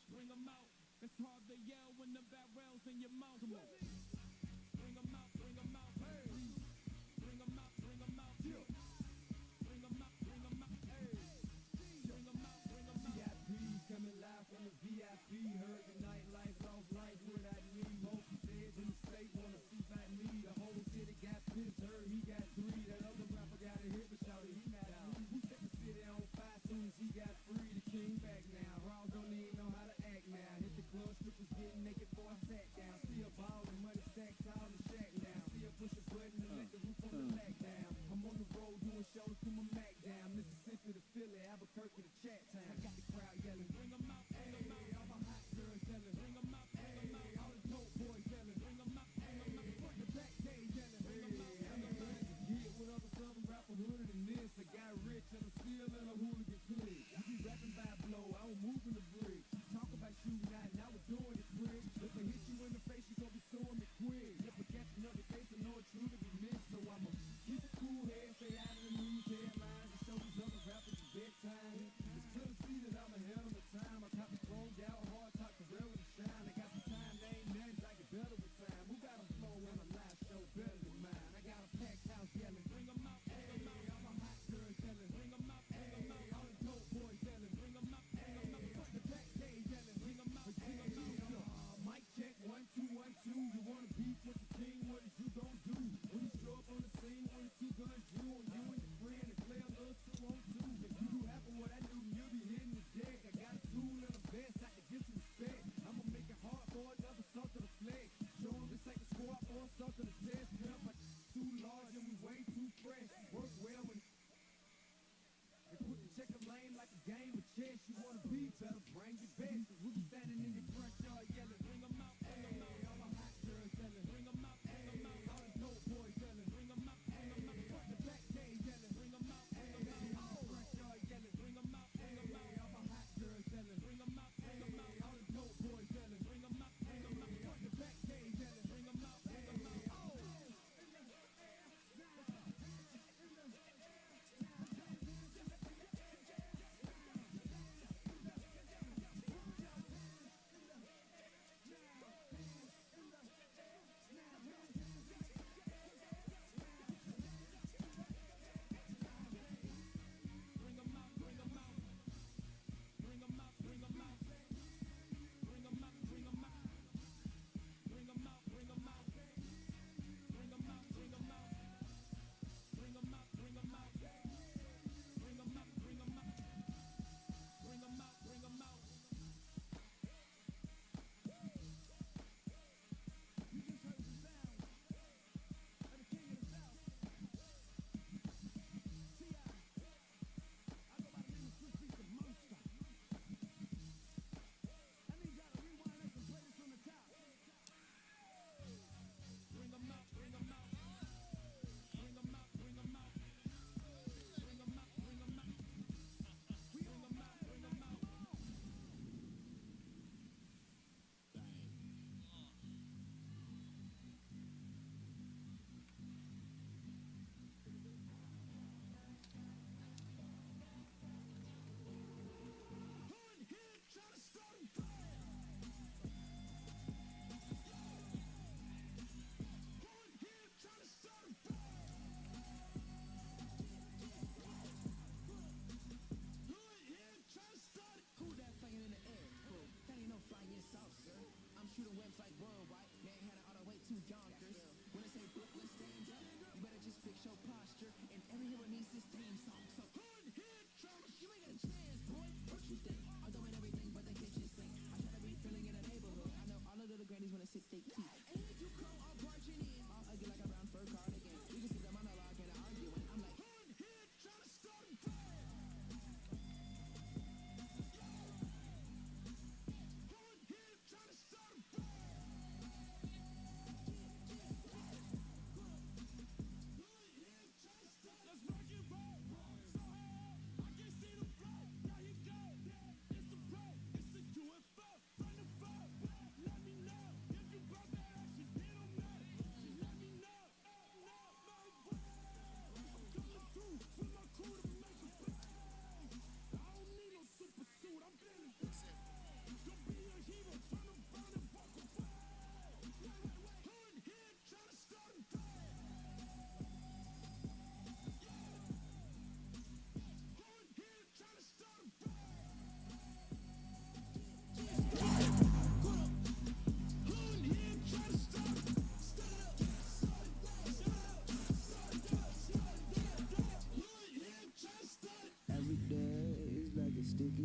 Bring 'em out. It's hard to yell when the barrel's in your mouth. Come on. Bring 'em out, bring 'em out. Hey. Bring 'em out, bring 'em out. Yeah. Bring 'em out, bring 'em out. Hey. Bring 'em out, bring 'em out. VIP coming live from the VIP. Heard the nightlife, lost life without me. Most feds in the state wanna see back me. The whole city got pissed, heard he got 3. That other rapper got a hit, but shouted he not out. Who set the city on fire soon as he got free? The king back now. Raw don't even know how to act now. Hit the club, strippers getting naked before I sat down. Still ballin', money stacked out in the shack now. Still push a button and let the roof on the back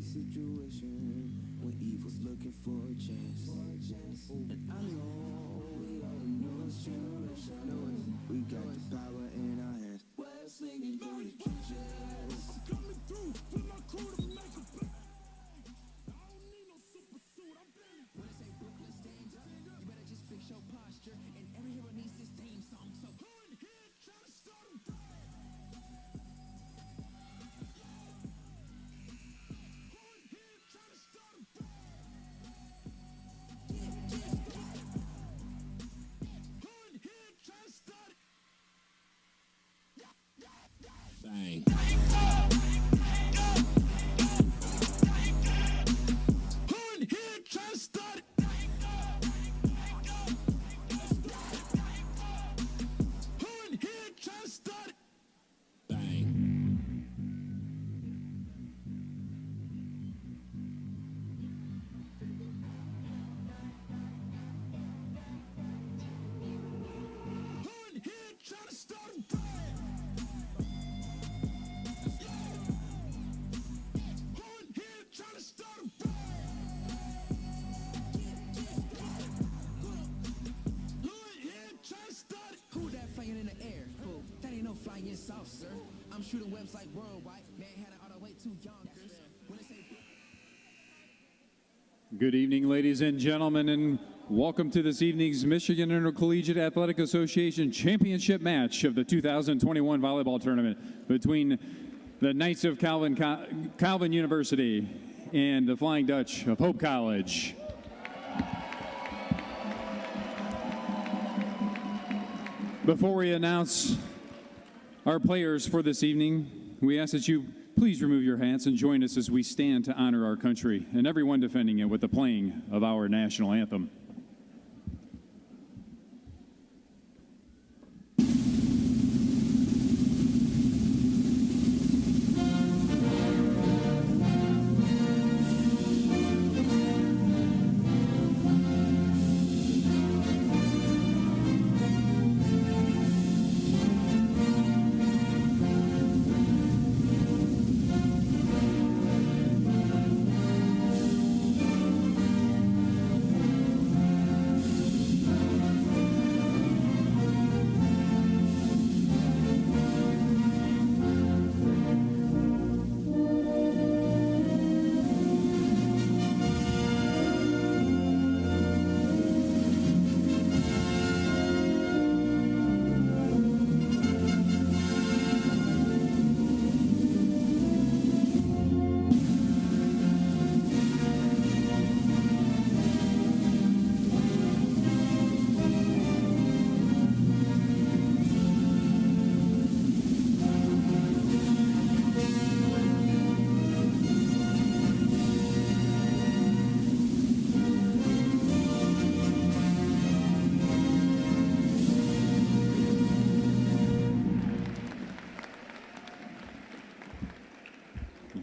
situation when Eve was looking for a chance. And I know we all know it's true. We got the power in our hands. Well, slinging through the kitchen. Coming through with my crew to make a play. I don't need no super suit. I'm ready. When I say Brooklyn's danger, you better just fix your posture. And every hero needs his theme song. So go in here, try to start a fight. Bang. I'm shooting webs like worldwide. Man had it all the way to Yonkers. Good evening, ladies and gentlemen, and welcome to this evening's Michigan Intercollegiate Athletic Association Championship match of the 2021 volleyball tournament between the Knights of Calvin University and the Flying Dutch of Hope College. Before we announce our players for this evening, we ask that you please remove your hats and join us as we stand to honor our country and everyone defending it with the playing of our national anthem.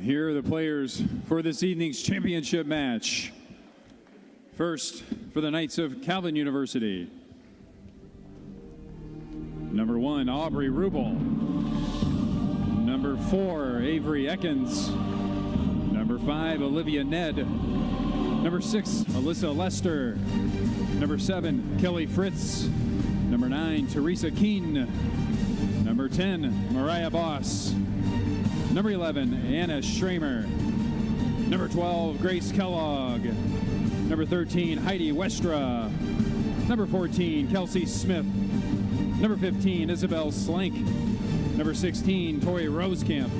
Here are the players for this evening's championship match. First, for the Knights of Calvin University. Number 1, Aubrey Rubel. Number 4, Avery Ekins. Number 5, Olivia Ned. Number 6, Alyssa Lester. Number 7, Kelly Fritz. Number 9, Teresa Keen. Number 10, Mariah Boss. Number 11, Anna Schramer. Number 12, Grace Kellogg. Number 13, Heidi Westra. Number 14, Kelsey Smith. Number 15, Isabel Slank. Number 16, Tori Rosekamp.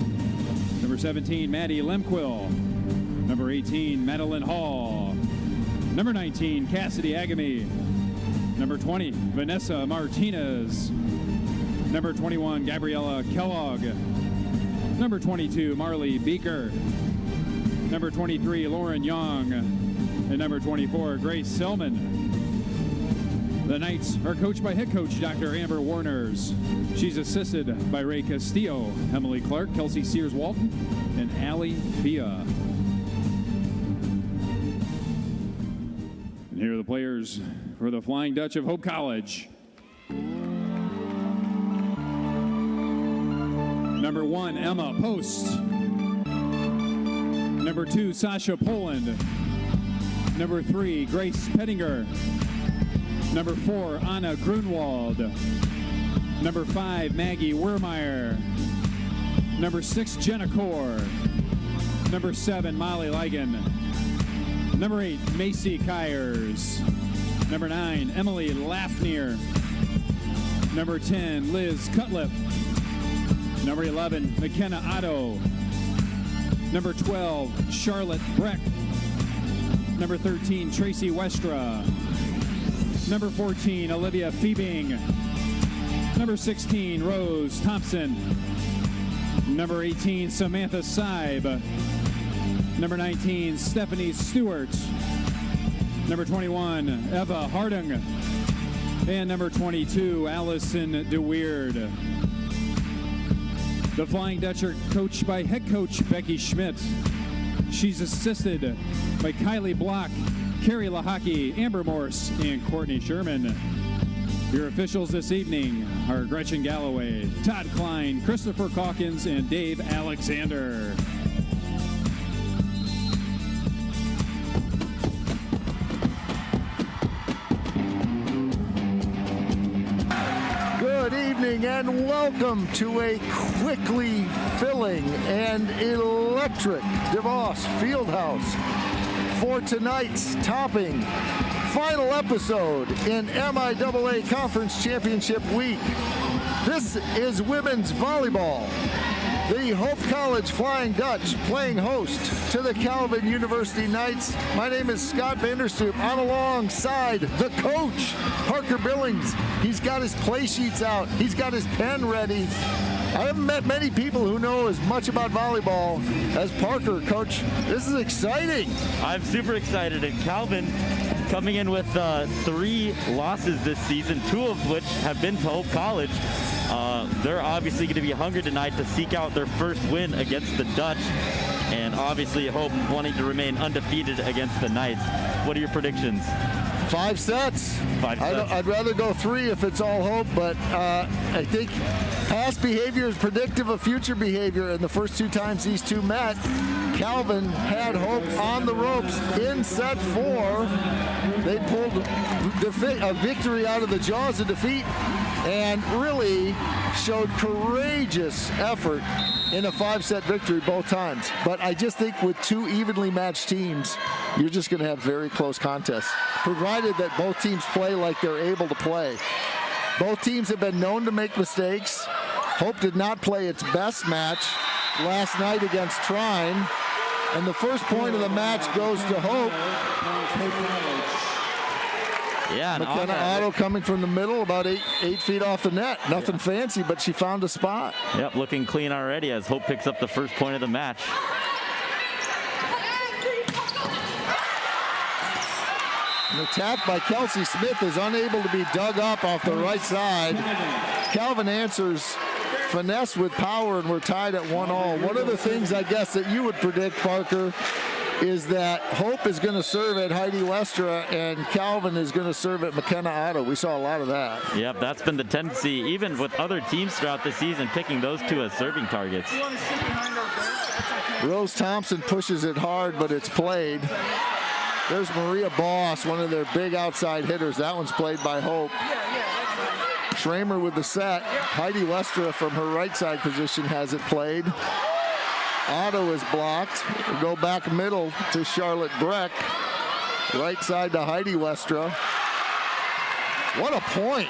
Number 17, Maddie Lemquill. Number 18, Madeline Hall. Number 19, Cassidy Agamy. Number 20, Vanessa Martinez. Number 21, Gabriella Kellogg. Number 22, Marley Beaker. Number 23, Lauren Young. And number 24, Grace Selman. The Knights are coached by head coach Dr. Amber Warners. She's assisted by Ray Castillo, Emily Clark, Kelsey Sears-Walton, and Allie Fia. And here are the players for the Flying Dutch of Hope College. Number 1, Emma Post. Number 2, Sasha Poland. Number 3, Grace Pettinger. Number 4, Anna Grunwald. Number 5, Maggie Wermeyer. Number 6, Jenna Core. Number 7, Molly Ligon. Number 8, Macy Kyers. Number 9, Emily Lafnier. Number 10, Liz Cutlip. Number 11, McKenna Otto. Number 12, Charlotte Breck. Number 13, Tracy Westra. Number 14, Olivia Fiebing. Number 16, Rose Thompson. Number 18, Samantha Seib. Number 19, Stephanie Stewart. Number 21, Eva Harding. And number 22, Allison DeWeerd. The Flying Dutch are coached by head coach Becky Schmidt. She's assisted by Kylie Block, Carrie Lahaki, Amber Morse, and Courtney Sherman. Your officials this evening are Gretchen Galloway, Todd Klein, Christopher Calkins, and Dave Alexander. Good evening and welcome to a quickly filling and electric DeVos Fieldhouse for tonight's topping final episode in MIAA Conference Championship Week. This is women's volleyball. The Hope College Flying Dutch playing host to the Calvin University Knights. My name is Scott Vanderstoop. I'm alongside the coach, Parker Billings. He's got his play sheets out. He's got his pen ready. I haven't met many people who know as much about volleyball as Parker. Coach, this is exciting. I'm super excited. And Calvin coming in with 3 losses this season, 2 of which have been to Hope College. They're obviously going to be hungry tonight to seek out their first win against the Dutch, and obviously Hope wanting to remain undefeated against the Knights. What are your predictions? 5 sets. 5 sets. I'd rather go 3 if it's all Hope, but I think past behavior is predictive of future behavior, and the first 2 times these two met, Calvin had Hope on the ropes in set 4. They pulled a victory out of the jaws of defeat and really showed courageous effort in a 5-set victory both times. But I just think with 2 evenly matched teams, you're just going to have very close contests, provided that both teams play like they're able to play. Both teams have been known to make mistakes. Hope did not play its best match last night against Trine, and the first point of the match goes to Hope. Yeah, McKenna Otto coming from the middle, about 8 feet off the net. Nothing fancy, but she found a spot. Yep, looking clean already as Hope picks up the first point of the match. An attack by Kelsey Smith is unable to be dug up off the right side. Calvin answers finesse with power, and we're tied at 1-all. One of the things I guess that you would predict, Parker, is that Hope is going to serve at Heidi Westra and Calvin is going to serve at McKenna Otto. We saw a lot of that. Yep, that's been the tendency, even with other teams throughout the season, picking those 2 as serving targets. Rose Thompson pushes it hard, but it's played. There's Maria Boss, one of their big outside hitters. That one's played by Hope. Schramer with the set. Heidi Westra from her right side position has it played. Otto is blocked. We'll go back middle to Charlotte Breck. Right side to Heidi Westra. What a point.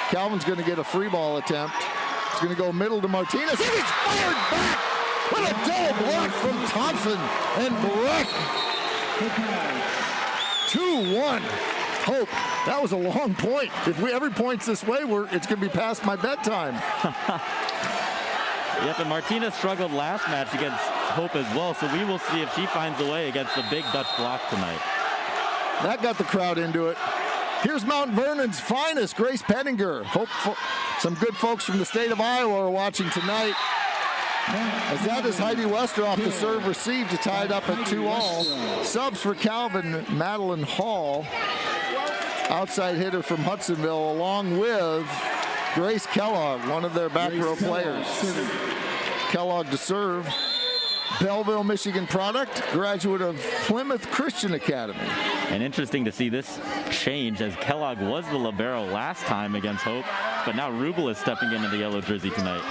Calvin's going to get a free ball attempt. It's going to go middle to Martinez. And it's fired back. What a double block from Thompson and Breck. 2-1. Hope. That was a long point. If every point's this way, it's going to be past my bedtime. Yep, and Martinez struggled last match against Hope as well, so we will see if she finds a way against the big Dutch block tonight. That got the crowd into it. Here's Mount Vernon's finest, Grace Pettinger. Hope some good folks from the state of Iowa are watching tonight. As that is Heidi Westra off the serve receive to tie it up at 2-all. Subs for Calvin, Madeline Hall, outside hitter from Hudsonville, along with Grace Kellogg, one of their back row players. Kellogg to serve. Belleville, Michigan product, graduate of Plymouth Christian Academy. And interesting to see this change, as Kellogg was the libero last time against Hope, but now Rubel is stepping into the yellow jersey tonight.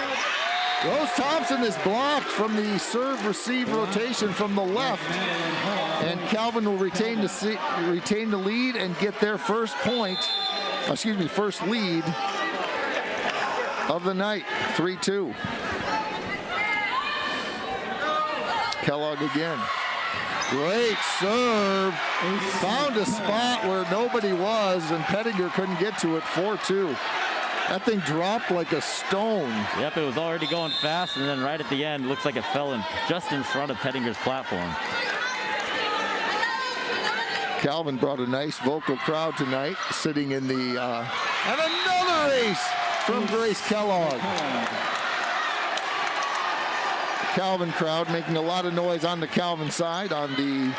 Rose Thompson is blocked from the serve-receive rotation from the left, and Calvin will retain the lead and get their first lead of the night, 3-2. Kellogg again. Great serve. Found a spot where nobody was, and Pettinger couldn't get to it, 4-2. That thing dropped like a stone. Yep, it was already going fast, and then right at the end, looks like it fell in just in front of Pettinger's platform. Calvin brought a nice vocal crowd tonight, sitting in the, and another ace from Grace Kellogg. Calvin crowd making a lot of noise on the Calvin side, on the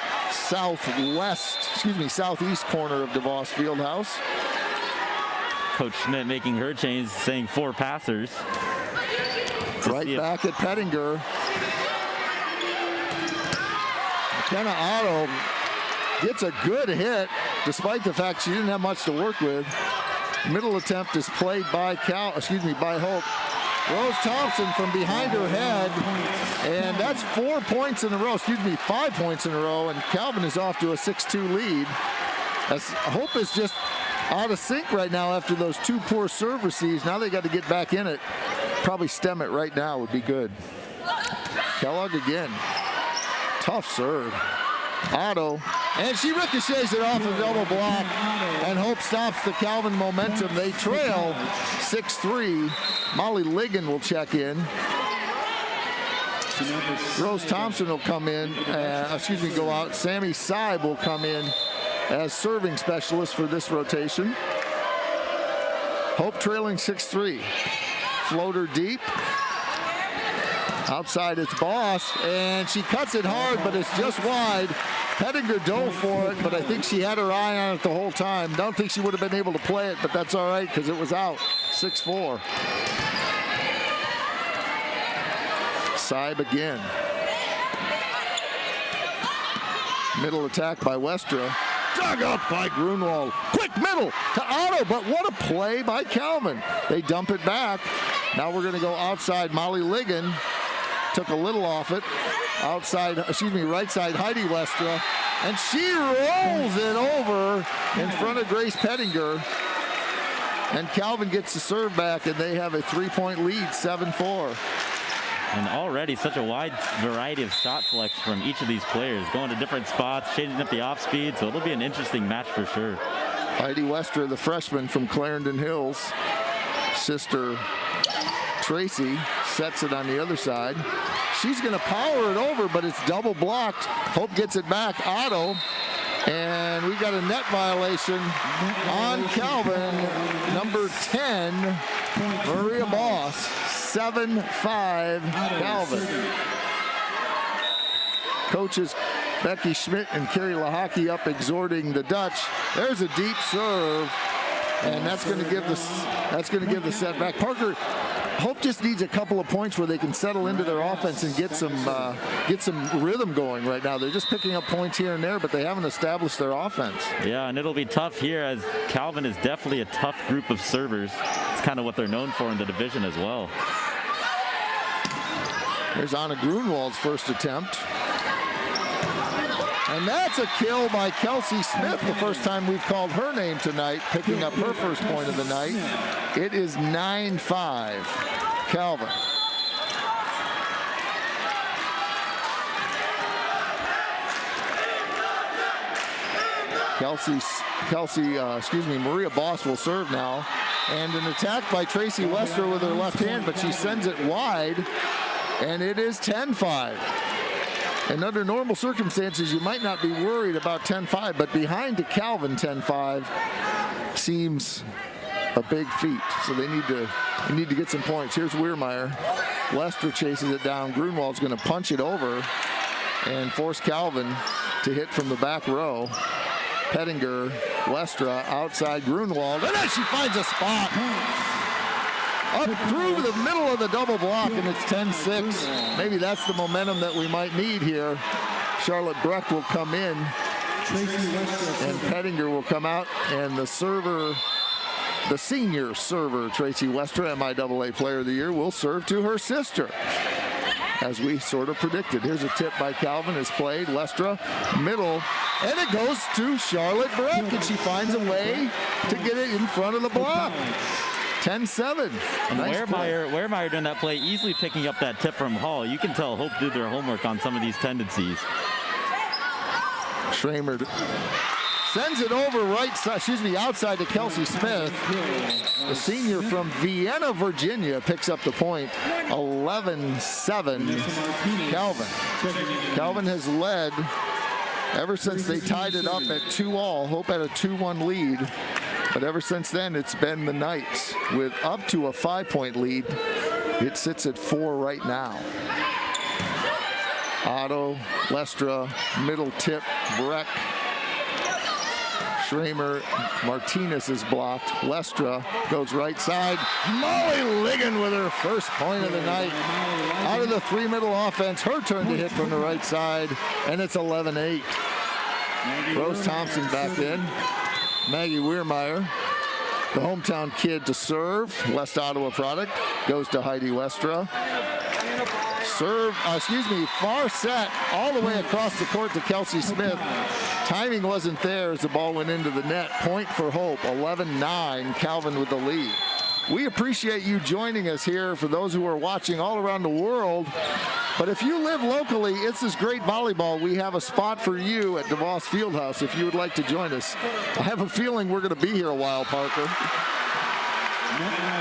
southeast corner of DeVos Fieldhouse. Coach Schmidt making her change, saying 4 passers. Right back at Pettinger. McKenna Otto gets a good hit, despite the fact she didn't have much to work with. Middle attempt is played by Hope. Rose Thompson from behind her head, and that's 5 points in a row, and Calvin is off to a 6-2 lead. As Hope is just out of sync right now after those 2 poor serve receives. Now they got to get back in it. Probably stem it right now would be good. Kellogg again. Tough serve. Otto, and she ricochets it off a double block, and Hope stops the Calvin momentum. They trail 6-3. Molly Ligon will check in. Rose Thompson will come in, go out. Sammy Seib will come in as serving specialist for this rotation. Hope trailing 6-3. Floater deep. Outside it's Boss, and she cuts it hard, but it's just wide. Pettinger dove for it, but I think she had her eye on it the whole time. Don't think she would have been able to play it, but that's all right because it was out. 6-4. Seib again. Middle attack by Westra. Dug up by Grunwald. Quick middle to Otto, but what a play by Calvin. They dump it back. Now we're going to go outside. Molly Ligon took a little off it. Right side Heidi Westra. And she rolls it over in front of Grace Pettinger. And Calvin gets the serve back, and they have a 3-point lead, 7-4. And already such a wide variety of shot selections from each of these players, going to different spots, changing up the off speed, so it'll be an interesting match for sure. Heidi Westra, the freshman from Clarendon Hills. Sister Tracy sets it on the other side. She's going to power it over, but it's double blocked. Hope gets it back. Otto. And we got a net violation on Calvin. Number 10, Maria Boss. 7-5 Calvin. Coaches Becky Schmidt and Carrie Lahaki up exhorting the Dutch. There's a deep serve, and that's going to give the set back. Parker, Hope just needs a couple of points where they can settle into their offense and get some rhythm going right now. They're just picking up points here and there, but they haven't established their offense. Yeah, and it'll be tough here as Calvin is definitely a tough group of servers. It's kind of what they're known for in the division as well. There's Anna Grunwald's first attempt. And that's a kill by Kelsey Smith, the first time we've called her name tonight, picking up her first point of the night. It is 9-5, Calvin. Maria Boss will serve now. And an attack by Tracy Westra with her left hand, but she sends it wide, and it is 10-5. And under normal circumstances, you might not be worried about 10-5, but behind to Calvin 10-5 seems a big feat. So they need to get some points. Here's Weirmeyer. Westra chases it down. Grunwald's going to punch it over and force Calvin to hit from the back row. Pettinger, Westra outside Grunwald, and then she finds a spot. up through the middle of the double block, and it's 10-6. Maybe that's the momentum that we might need here. Charlotte Breck will come in, and Pettinger will come out, and the server, the senior server, Tracy Westra, MIAA Player of the Year, will serve to her sister, as we sort of predicted. Here's a tip by Calvin, is played. Westra, middle, and it goes to Charlotte Breck, and she finds a way to get it in front of the block. 10-7. Nice Wehrmeyer doing that play, easily picking up that tip from Hall. You can tell Hope did their homework on some of these tendencies. Schramer sends it over right side, outside to Kelsey Smith. The senior from Vienna, Virginia, picks up the point. 11-7. Calvin. Calvin has led ever since they tied it up at 2-all. Hope had a 2-1 lead. But ever since then, it's been the Knights with up to a 5-point lead. It sits at 4 right now. Otto, Lestra, middle tip, Breck. Schramer, Martinez is blocked. Lestra goes right side. Molly Ligon with her first point of the night. Out of the 3 middle offense, her turn to hit from the right side, and it's 11-8. Rose Thompson back in. Maggie Wehrmeyer, the hometown kid to serve. West Ottawa product, goes to Heidi Westra. Far set all the way across the court to Kelsey Smith. Timing wasn't there as the ball went into the net. Point for Hope, 11-9, Calvin with the lead. We appreciate you joining us here for those who are watching all around the world. But if you live locally, it's this great volleyball. We have a spot for you at DeVos Fieldhouse if you would like to join us. I have a feeling we're going to be here a while, Parker.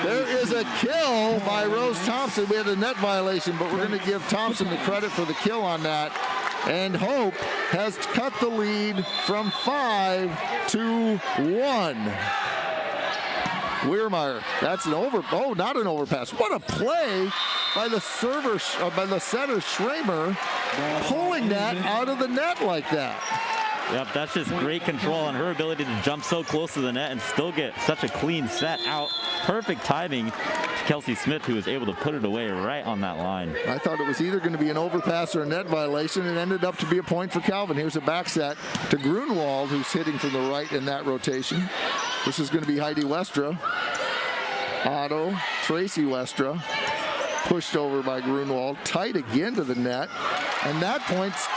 There is a kill by Rose Thompson. We had a net violation, but we're going to give Thompson the credit for the kill on that. And Hope has cut the lead from 5 to 1. Wehrmeyer, that's an not an overpass. What a play by the server, by the setter Schramer, pulling that out of the net like that. Yep, that's just great control on her ability to jump so close to the net and still get such a clean set out. Perfect timing to Kelsey Smith, who was able to put it away right on that line. I thought it was either going to be an overpass or a net violation. It ended up to be a point for Calvin. Here's a back set to Grunwald, who's hitting from the right in that rotation. This is going to be Heidi Westra. Otto, Tracy Westra, pushed over by Grunwald, tight again to the net. And that point's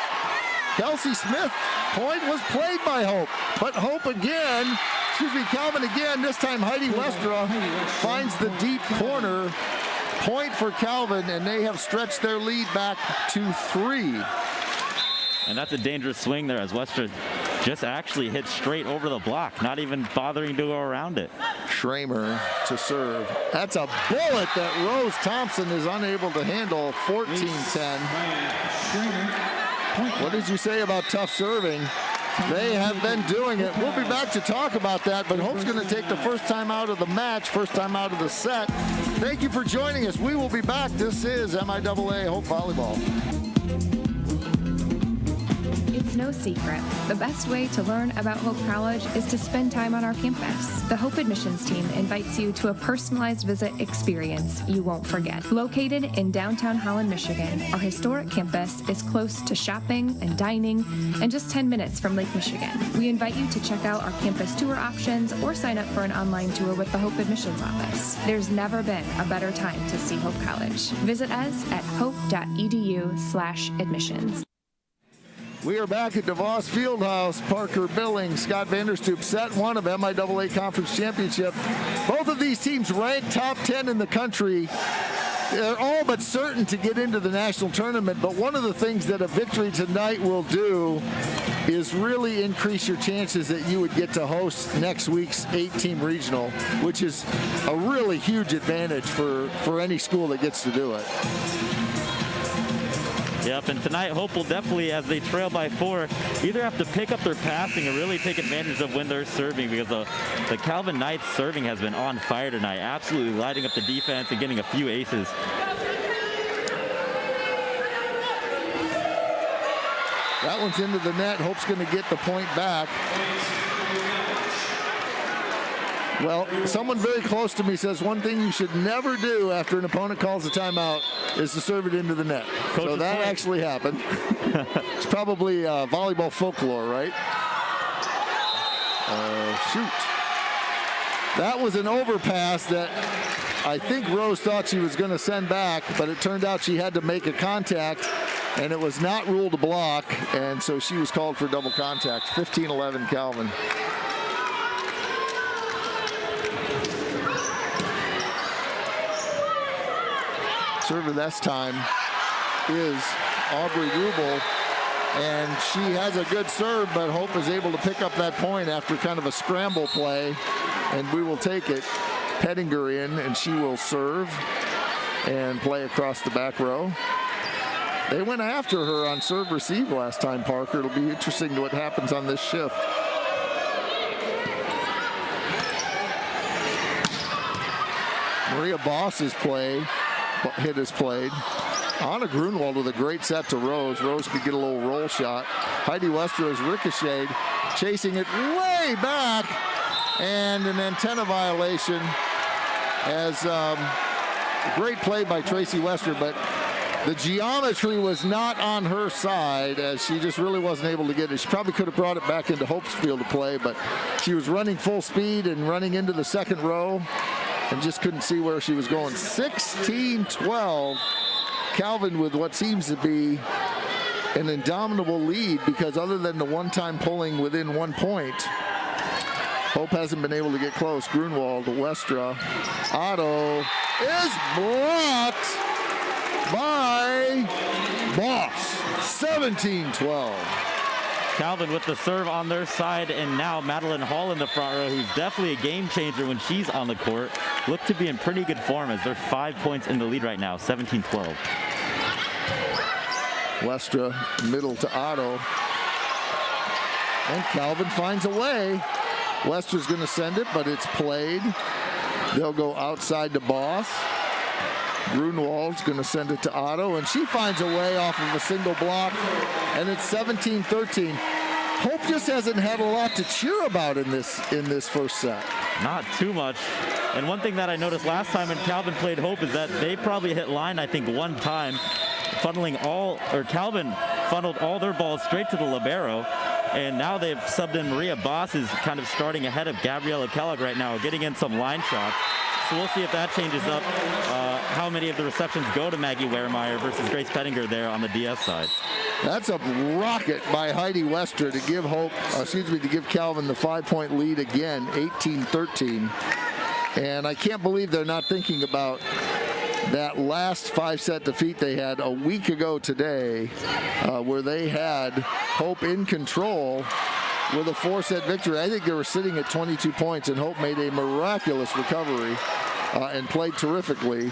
Kelsey Smith. Point was played by Hope, but Hope again, Calvin again, this time Heidi Westra finds the deep corner. Point for Calvin, and they have stretched their lead back to 3. And that's a dangerous swing there as Westra just actually hit straight over the block, not even bothering to go around it. Schramer to serve. That's a bullet that Rose Thompson is unable to handle. 14-10. What did you say about tough serving? They have been doing it. We'll be back to talk about that, but Hope's going to take the first time out of the match, first time out of the set. Thank you for joining us. We will be back. This is MIAA Hope Volleyball. It's no secret. The best way to learn about Hope College is to spend time on our campus. The Hope admissions team invites you to a personalized visit experience you won't forget. Located in downtown Holland, Michigan, our historic campus is close to shopping and dining and just 10 minutes from Lake Michigan. We invite you to check out our campus tour options or sign up for an online tour with the Hope admissions office. There's never been a better time to see Hope College. Visit us at hope.edu/admissions. We are back at DeVos Fieldhouse. Parker Billings, Scott Vanderstoop, set 1 of MIAA Conference Championship. Both of these teams ranked top 10 in the country. They're all but certain to get into the national tournament, but one of the things that a victory tonight will do is really increase your chances that you would get to host next week's 8-team regional, which is a really huge advantage for any school that gets to do it. Yep, and tonight Hope will definitely, as they trail by 4, either have to pick up their passing or really take advantage of when they're serving, because the Calvin Knights serving has been on fire tonight, absolutely lighting up the defense and getting a few aces. That one's into the net. Hope's going to get the point back. Well, someone very close to me says one thing you should never do after an opponent calls a timeout is to serve it into the net. Coach so that actually happened. It's probably volleyball folklore, right? Shoot. That was an overpass that I think Rose thought she was going to send back, but it turned out she had to make a contact, and it was not ruled a block, and so she was called for double contact. 15-11 Calvin. Server this time is Aubrey Rubel, and she has a good serve, but Hope is able to pick up that point after kind of a scramble play, and we will take it. Pettinger in, and she will serve and play across the back row. They went after her on serve receive last time, Parker. It'll be interesting what happens on this shift. Maria Boss's hit is played. Anna Grunwald with a great set to Rose. Rose could get a little roll shot. Heidi Westra is ricocheted, chasing it way back, and an antenna violation as a great play by Tracy Wester, but the geometry was not on her side as she just really wasn't able to get it. She probably could have brought it back into Hope's field of play, but she was running full speed and running into the second row and just couldn't see where she was going. 16-12. Calvin with what seems to be an indomitable lead, because other than the one-time pulling within 1 point, Hope hasn't been able to get close. Grunwald, Westra, Otto is blocked by Boss. 17-12. Calvin with the serve on their side, and now Madeline Hall in the front row, who's definitely a game changer when she's on the court. Look to be in pretty good form as they're 5 points in the lead right now, 17-12. Westra middle to Otto. And Calvin finds a way. Westra's going to send it, but it's played. They'll go outside to Boss. Grunwald's going to send it to Otto, and she finds a way off of a single block, and it's 17-13. Hope just hasn't had a lot to cheer about in this first set. Not too much. And one thing that I noticed last time when Calvin played Hope is that they probably hit line, I think, one time, Calvin funneled all their balls straight to the libero. And now they've subbed in Maria Boss, is kind of starting ahead of Gabriella Kellogg right now, getting in some line shots. So we'll see if that changes up how many of the receptions go to Maggie Wehrmeyer versus Grace Pettinger there on the DS side. That's a rocket by Heidi Wester to give to give Calvin the 5-point lead again, 18-13. And I can't believe they're not thinking about that last 5-set defeat they had a week ago today, where they had Hope in control with a 4-set victory. I think they were sitting at 22 points, and Hope made a miraculous recovery and played terrifically.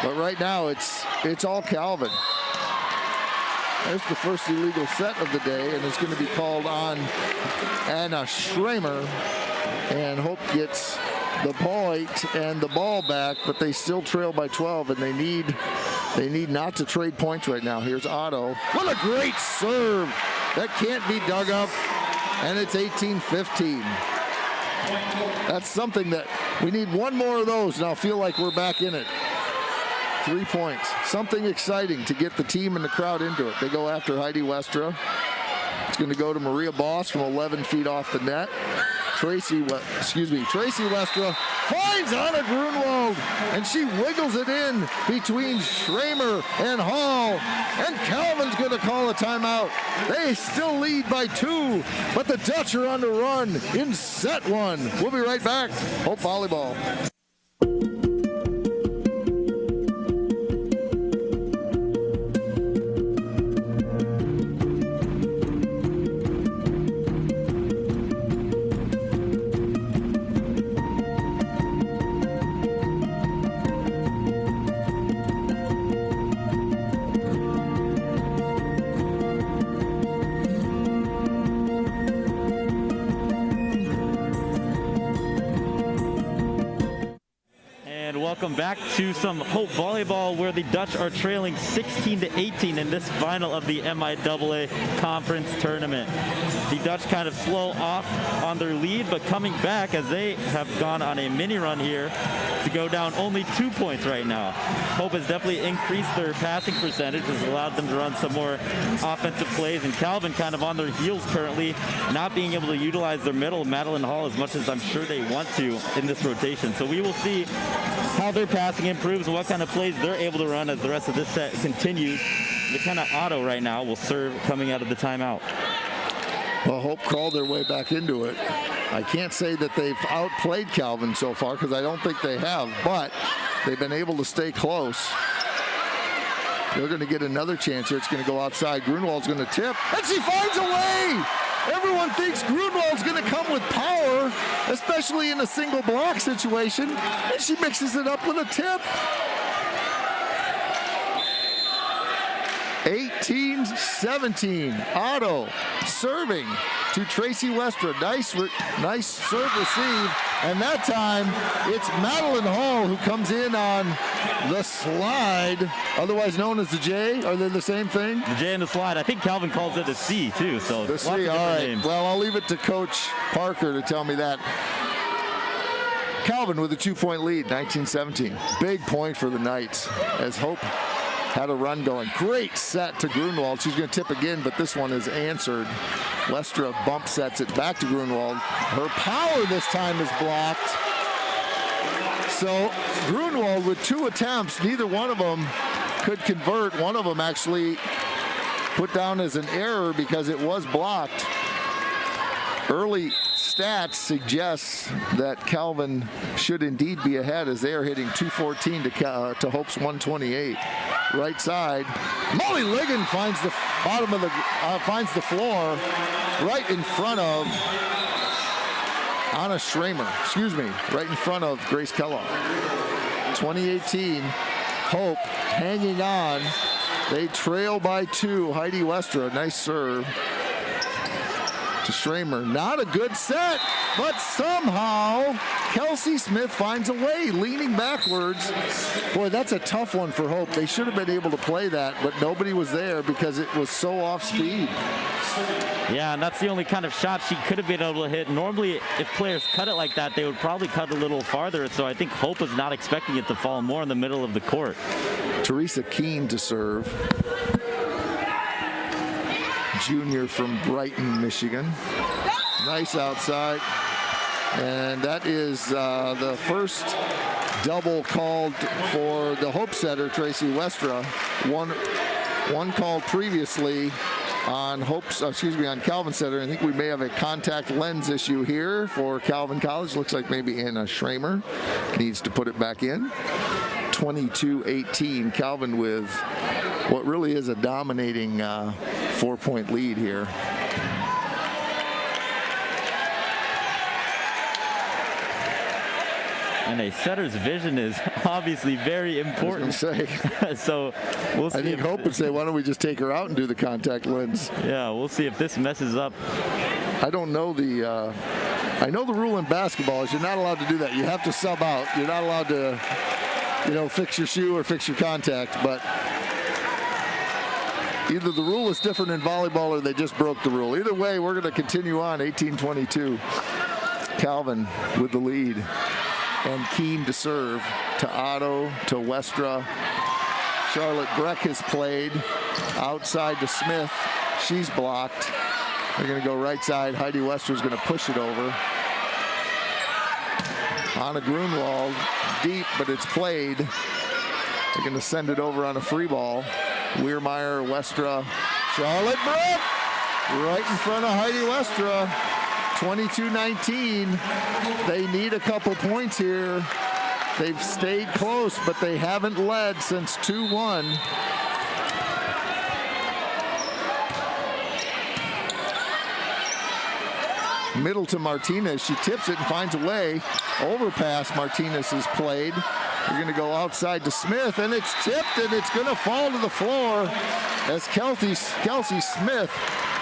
But right now, it's all Calvin. There's the first illegal set of the day, and it's going to be called on Anna Schramer. And Hope gets the point and the ball back, but they still trail by 12, and they need not to trade points right now. Here's Otto. What a great serve! That can't be dug up, and it's 18-15. That's something that we need one more of those, and I'll feel like we're back in it. 3 points. Something exciting to get the team and the crowd into it. They go after Heidi Westra. It's going to go to Maria Boss from 11 feet off the net. Tracy Westra finds Anna Grunwald, and she wiggles it in between Schramer and Hall, and Calvin's going to call a timeout. They still lead by 2, but the Dutch are on the run in set 1. We'll be right back. Hope Volleyball. welcome back to some Hope Volleyball, where the Dutch are trailing 16-18 in this final of the MIAA Conference Tournament. The Dutch kind of slow off on their lead, but coming back as they have gone on a mini run here to go down only 2 points right now. Hope has definitely increased their passing percentage, has allowed them to run some more offensive plays, and Calvin kind of on their heels currently, not being able to utilize their middle, Madeline Hall, as much as I'm sure they want to in this rotation. So we will see how their passing improves and what kind of plays they're able to run as the rest of this set continues. McKenna Otto right now will serve coming out of the timeout. Well, Hope crawled their way back into it. I can't say that they've outplayed Calvin so far, because I don't think they have, but they've been able to stay close. They're going to get another chance here. It's going to go outside. Grunwald's going to tip, and she finds a way! Everyone thinks Grunwald's going to come with power, especially in a single block situation, and she mixes it up with a tip. 18-17. Otto serving to Tracy Westra. Nice serve receive. And that time, it's Madeline Hall who comes in on the slide, otherwise known as the J. Are they the same thing? The J and the slide. I think Calvin calls it the C, too. So the C, all right. Names. Well, I'll leave it to Coach Parker to tell me that. Calvin with a 2-point lead, 19-17. Big point for the Knights as Hope had a run going. Great set to Grunwald. She's going to tip again, but this one is answered. Westra bump sets it back to Grunwald. Her power this time is blocked. So Grunwald with 2 attempts, neither one of them could convert. One of them actually put down as an error because it was blocked. Early stats suggest that Calvin should indeed be ahead as they are hitting 214 to Hope's 128. Right side, Molly Ligon finds the bottom of the finds the floor right in front of Anna Schramer. Excuse me, right in front of Grace Kellogg. 2018, Hope hanging on. They trail by 2. Heidi Westra, nice serve to Schramer. Not a good set, but somehow Kelsey Smith finds a way, leaning backwards. Boy, that's a tough one for Hope. They should have been able to play that, but nobody was there because it was so off speed. Yeah, and that's the only kind of shot she could have been able to hit. Normally, if players cut it like that, they would probably cut a little farther. So I think Hope was not expecting it to fall more in the middle of the court. Teresa Keene to serve. Junior from Brighton, Michigan. Nice outside. And that is the first double called for the Hope setter, Tracy Westra. One called previously on on Calvin setter. I think we may have a contact lens issue here for Calvin College. Looks like maybe Anna Schramer needs to put it back in. 22-18. Calvin with what really is a dominating 4-point lead here. And a setter's vision is obviously very important. Say. So we'll see. I think Hope would say, why don't we just take her out and do the contact lens? Yeah, we'll see if this messes up. I don't know I know the rule in basketball is you're not allowed to do that. You have to sub out. You're not allowed to, fix your shoe or fix your contact. But either the rule is different in volleyball or they just broke the rule. Either way, we're going to continue on. 18-22. Calvin with the lead. And Keene to serve to Otto, to Westra. Charlotte Breck has played outside to Smith. She's blocked. They're going to go right side. Heidi Westra is going to push it over. Anna Grunwald deep, but it's played. They're going to send it over on a free ball. Weirmeyer, Westra, Charlotte Breck right in front of Heidi Westra. 22-19. They need a couple points here. They've stayed close, but they haven't led since 2-1. Middle to Martinez. She tips it and finds a way. Overpass Martinez is played. They're going to go outside to Smith, and it's tipped, and it's going to fall to the floor as Kelsey Smith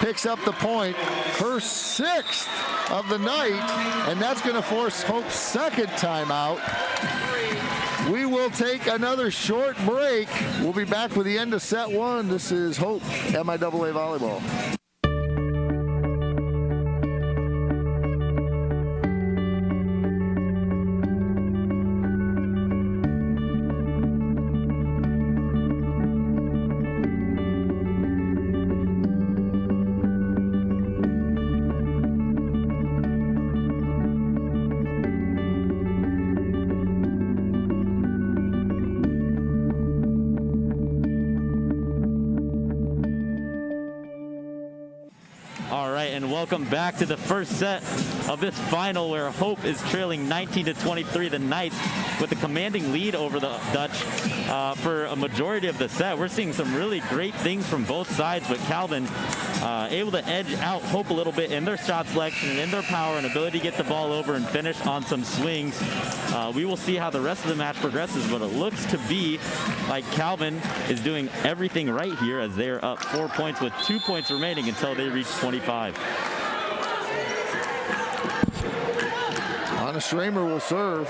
picks up the point, her 6th of the night, and that's going to force Hope's 2nd timeout. We will take another short break. We'll be back with the end of set 1. This is Hope MIAA Volleyball. Welcome back to the first set of this final, where Hope is trailing 19-23 the Knights with a commanding lead over the Dutch for a majority of the set. We're seeing some really great things from both sides, but Calvin able to edge out Hope a little bit in their shot selection and in their power and ability to get the ball over and finish on some swings. We will see how the rest of the match progresses, but it looks to be like Calvin is doing everything right here, as they are up 4 points with 2 points remaining until they reach 25. Anna Schramer will serve.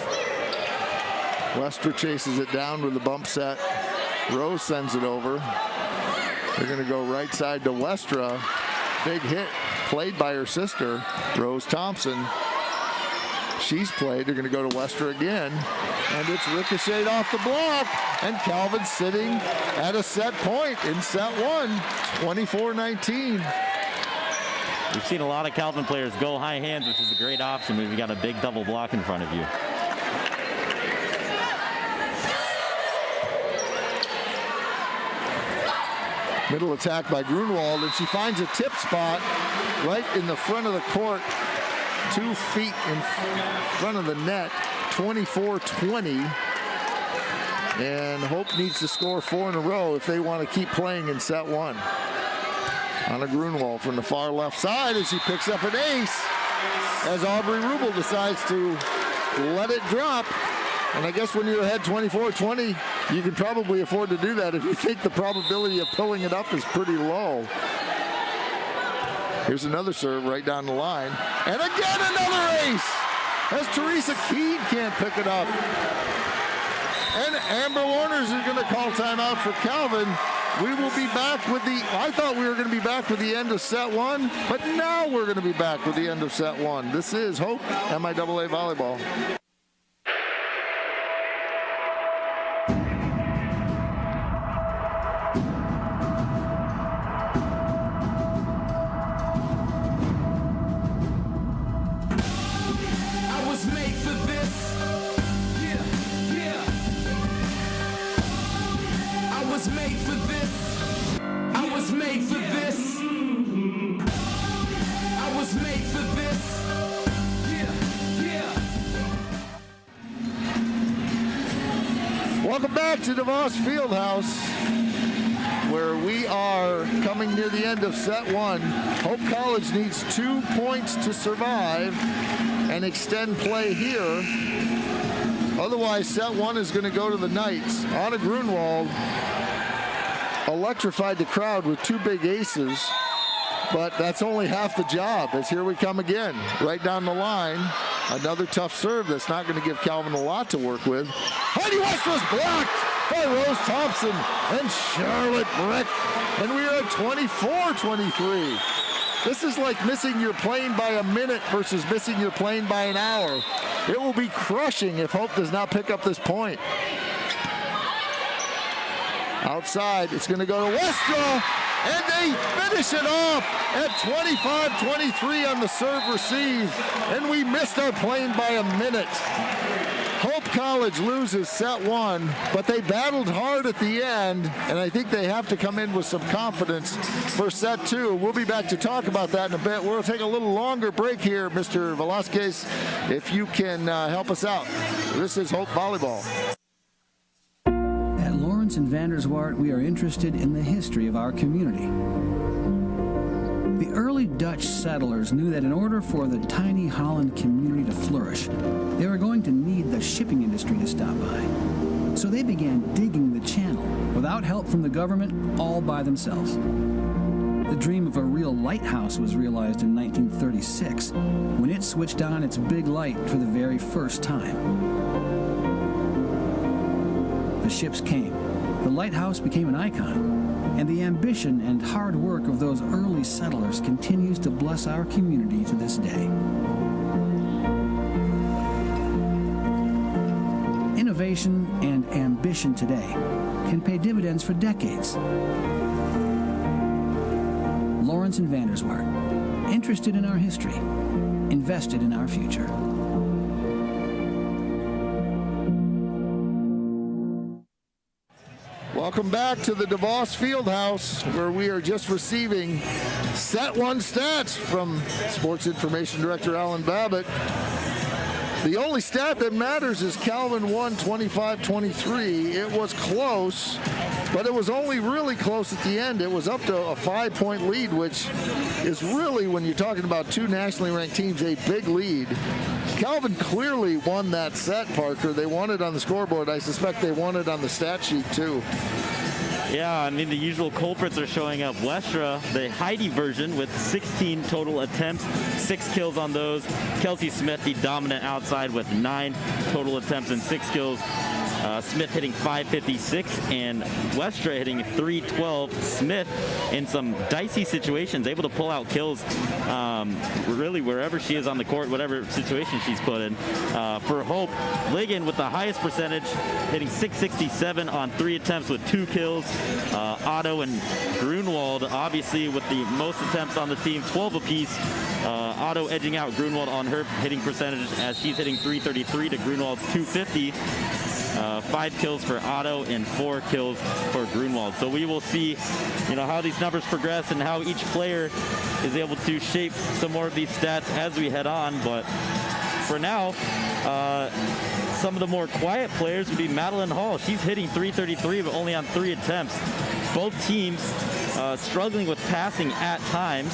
Westra chases it down with the bump set. Rose sends it over. They're going to go right side to Westra. Big hit played by her sister, Rose Thompson. She's played. They're going to go to Westra again. And it's ricocheted off the block. And Calvin sitting at a set point in set 1, 24-19. We've seen a lot of Calvin players go high hands, which is a great option when you've got a big double block in front of you. Middle attack by Grunwald, and she finds a tip spot right in the front of the court, 2 feet in front of the net, 24-20. And Hope needs to score 4 in a row if they want to keep playing in set 1. Anna Grunwald from the far left side as she picks up an ace, as Aubrey Rubel decides to let it drop. And I guess when you're ahead 24-20, you can probably afford to do that if you think the probability of pulling it up is pretty low. Here's another serve right down the line. And again, another ace, as Teresa Keene can't pick it up. And Amber Warners is going to call timeout for Calvin. We will be back with I thought we were going to be back with the end of set 1, but now we're going to be back with the end of set 1. This is Hope MIAA Volleyball. Welcome back to DeVos Fieldhouse, where we are coming near the end of set 1. Hope College needs 2 points to survive and extend play here. Otherwise, set 1 is going to go to the Knights. Anna Grunwald electrified the crowd with 2 big aces, but that's only half the job, as here we come again, right down the line. Another tough serve that's not going to give Calvin a lot to work with. Heidi Westra's blocked by Rose Thompson and Charlotte Brick. And we are at 24-23. This is like missing your plane by a minute versus missing your plane by an hour. It will be crushing if Hope does not pick up this point. Outside, it's going to go to Westra, and they finish it off at 25-23 on the serve receive, and we missed our plane by a minute. Hope College loses set 1, but they battled hard at the end, and I think they have to come in with some confidence for set 2. We'll be back to talk about that in a bit. We'll take a little longer break here, Mr. Velasquez, if you can help us out. This is Hope Volleyball. At Lawrence and Vanderswaard, we are interested in the history of our community. The early Dutch settlers knew that in order for the tiny Holland community to flourish, they were going to need the shipping industry to stop by. So they began digging the channel without help from the government, all by themselves. The dream of a real lighthouse was realized in 1936, when it switched on its big light for the very first time. The ships came, the lighthouse became an icon, and the ambition and hard work of those early settlers continues to bless our community to this day. Innovation and ambition today can pay dividends for decades. Lawrence and Vanderswart, interested in our history, invested in our future. Welcome back to the DeVos Fieldhouse, where we are just receiving Set 1 stats from Sports Information Director Alan Babbitt. The only stat that matters is Calvin won 25-23. It was close, but it was only really close at the end. It was up to a 5-point lead, which is really, when you're talking about two nationally ranked teams, a big lead. Calvin clearly won that set, Parker. They won it on the scoreboard. I suspect they won it on the stat sheet, too. Yeah, I mean, the usual culprits are showing up. Westra, the Heidi version, with 16 total attempts, 6 kills on those. Kelsey Smith, the dominant outside, with 9 total attempts and 6 kills. Smith hitting .556 and Westra hitting .312. Smith, in some dicey situations, able to pull out kills really wherever she is on the court, whatever situation she's put in. For Hope, Ligon with the highest percentage, hitting .667 on 3 attempts with 2 kills. Otto and Grunwald, obviously, with the most attempts on the team, 12 apiece. Otto edging out Grunwald on her hitting percentage, as she's hitting .333 to Grunwald's .250. 5 kills for Otto and 4 kills for Grunwald. So we will see, how these numbers progress and how each player is able to shape some more of these stats as we head on. But for now, some of the more quiet players would be Madeline Hall. She's hitting .333, but only on 3 attempts. Both teams struggling with passing at times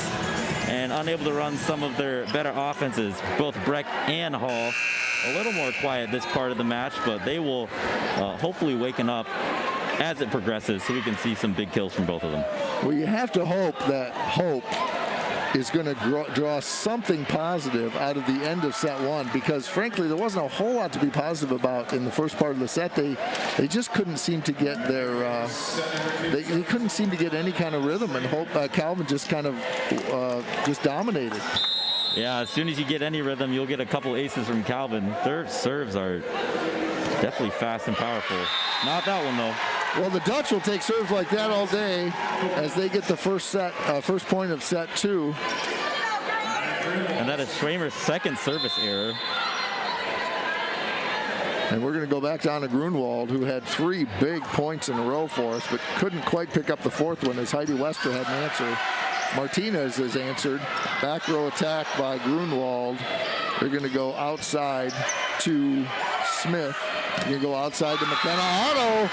and unable to run some of their better offenses. Both Breck and Hall a little more quiet this part of the match, but they will hopefully waken up as it progresses, so we can see some big kills from both of them. Well, you have to hope that Hope is going to draw something positive out of the end of set 1, because frankly there wasn't a whole lot to be positive about in the first part of the set. They just couldn't seem to get their they couldn't seem to get any kind of rhythm, and Hope Calvin just kind of just dominated. Yeah, as soon as you get any rhythm, you'll get a couple aces from Calvin. Their serves are definitely fast and powerful. Not that one, though. Well, the Dutch will take serves like that all day as they get the first point of set 2. And that is Schramer's second service error. And we're going to go back down to Grunwald, who had 3 big points in a row for us, but couldn't quite pick up the 4th one, as Heidi Westra had an answer. Martinez has answered. Back row attack by Grunwald. They're going to go outside to Smith. They're going to go outside to McKenna Otto,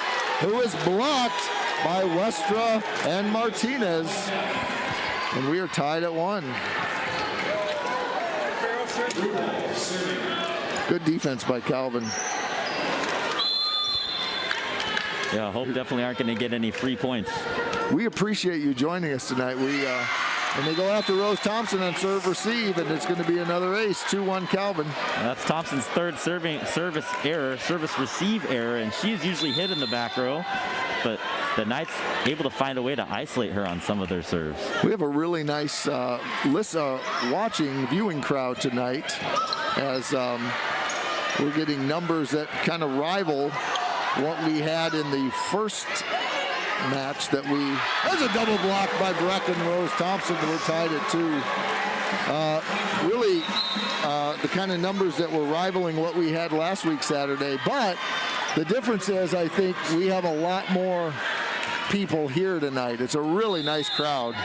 who is blocked by Westra and Martinez. And we are tied at 1. Good defense by Calvin. Yeah, Hope definitely aren't going to get any free points. We appreciate you joining us tonight. And they go after Rose Thompson on serve receive, and it's going to be another ace. 2-1 Calvin. That's Thompson's third service receive error, and she's usually hit in the back row, but the Knights able to find a way to isolate her on some of their serves. We have a really nice viewing crowd tonight, as we're getting numbers that kind of rival what we had in the first match that there's a double block by Breck and Rose Thompson. We're tied at 2. Really the kind of numbers that were rivaling what we had last week Saturday, but the difference is I think we have a lot more people here tonight. It's a really nice crowd,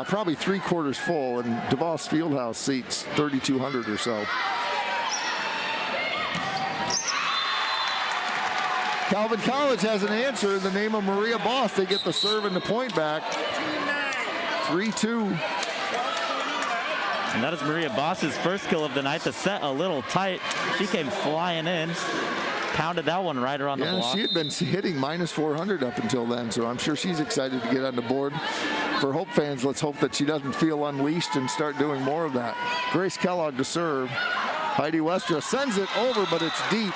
probably 3/4 full, and DeVos Fieldhouse seats 3,200 or so. Calvin College has an answer in the name of Maria Boss. They get the serve and the point back. 3-2. And that is Maria Boss's first kill of the night. The set a little tight. She came flying in. pounded that one right around the block. Yeah, she had been hitting -400 up until then, so I'm sure she's excited to get on the board. For Hope fans, let's hope that she doesn't feel unleashed and start doing more of that. Grace Kellogg to serve. Heidi Westra sends it over, but it's deep.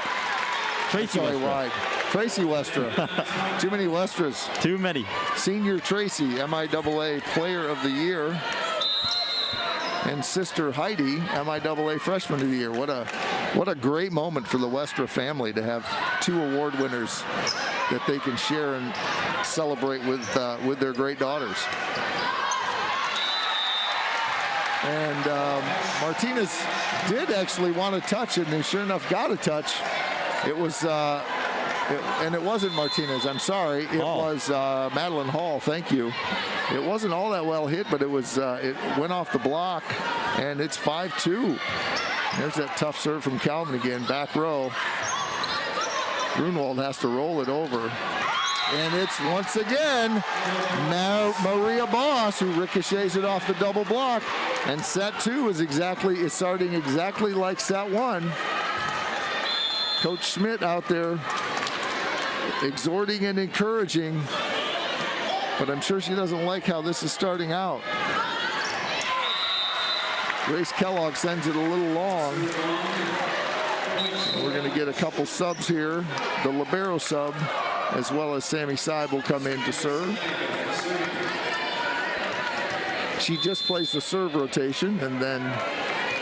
Tracy Westra. Wide. Tracy Westra. Too many Westras. Too many. Senior Tracy, MIAA Player of the Year. And sister Heidi, MIAA Freshman of the Year. What a great moment for the Westra family to have 2 award winners that they can share and celebrate with their great daughters. And Martinez did actually want to touch it, and sure enough got a touch. It was, and it wasn't Martinez, I'm sorry. It was Madeline Hall, thank you. It wasn't all that well hit, but it was. It went off the block, and it's 5-2. There's that tough serve from Calvin again, back row. Grunwald has to roll it over. And it's once again Maria Boss who ricochets it off the double block. And set 2 is starting exactly like set 1. Coach Schmidt out there exhorting and encouraging, but I'm sure she doesn't like how this is starting out. Grace Kellogg sends it a little long. We're going to get a couple subs here. The libero sub, as well as Sammy Seib, will come in to serve. She just plays the serve rotation, and then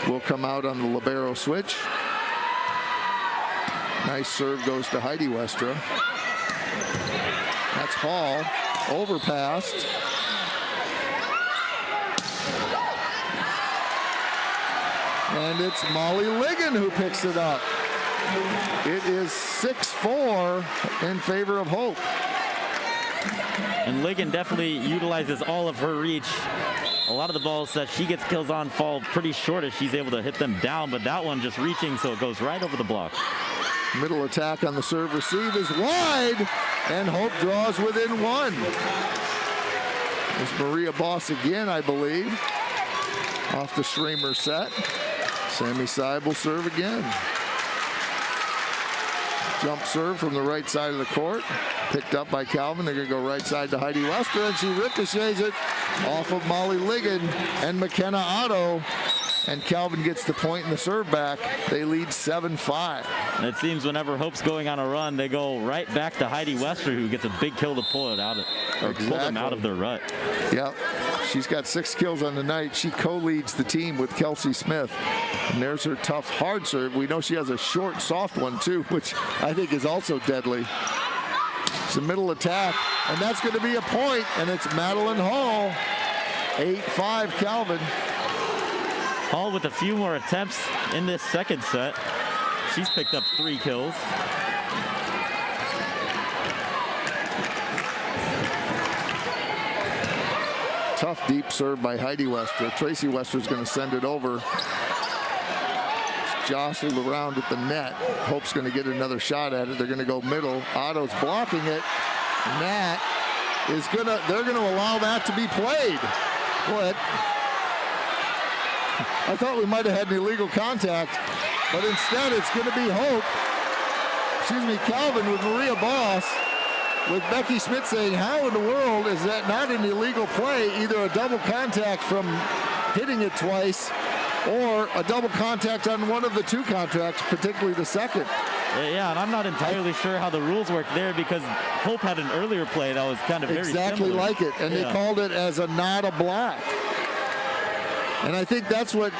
will come out on the libero switch. Nice serve goes to Heidi Westra. That's Hall, overpassed. And it's Molly Ligon who picks it up. It is 6-4 in favor of Hope. And Ligon definitely utilizes all of her reach. A lot of the balls that she gets kills on fall pretty short as she's able to hit them down, but that one just reaching, so it goes right over the block. Middle attack on the serve receive is wide, and Hope draws within 1. It's Maria Boss again, I believe, off the Schramer set. Sammy Seib will serve again. Jump serve from the right side of the court. Picked up by Calvin. They're going to go right side to Heidi Westra, and she ricochets it off of Molly Ligon and McKenna Otto. And Calvin gets the point in the serve back. They lead 7-5. It seems whenever Hope's going on a run, they go right back to Heidi Westra, who gets a big kill to pull it out, or pull them out of their rut. Yep. She's got 6 kills on the night. She co-leads the team with Kelsey Smith. And there's her tough hard serve. We know she has a short, soft one too, which I think is also deadly. It's a middle attack, and that's going to be a point, and it's Madeline Hall. 8-5 Calvin. Hall with a few more attempts in this second set. She's picked up 3 kills. Tough deep serve by Heidi Westra. Tracy Westra's going to send it over. It's jostled around at the net. Hope's going to get another shot at it. They're going to go middle. Otto's blocking it. Nat is going to, they're going to allow that to be played. What? I thought we might have had an illegal contact, but instead it's going to be Hope. Calvin with Maria Boss, with Becky Schmidt saying, how in the world is that not an illegal play? Either a double contact from hitting it twice or a double contact on one of the 2 contacts, particularly the second. Yeah, and I'm not entirely sure how the rules work there, because Hope had an earlier play that was kind of very exactly similar. like it, and they called it as a not a block. And I think that's what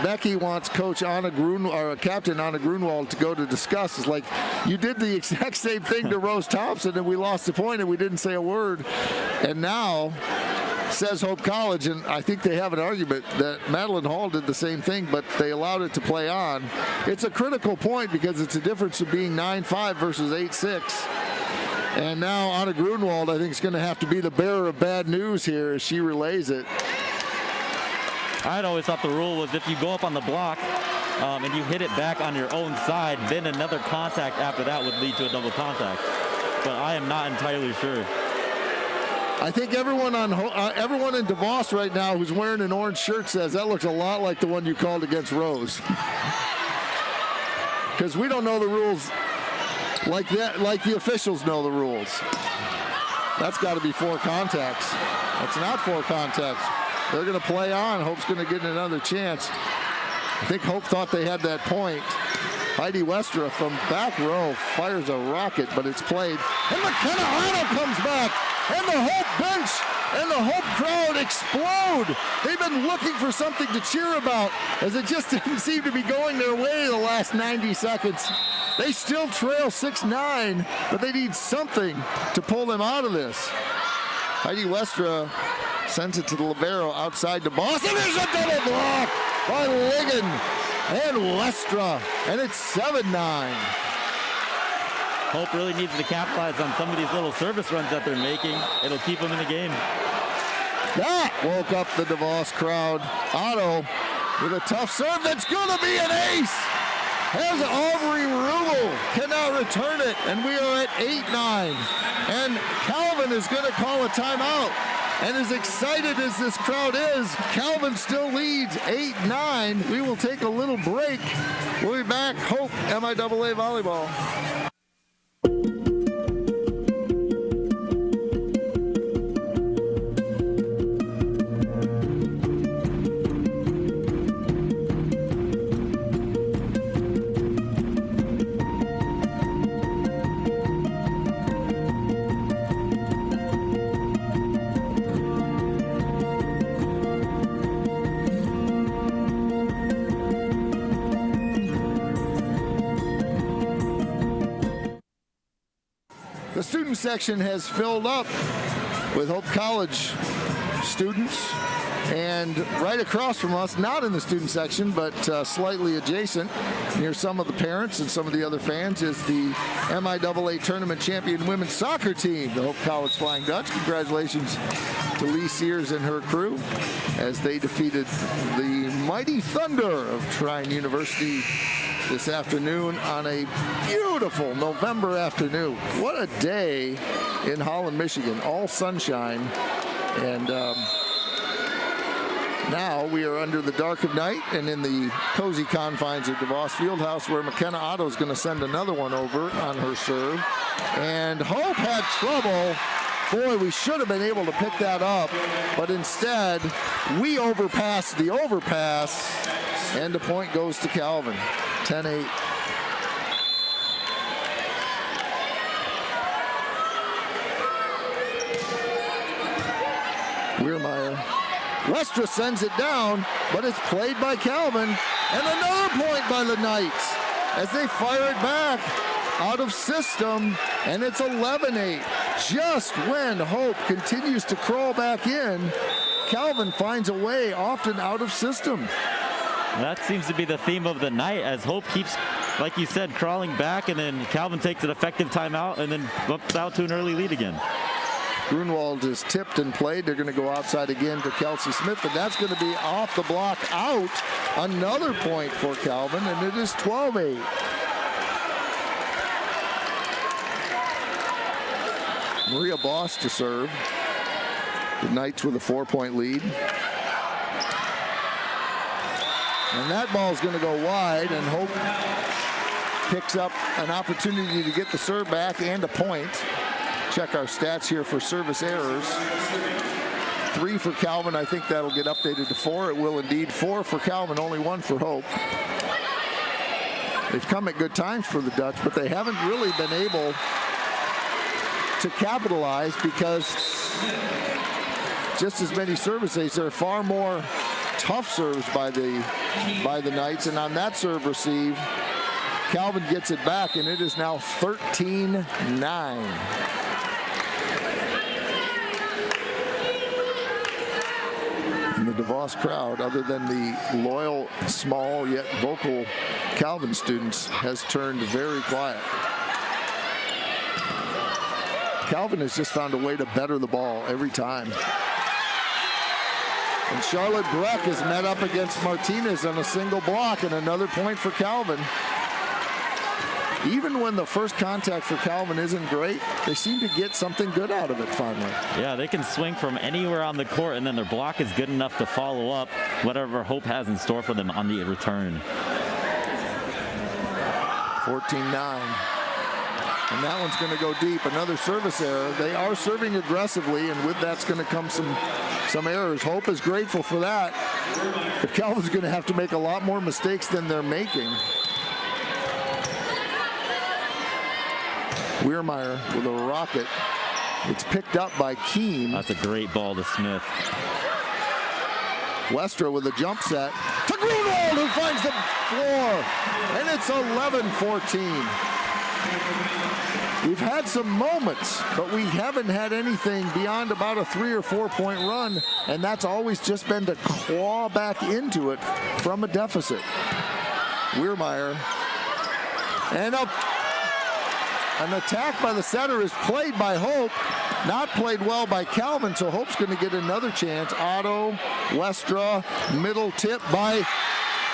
Becky wants Coach Anna or Captain Anna Grunwald to go to discuss. Is like, you did the exact same thing to Rose Thompson, and we lost the point, and we didn't say a word. And now, says Hope College, and I think they have an argument that Madeline Hall did the same thing, but they allowed it to play on. It's a critical point because it's a difference of being 9-5 versus 8-6. And now Anna Grunwald, I think, is going to have to be the bearer of bad news here as she relays it. I'd always thought the rule was if you go up on the block and you hit it back on your own side, then another contact after that would lead to a double contact. But I am not entirely sure. I think everyone in DeVos right now who's wearing an orange shirt says that looks a lot like the one you called against Rose. Because we don't know the rules like the officials know the rules. That's got to be 4 contacts. That's not 4 contacts. They're going to play on. Hope's going to get another chance. I think Hope thought they had that point. Heidi Westra from back row fires a rocket, but it's played. And McKenna Otto comes back. And the Hope bench and the Hope crowd explode. They've been looking for something to cheer about, as it just didn't seem to be going their way the last 90 seconds. They still trail 6-9, but they need something to pull them out of this. Heidi Westra sends it to the libero outside to Boston. There's a double block by Ligon and Westra, and it's 7-9. Hope really needs to capitalize on some of these little service runs that they're making. It'll keep them in the game. That woke up the DeVos crowd. Otto with a tough serve that's going to be an ace. As Aubrey Rubel cannot return it, and we are at 8-9. And Calvin is going to call a timeout. And as excited as this crowd is, Calvin still leads 8-9. We will take a little break. We'll be back. Hope MIAA Volleyball. The student section has filled up with Hope College students, and right across from us, not in the student section, but slightly adjacent, near some of the parents and some of the other fans, is the MIAA tournament champion women's soccer team, the Hope College Flying Dutch. Congratulations to Lee Sears and her crew as they defeated the mighty Thunder of Trine University this afternoon on a beautiful November afternoon. What a day in Holland, Michigan. All sunshine. And now we are under the dark of night and in the cozy confines of DeVos Fieldhouse, where McKenna Otto is going to send another one over on her serve. And Hope had trouble. Boy, we should have been able to pick that up, but instead we overpassed the overpass, and the point goes to Calvin. 10-8. Weirmeyer. Westra sends it down, but it's played by Calvin, and another point by the Knights as they fire it back out of system, and it's 11-8. Just when Hope continues to crawl back in, Calvin finds a way, often out of system. That seems to be the theme of the night, as Hope keeps, like you said, crawling back, and then Calvin takes an effective timeout and then bumps out to an early lead again. Grunwald is tipped and played. They're going to go outside again to Kelsey Smith, and that's going to be off the block out. Another point for Calvin, and it is 12-8. Maria Boss to serve. The Knights with a 4-point lead. And that ball is going to go wide, and Hope picks up an opportunity to get the serve back and a point. Check our stats here for service errors. 3 for Calvin. I think that'll get updated to 4. It will indeed. 4 for Calvin, only 1 for Hope. They've come at good times for the Dutch, but they haven't really been able to capitalize because just as many services, there are far more tough serves by the Knights, and on that serve receive, Calvin gets it back, and it is now 13-9. And the DeVos crowd, other than the loyal, small, yet vocal Calvin students, has turned very quiet. Calvin has just found a way to better the ball every time. And Charlotte Breck is met up against Martinez on a single block, and another point for Calvin. Even when the first contact for Calvin isn't great, they seem to get something good out of it finally. Yeah, they can swing from anywhere on the court, and then their block is good enough to follow up whatever Hope has in store for them on the return. 14-9. And that one's going to go deep. Another service error. They are serving aggressively, and with that's going to come some errors. Hope is grateful for that. But Calvin's going to have to make a lot more mistakes than they're making. Weirmeyer with a rocket. It's picked up by Keene. That's a great ball to Smith. Westra with a jump set to Grunwald, who finds the floor. And it's 11-14. We've had some moments, but we haven't had anything beyond about a 3 or 4 point run, and that's always just been to claw back into it from a deficit. Weirmeyer. And an attack by the setter is played by Hope, not played well by Calvin, so Hope's going to get another chance. Otto, Westra, middle tip by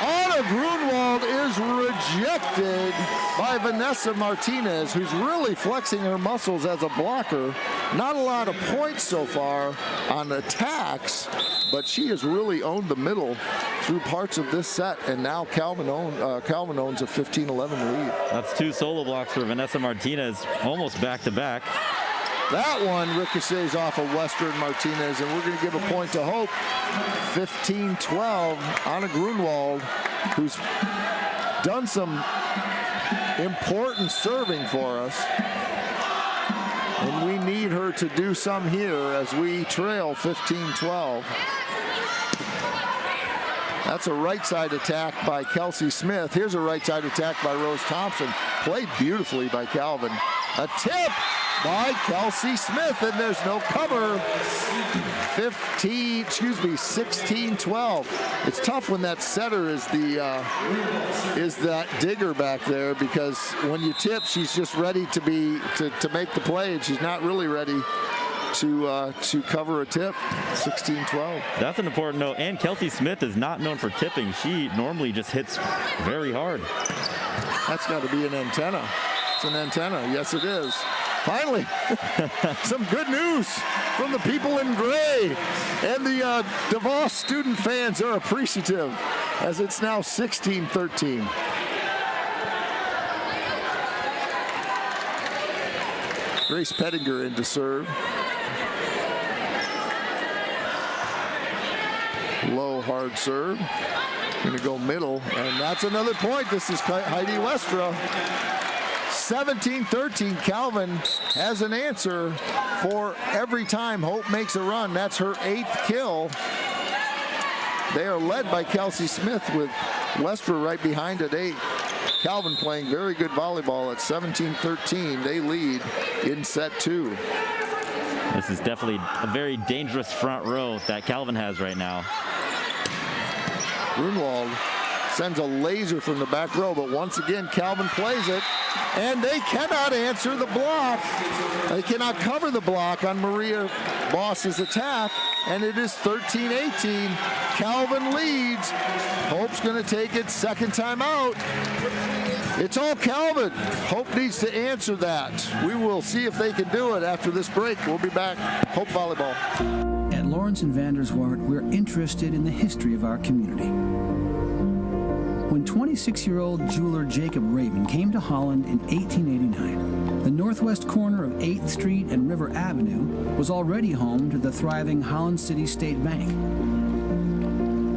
Anna Grunwald is rejected by Vanessa Martinez, who's really flexing her muscles as a blocker. Not a lot of points so far on attacks, but she has really owned the middle through parts of this set, and now Calvin owns a 15-11 lead. That's 2 solo blocks for Vanessa Martinez, almost back-to-back. That one ricochets off of Westra and Martinez, and we're going to give a point to Hope. 15-12, Anna Grunwald, who's done some important serving for us. And we need her to do some here as we trail 15-12. That's a right side attack by Kelsey Smith. Here's a right side attack by Rose Thompson. Played beautifully by Calvin. A tip by Kelsey Smith, and there's no cover. 16-12. It's tough when that setter is that digger back there, because when you tip, she's just ready to make the play, and she's not really ready to cover a tip. 16-12. That's an important note. And Kelsey Smith is not known for tipping. She normally just hits very hard. That's got to be an antenna. It's an antenna. Yes, it is. Finally, some good news from the people in gray. And the DeVos student fans are appreciative, as it's now 16-13. Grace Pettinger in to serve. Low, hard serve. Going to go middle, and that's another point. This is Heidi Westra. 17-13. Calvin has an answer for every time Hope makes a run. That's her 8th kill. They are led by Kelsey Smith, with Westra right behind at 8. Calvin playing very good volleyball at 17-13. They lead in set 2. This is definitely a very dangerous front row that Calvin has right now. Grunwald sends a laser from the back row, but once again Calvin plays it, and they cannot answer the block. They cannot cover the block on Maria Boss's attack, and it is 13-18. Calvin leads. Hope's going to take its second time out. It's all Calvin. Hope needs to answer that. We will see if they can do it after this break. We'll be back. Hope Volleyball. At Lawrence and Vanderswart, we're interested in the history of our community. When 26-year-old jeweler Jacob Raven came to Holland in 1889, the northwest corner of 8th Street and River Avenue was already home to the thriving Holland City State Bank.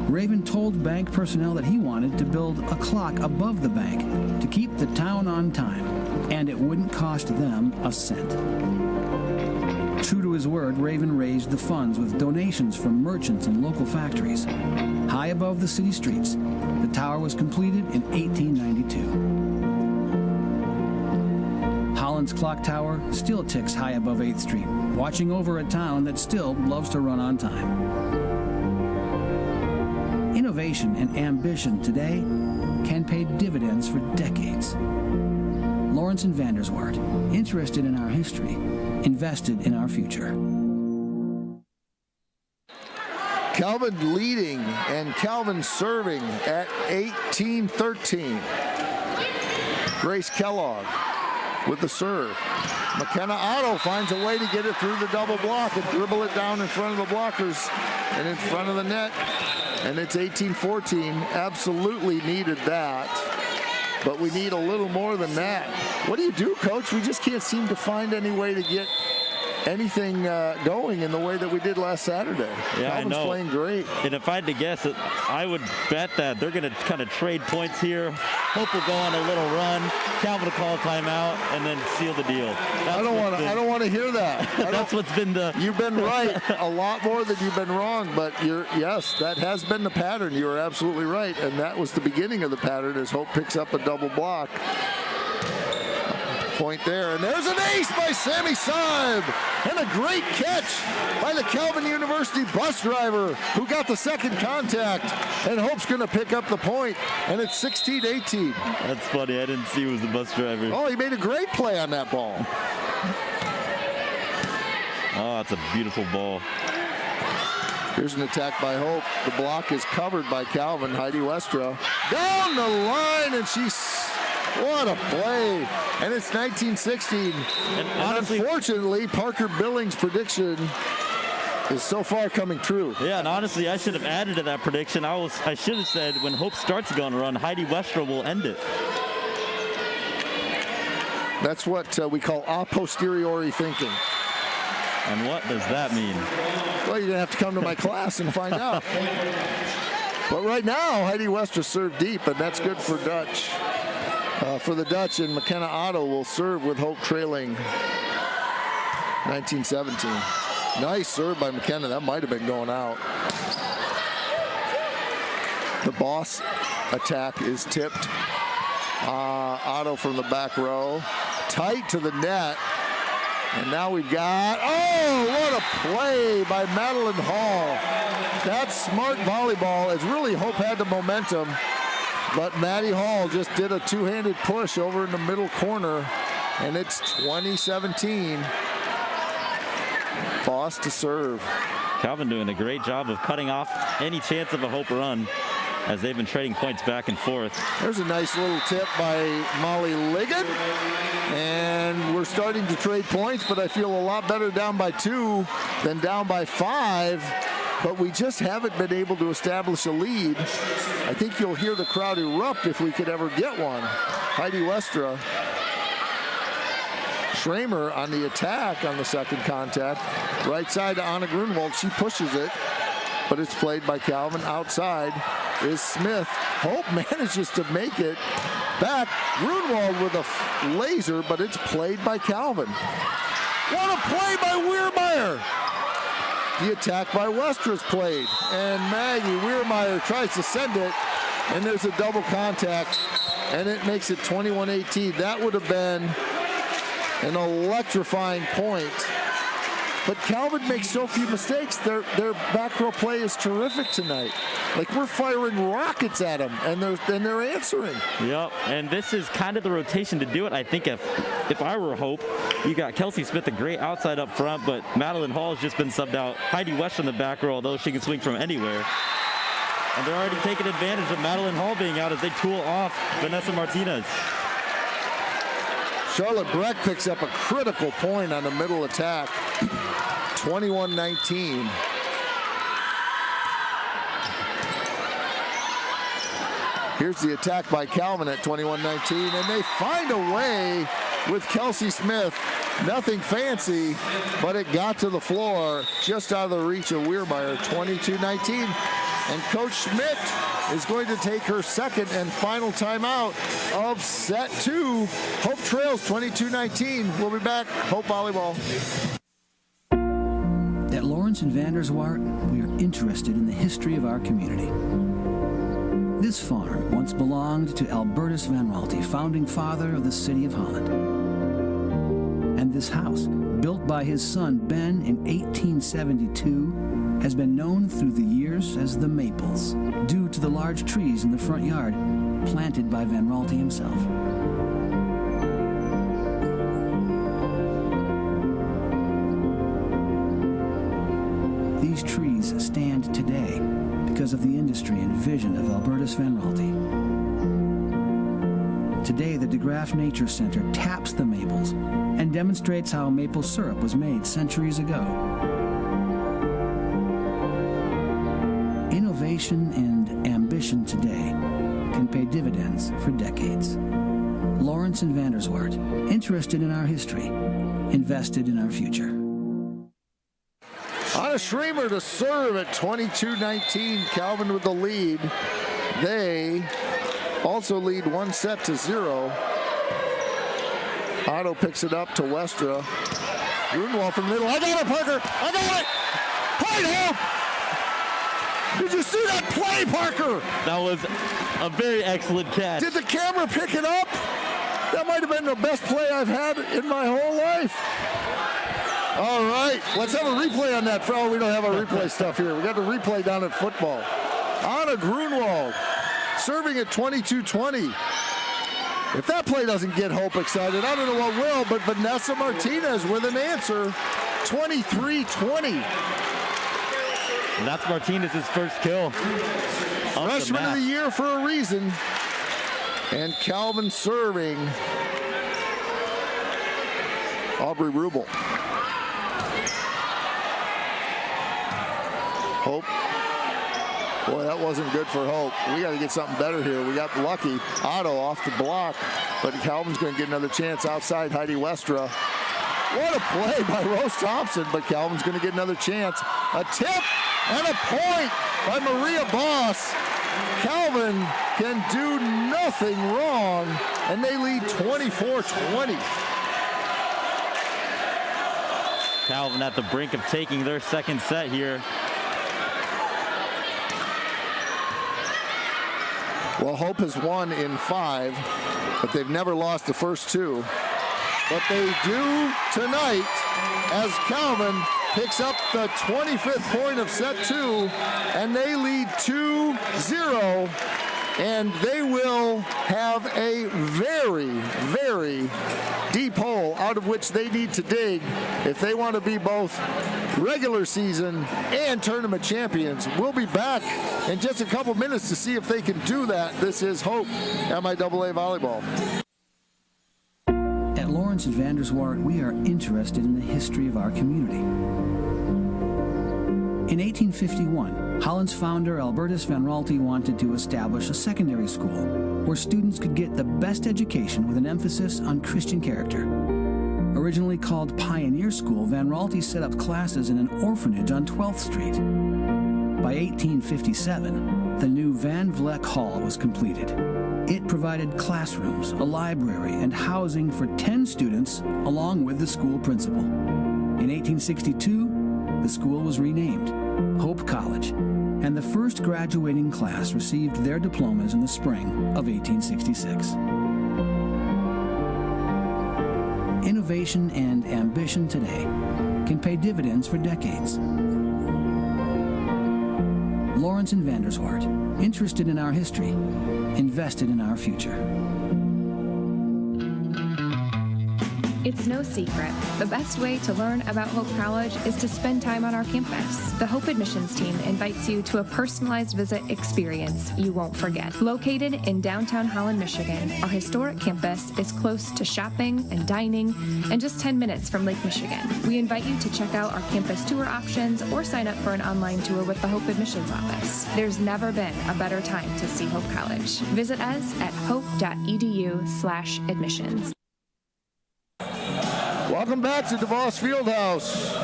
Raven told bank personnel that he wanted to build a clock above the bank to keep the town on time, and it wouldn't cost them a cent. True to his word, Raven raised the funds with donations from merchants and local factories. High above the city streets, the tower was completed in 1892. Holland's clock tower still ticks high above 8th Street, watching over a town that still loves to run on time. Innovation and ambition today can pay dividends for decades. Lawrence and Vanderswart, interested in our history, invested in our future. Calvin leading and Calvin serving at 18-13. Grace Kellogg with the serve. McKenna Otto finds a way to get it through the double block and dribble it down in front of the blockers and in front of the net. And it's 18-14. Absolutely needed that. but we need a little more than that. What do you do, Coach? We just can't seem to find any way to get anything going in the way that we did last Saturday. Yeah, Calvin's I know. Playing great. And if I had to guess, I would bet that they're going to kind of trade points here. Hope will go on a little run. Calvin will call a timeout and then seal the deal. I don't want to hear that. That's what's been the. You've been right a lot more than you've been wrong, but yes, that has been the pattern. You are absolutely right, and that was the beginning of the pattern as Hope picks up a double block. Point there, and there's an ace by Sammy Saib, and a great catch by the Calvin University bus driver who got the second contact, and Hope's going to pick up the point, and it's 16-18. That's funny. I didn't see who was the bus driver. Oh, he made a great play on that ball. Oh, that's a beautiful ball. Here's an attack by Hope. The block is covered by Calvin. Heidi Westra down the line, and what a play. And it's 19-16. And honestly, unfortunately, Parker Billings' prediction is so far coming true. Yeah, and honestly, I should have added to that prediction. I should have said when Hope starts going to run, Heidi Westra will end it. That's what we call a posteriori thinking. And what does that mean? Well, you're going to have to come to my class and find out. But right now, Heidi Westra served deep, and that's good for Dutch. For the Dutch, and McKenna Otto will serve with Hope trailing 19-17. Nice serve by McKenna. That might have been going out. The boss attack is tipped. Otto from the back row. Tight to the net. And now we've got, what a play by Madeline Hall. That's smart volleyball, as really Hope had the momentum. But Maddie Hall just did a two-handed push over in the middle corner, and it's 20-17. Boss to serve. Calvin doing a great job of cutting off any chance of a Hope run as they've been trading points back and forth. There's a nice little tip by Molly Ligon, and we're starting to trade points, but I feel a lot better down by 2 than down by 5. But we just haven't been able to establish a lead. I think you'll hear the crowd erupt if we could ever get one. Heidi Westra. Schramer on the attack on the second contact. Right side to Anna Grunwald. She pushes it, but it's played by Calvin. Outside is Smith. Hope manages to make it back. Grunwald with a laser, but it's played by Calvin. What a play by Weirmeyer. The attack by Westra's played, and Maggie Weirmeyer tries to send it, and there's a double contact, and it makes it 21-18. That would have been an electrifying point. But Calvin makes so few mistakes. Their back row play is terrific tonight. Like, we're firing rockets at them, and they're answering. Yep, and this is kind of the rotation to do it. I think if I were Hope, you got Kelsey Smith, a great outside up front, but Madeline Hall has just been subbed out. Heidi West in the back row, although she can swing from anywhere. And they're already taking advantage of Madeline Hall being out as they tool off Vanessa Martinez. Charlotte Breck picks up a critical point on the middle attack. 21-19. Here's the attack by Calvin at 21-19, and they find a way with Kelsey Smith. Nothing fancy, but it got to the floor just out of the reach of Weirmeyer. 22-19, and Coach Schmidt is going to take her second and final timeout of set 2. Hope trails 22-19. We'll be back. Hope Volleyball. At Lawrence and Vanderswart, we are interested in the history of our community. This farm once belonged to Albertus Van Raalte, founding father of the city of Holland. And this house, built by his son Ben in 1872, has been known through the years as the Maples, due to the large trees in the front yard planted by Van Raalte himself. These trees stand today because of the industry and vision of Albertus Van Raalte. Today, the DeGraff Nature Center taps the maples and demonstrates how maple syrup was made centuries ago. Innovation and ambition today can pay dividends fans for decades. Lawrence and Vanderswart, interested in our history, invested in our future. Anna Schremer to serve at 22-19. Calvin with the lead. They also lead 1-0. Otto picks it up to Westra. Grunwald from the middle. I got it, Parker. I got it. Point home. Did you see that play, Parker? That was a very excellent catch. Did the camera pick it up? That might have been the best play I've had in my whole life. All right, let's have a replay on that. Oh, we don't have our replay stuff here. We got the replay down at football. Anna Grunwald serving at 22-20. If that play doesn't get Hope excited, I don't know what will, but Vanessa Martinez with an answer, 23-20. And that's Martinez's first kill. Freshman of the year for a reason. And Calvin serving Aubrey Rubel. Hope. Boy, that wasn't good for Hope. We got to get something better here. We got lucky. Otto off the block, but Calvin's going to get another chance outside Heidi Westra. What a play by Rose Thompson, but Calvin's going to get another chance. A tip and a point by Maria Boss. Calvin can do nothing wrong, and they lead 24-20. Calvin at the brink of taking their second set here. Well, Hope has won in 5, but they've never lost the first 2. But they do tonight as Calvin picks up the 25th point of set 2, and they lead 2-0, and they will have a very, very deep hole out of which they need to dig if they want to be both regular season and tournament champions. We'll be back in just a couple minutes to see if they can do that. This is Hope MIAA Volleyball. At Lawrence and Vanderswart, we are interested in the history of our community. In 1851, Holland's founder Albertus Van Raalte wanted to establish a secondary school where students could get the best education with an emphasis on Christian character. Originally called Pioneer School, Van Raalte set up classes in an orphanage on 12th Street. By 1857, the new Van Vleck Hall was completed. It provided classrooms, a library, and housing for 10 students, along with the school principal. In 1862, the school was renamed Hope College, and the first graduating class received their diplomas in the spring of 1866. Innovation and ambition today can pay dividends for decades. Lawrence and Vanderswart, interested in our history, invested in our future. It's no secret. The best way to learn about Hope College is to spend time on our campus. The Hope admissions team invites you to a personalized visit experience you won't forget. Located in downtown Holland, Michigan, our historic campus is close to shopping and dining and just 10 minutes from Lake Michigan. We invite you to check out our campus tour options or sign up for an online tour with the Hope admissions office. There's never been a better time to see Hope College. Visit us at hope.edu/admissions. Welcome back to DeVos Fieldhouse,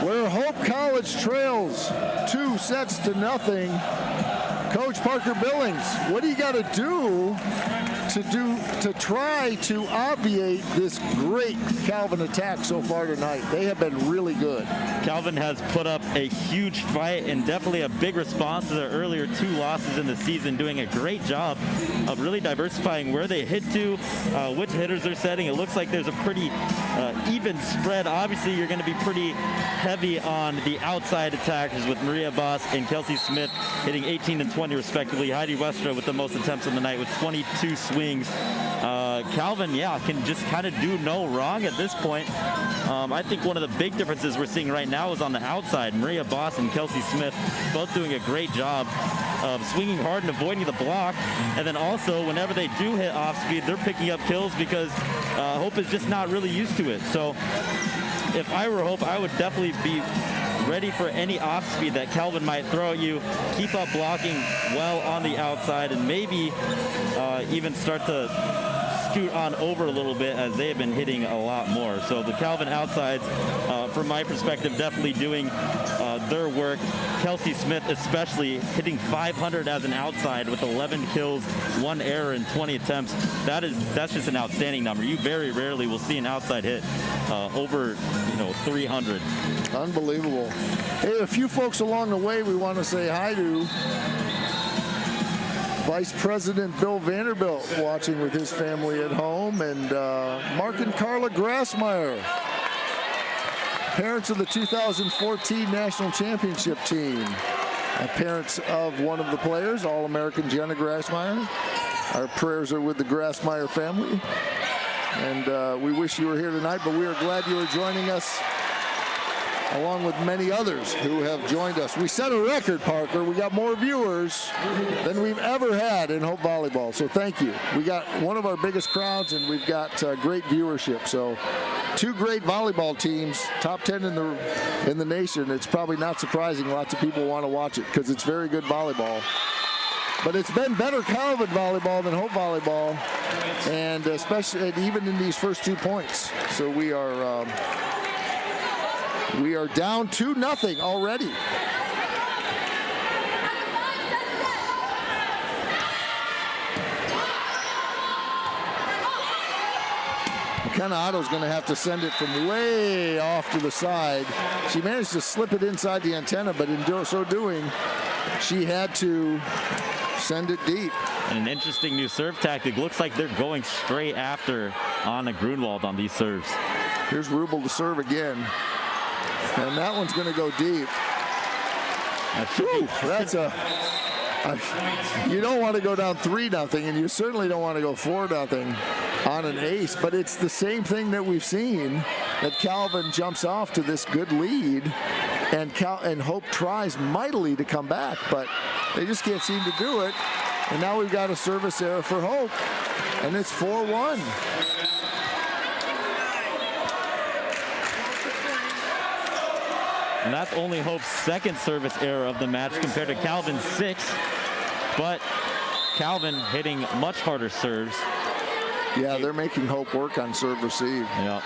where Hope College trails 2-0. Coach Parker Billings, what do you got to do to try to obviate this great Calvin attack so far tonight? They have been really good. Calvin has put up a huge fight and definitely a big response to their earlier 2 losses in the season, doing a great job of really diversifying where they hit to, which hitters they're setting. It looks like there's a pretty even spread. Obviously, you're going to be pretty heavy on the outside attackers with Maria Boss and Kelsey Smith hitting 18 and 20 respectively. Heidi Westra with the most attempts on the night with 22 swings. Calvin, can just kind of do no wrong at this point. I think one of the big differences we're seeing right now is on the outside. Maria Boss and Kelsey Smith both doing a great job of swinging hard and avoiding the block. And then also, whenever they do hit off speed, they're picking up kills because Hope is just not really used to it. So if I were Hope, I would definitely be ready for any off speed that Calvin might throw at you. Keep up blocking well on the outside, and maybe even start to scoot on over a little bit, as they have been hitting a lot more. So the Calvin outsides, from my perspective, definitely doing their work. Kelsey Smith especially hitting 500 as an outside with 11 kills, 1 error in 20 attempts. That's just an outstanding number. You very rarely will see an outside hit over 300. Unbelievable. Hey, a few folks along the way we want to say hi to. Vice President Bill Vanderbilt watching with his family at home, and Mark and Carla Grassmeyer, parents of the 2014 National Championship team, parents of one of the players, All-American Jenna Grassmeyer. Our prayers are with the Grassmeyer family, and we wish you were here tonight, but we are glad you are joining us, along with many others who have joined us. We set a record, Parker. We got more viewers than we've ever had in Hope Volleyball, so thank you. We got one of our biggest crowds, and we've got great viewership. So 2 great volleyball teams, top 10 in the nation. It's probably not surprising lots of people want to watch it because it's very good volleyball. But it's been better Calvin volleyball than Hope volleyball, and especially even in these first 2 points. So we are down 2-0 already. McKenna Otto's going to have to send it from way off to the side. She managed to slip it inside the antenna, but in so doing, she had to send it deep. And an interesting new serve tactic. Looks like they're going straight after Anna Grunwald on these serves. Here's Rubel to serve again. And that one's going to go deep. Whew, that's you don't want to go down 3-0, and you certainly don't want to go 4-0 on an ace, but it's the same thing that we've seen, that Calvin jumps off to this good lead, and Hope tries mightily to come back, but they just can't seem to do it. And now we've got a service error for Hope, and it's 4-1. And that's only Hope's 2nd service error of the match compared to Calvin's 6th. But Calvin hitting much harder serves. Yeah, they're making Hope work on serve receive. Yeah.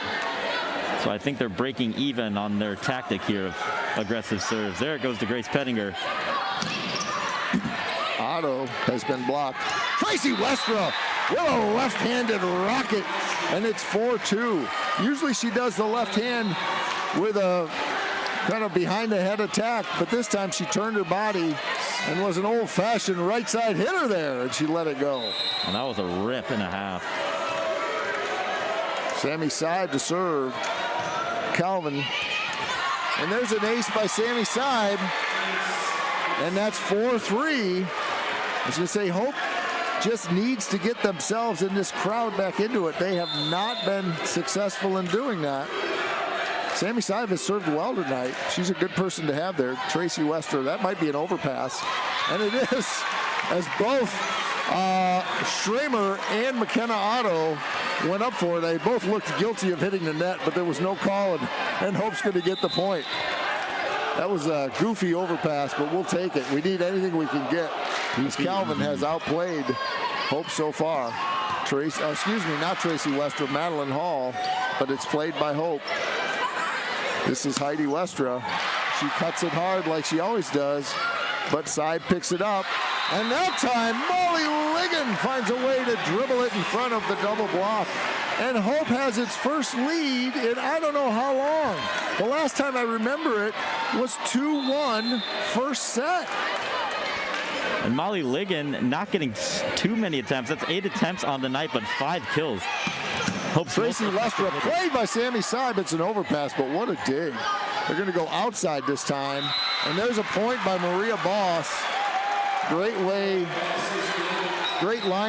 So I think they're breaking even on their tactic here of aggressive serves. There it goes to Grace Pettinger. Otto has been blocked. Tracy Westra with a left-handed rocket, and it's 4-2. Usually she does the left hand with a kind of behind the head attack, but this time she turned her body and was an old-fashioned right side hitter there, and she let it go. And that was a rip and a half. Sammy Seib to serve. Calvin. And there's an ace by Sammy Seib. And that's 4-3. I was going to say, Hope just needs to get themselves in this crowd back into it. They have not been successful in doing that. Sammy Seib has served well tonight. She's a good person to have there. Tracy Wester, that might be an overpass. And it is, as both Schramer and McKenna Otto went up for it. They both looked guilty of hitting the net, but there was no call, and Hope's going to get the point. That was a goofy overpass, but we'll take it. We need anything we can get, because Calvin has outplayed Hope so far. Not Tracy Wester, Madeline Hall, but it's played by Hope. This is Heidi Westra. She cuts it hard like she always does, but Seib picks it up. And that time, Molly Ligon finds a way to dribble it in front of the double block. And Hope has its first lead in I don't know how long. The last time I remember it was 2-1 first set. And Molly Ligon not getting too many attempts. That's 8 attempts on the night, but 5 kills. Hope Tracy Westra played by Sammy Seib. It's an overpass, but what a dig. They're going to go outside this time. And there's a point by Maria Boss. Great line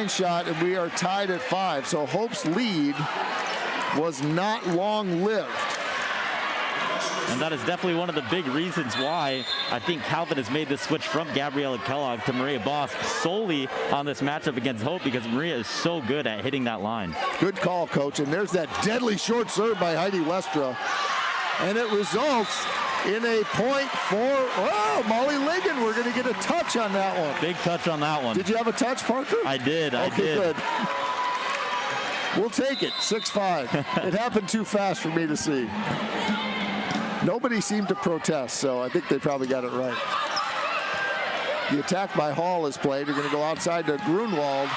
shot, and we are tied at 5. So Hope's lead was not long-lived. And that is definitely one of the big reasons why I think Calvin has made this switch from Gabriella Kellogg to Maria Boss solely on this matchup against Hope, because Maria is so good at hitting that line. Good call, Coach. And there's that deadly short serve by Heidi Westra. And it results in a point for Molly Ligon. We're going to get a touch on that one. Big touch on that one. Did you have a touch, Parker? I did. I did. Good. We'll take it. 6-5. It happened too fast for me to see. Nobody seemed to protest, so I think they probably got it right. The attack by Hall is played. They're going to go outside to Grunwald,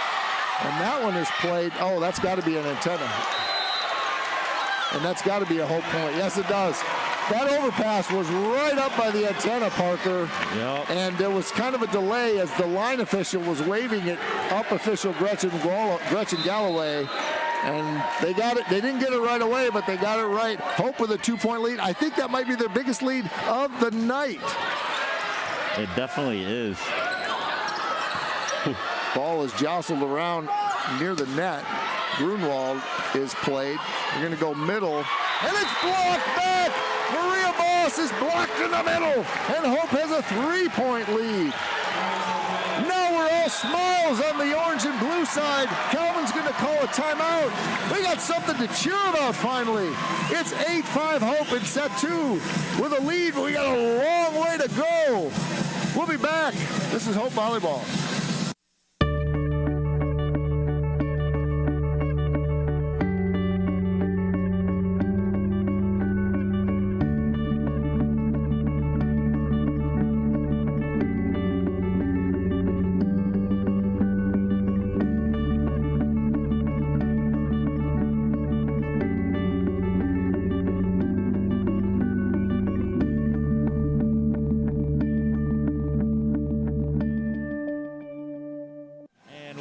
and that one is played. Oh, that's got to be an antenna. And that's got to be a Hope point. Yes, it does. That overpass was right up by the antenna, Parker. Yep. And there was kind of a delay as the line official was waving it up, official Gretchen Galloway. And they got it. They didn't get it right away, but they got it right. Hope with a 2-point lead. I think that might be their biggest lead of the night. It definitely is. Ball is jostled around near the net. Grunwald is played. They're going to go middle, and it's blocked back. Maria Boss is blocked in the middle, and Hope has a 3-point lead. Now we're all smiles on the orange and blue side. Calvin's going to call a timeout. We got something to cheer about finally. It's 8-5 Hope in set 2 with a lead, but we got a long way to go. We'll be back. This is Hope Volleyball.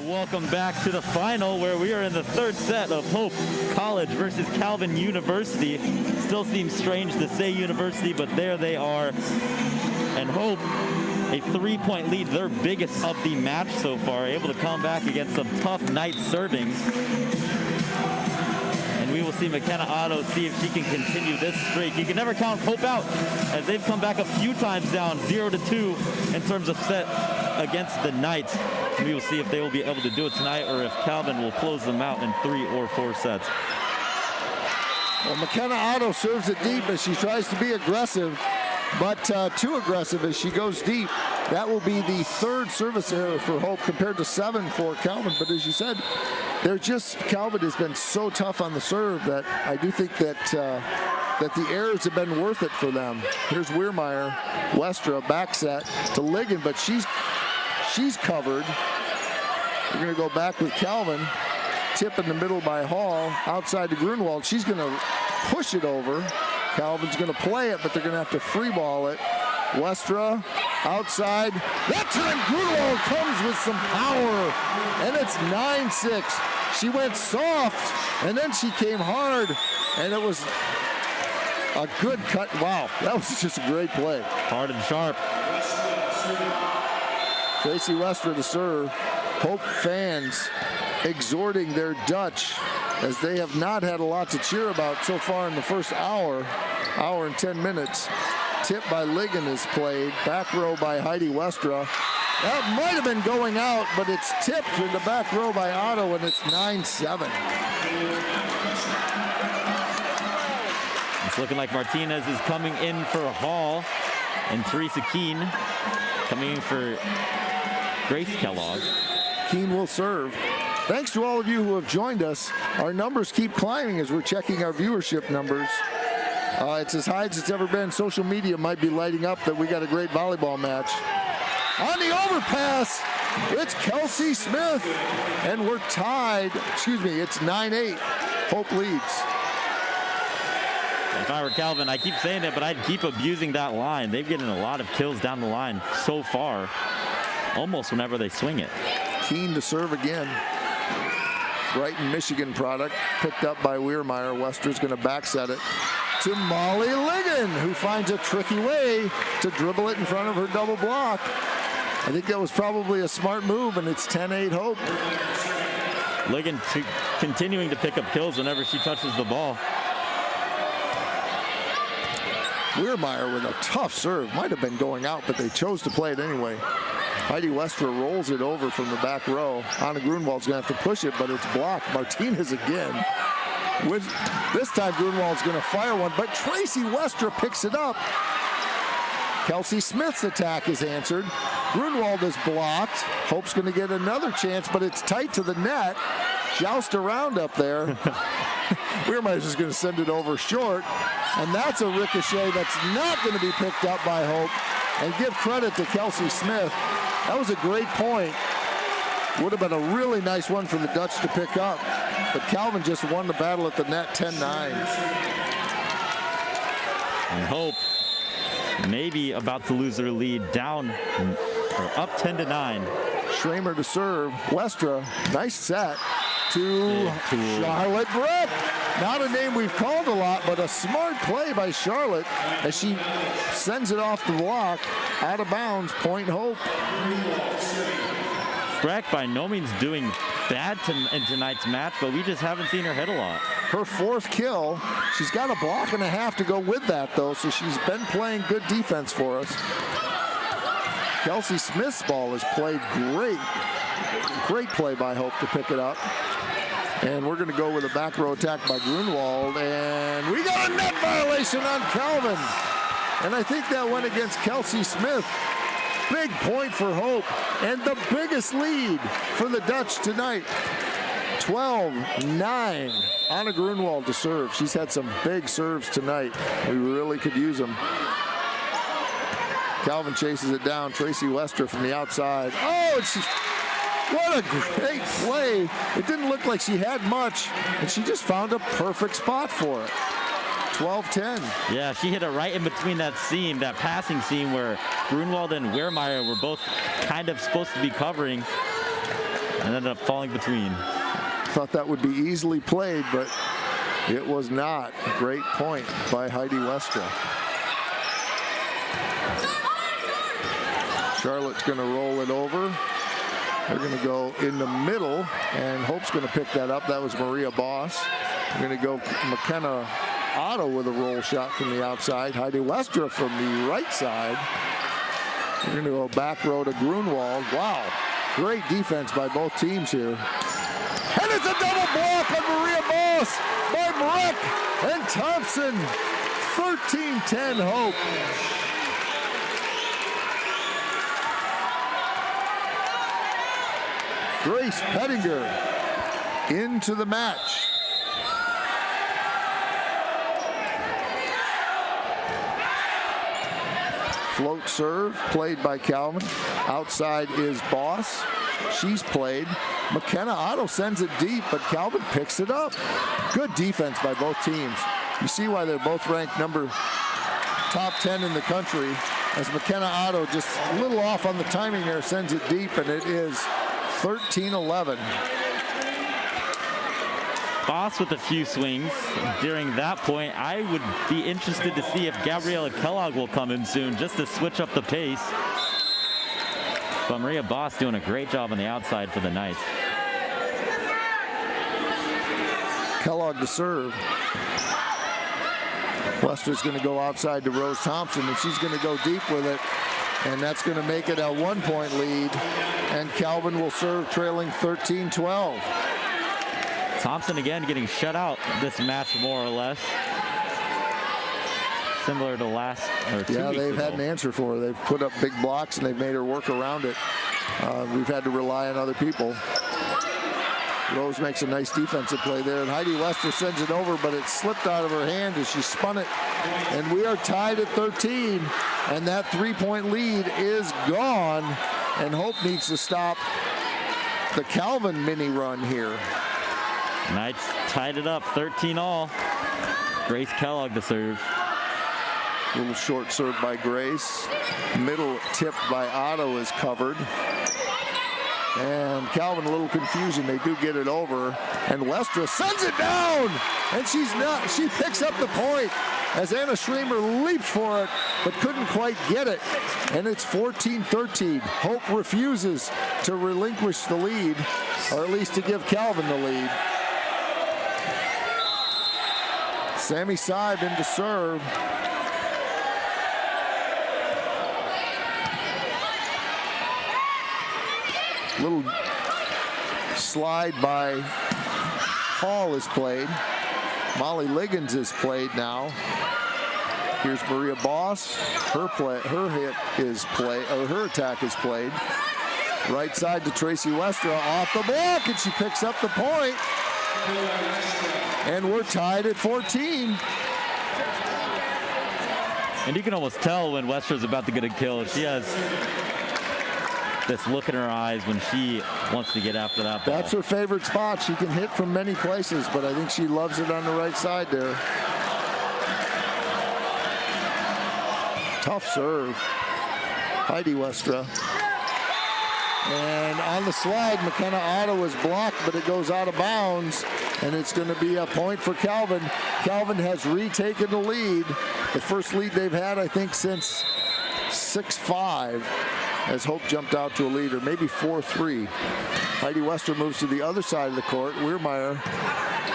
Welcome back to the final, where we are in the third set of Hope College versus Calvin University. Still seems strange to say university, but there they are. And Hope, a 3-point lead, their biggest of the match so far, able to come back against some tough night serving. And we will see McKenna Otto see if she can continue this streak. You can never count Hope out, as they've come back a few times down 0-2 in terms of set against the Knights. We will see if they will be able to do it tonight, or if Calvin will close them out in 3 or 4 sets. Well, McKenna Otto serves it deep as she tries to be aggressive, but too aggressive as she goes deep. That will be the 3rd service error for Hope compared to 7 for Calvin. But as you said, Calvin has been so tough on the serve that I do think that that the errors have been worth it for them. Here's Weirmeyer, Westra back set to Ligon, but she's covered. We're going to go back with Calvin. Tip in the middle by Hall. Outside to Grunwald. She's going to push it over. Calvin's going to play it, but they're going to have to free ball it. Westra outside. That time Grunwald comes with some power. And it's 9-6. She went soft, and then she came hard. And it was a good cut. Wow, that was just a great play. Hard and sharp. Tracy Westra to serve. Hope fans exhorting their Dutch, as they have not had a lot to cheer about so far in the first hour and 10 minutes. Tip by Ligon is played. Back row by Heidi Westra. That might have been going out, but it's tipped in the back row by Otto, and it's 9-7. It's looking like Martinez is coming in for Hall, and Teresa Keene coming in for Grace Kellogg. Keene will serve. Thanks to all of you who have joined us. Our numbers keep climbing as we're checking our viewership numbers. It's as high as it's ever been. Social media might be lighting up that we got a great volleyball match. On the overpass, it's Kelsey Smith, and we're tied. Excuse me, it's 9-8. Hope leads. If I were Calvin, I keep saying it, but I'd keep abusing that line. They've getting a lot of kills down the line so far, almost whenever they swing it. Keene to serve again. Brighton, Michigan product, picked up by Weirmeyer. Wester's going to back set it to Molly Ligon, who finds a tricky way to dribble it in front of her double block. I think that was probably a smart move, and it's 10-8 Hope. Ligon continuing to pick up kills whenever she touches the ball. Weirmeyer with a tough serve. Might have been going out, but they chose to play it anyway. Heidi Westra rolls it over from the back row. Anna Grunwald's going to have to push it, but it's blocked. Martinez again. This time Grunwald's going to fire one, but Tracy Westra picks it up. Kelsey Smith's attack is answered. Grunwald is blocked. Hope's going to get another chance, but it's tight to the net. Joust around up there. Weirmeyer's just going to send it over short, and that's a ricochet that's not going to be picked up by Hope. And give credit to Kelsey Smith. That was a great point. Would have been a really nice one for the Dutch to pick up, but Calvin just won the battle at the net 10-9. And Hope maybe about to lose their lead, down or up 10-9. Schramer to serve. Westra, nice set to Charlotte Brett. Not a name we've called a lot, but a smart play by Charlotte as she sends it off the block, out of bounds, point Hope. Breck by no means doing bad in tonight's match, but we just haven't seen her hit a lot. Her 4th kill. She's got a block and a half to go with that, though, so she's been playing good defense for us. Kelsey Smith's ball is played great. Great play by Hope to pick it up. And we're going to go with a back row attack by Grunwald, and we got a net violation on Calvin. And I think that went against Kelsey Smith. Big point for Hope, and the biggest lead for the Dutch tonight. 12-9. Anna Grunwald to serve. She's had some big serves tonight. We really could use them. Calvin chases it down. Tracy Westra from the outside. Oh, what a great play. It didn't look like she had much, and she just found a perfect spot for it. 12-10. Yeah, she hit it right in between that seam, that passing seam where Grunwald and Wehrmeyer were both kind of supposed to be covering and ended up falling between. Thought that would be easily played, but it was not. Great point by Heidi Westra. Charlotte's going to roll it over. They're going to go in the middle, and Hope's going to pick that up. That was Maria Boss. We're going to go McKenna Otto with a roll shot from the outside. Heidi Westra from the right side. We're going to go back row to Grunwald. Wow, great defense by both teams here. And it's a double block on Maria Boss by Breck and Thompson. 13-10 Hope. Grace Pettinger into the match. Float serve played by Calvin. Outside is Boss. She's played. McKenna Otto sends it deep, but Calvin picks it up. Good defense by both teams. You see why they're both ranked top 10 in the country, as McKenna Otto just a little off on the timing there, sends it deep, and it is 13-11. Boss with a few swings. During that point, I would be interested to see if Gabriella Kellogg will come in soon just to switch up the pace. But Maria Boss doing a great job on the outside for the Knights. Kellogg to serve. Wester's going to go outside to Rose Thompson, and she's going to go deep with it. And that's going to make it a 1-point lead. And Calvin will serve trailing 13-12. Thompson again getting shut out this match more or less. Similar to last or 2 weeks ago. Yeah, they've had an answer for her. They've put up big blocks and they've made her work around it. We've had to rely on other people. Rose makes a nice defensive play there, and Heidi Wester sends it over, but it slipped out of her hand as she spun it. And we are tied at 13, and that 3-point lead is gone. And Hope needs to stop the Calvin mini run here. Knights tied it up, 13-all. Grace Kellogg to serve. Little short serve by Grace. Middle tipped by Otto is covered. And Calvin, a little confusion. They do get it over. And Westra sends it down. And she picks up the point as Anna Schremer leaped for it, but couldn't quite get it. And it's 14-13. Hope refuses to relinquish the lead, or at least to give Calvin the lead. Sammy Seib in to serve. Little slide by Hall is played. Molly Liggins is played now. Here's Maria Boss. Her attack is played. Right side to Tracy Westra, off the block, and she picks up the point. And we're tied at 14. And you can almost tell when Westra's about to get a kill. She has this look in her eyes when she wants to get after that ball. That's her favorite spot. She can hit from many places, but I think she loves it on the right side there. Tough serve. Heidi Westra. And on the slide, McKenna Otto is blocked, but it goes out of bounds, and it's going to be a point for Calvin. Calvin has retaken the lead. The first lead they've had, I think, since 6-5, as Hope jumped out to a lead, or maybe 4-3. Heidi Westra moves to the other side of the court. Weirmeyer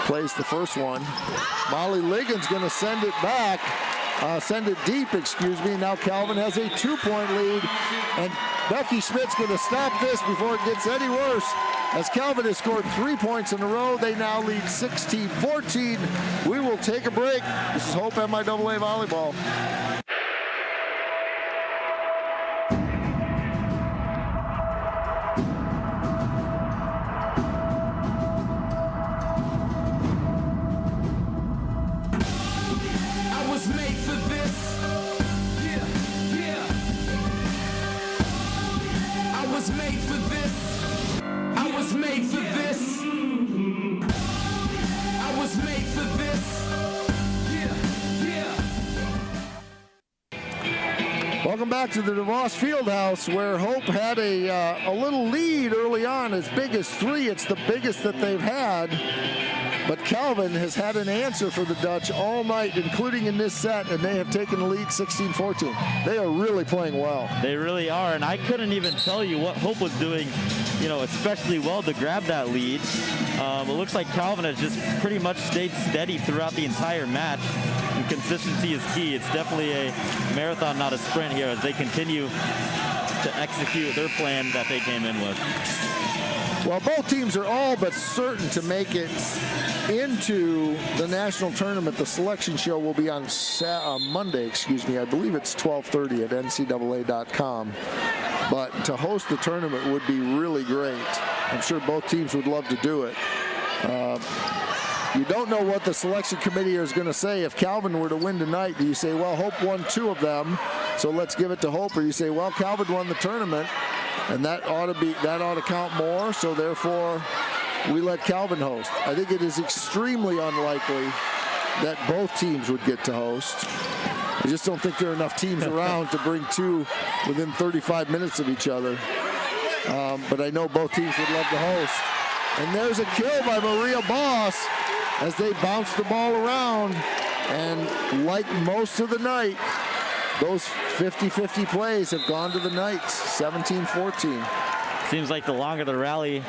plays the first one. Molly Ligon's going to send it back. Send it deep, excuse me. Now Calvin has a 2-point lead, and Becky Schmidt's going to stop this before it gets any worse. As Calvin has scored 3 points in a row, they now lead 16-14. We will take a break. This is Hope MIAA Volleyball. Welcome back to the DeVos Fieldhouse, where Hope had a little lead early on, as big as 3. It's the biggest that they've had. But Calvin has had an answer for the Dutch all night, including in this set, and they have taken the lead 16-14. They are really playing well. They really are, and I couldn't even tell you what Hope was doing, especially well to grab that lead. It looks like Calvin has just pretty much stayed steady throughout the entire match. And consistency is key. It's definitely a marathon, not a sprint here, as they continue to execute their plan that they came in with. Well, both teams are all but certain to make it into the national tournament. The selection show will be on Monday, I believe it's 12:30 at ncaa.com. But to host the tournament would be really great. I'm sure both teams would love to do it. You don't know what the selection committee is going to say. If Calvin were to win tonight, do you say, well, Hope won 2 of them, so let's give it to Hope? Or you say, well, Calvin won the tournament, and that ought to count more, so therefore we let Calvin host. I think it is extremely unlikely that both teams would get to host. I just don't think there are enough teams around to bring 2 within 35 minutes of each other. But I know both teams would love to host. And there's a kill by Maria Boss as they bounce the ball around. And like most of the night, those 50-50 plays have gone to the Knights, 17-14. Seems like the longer the rally,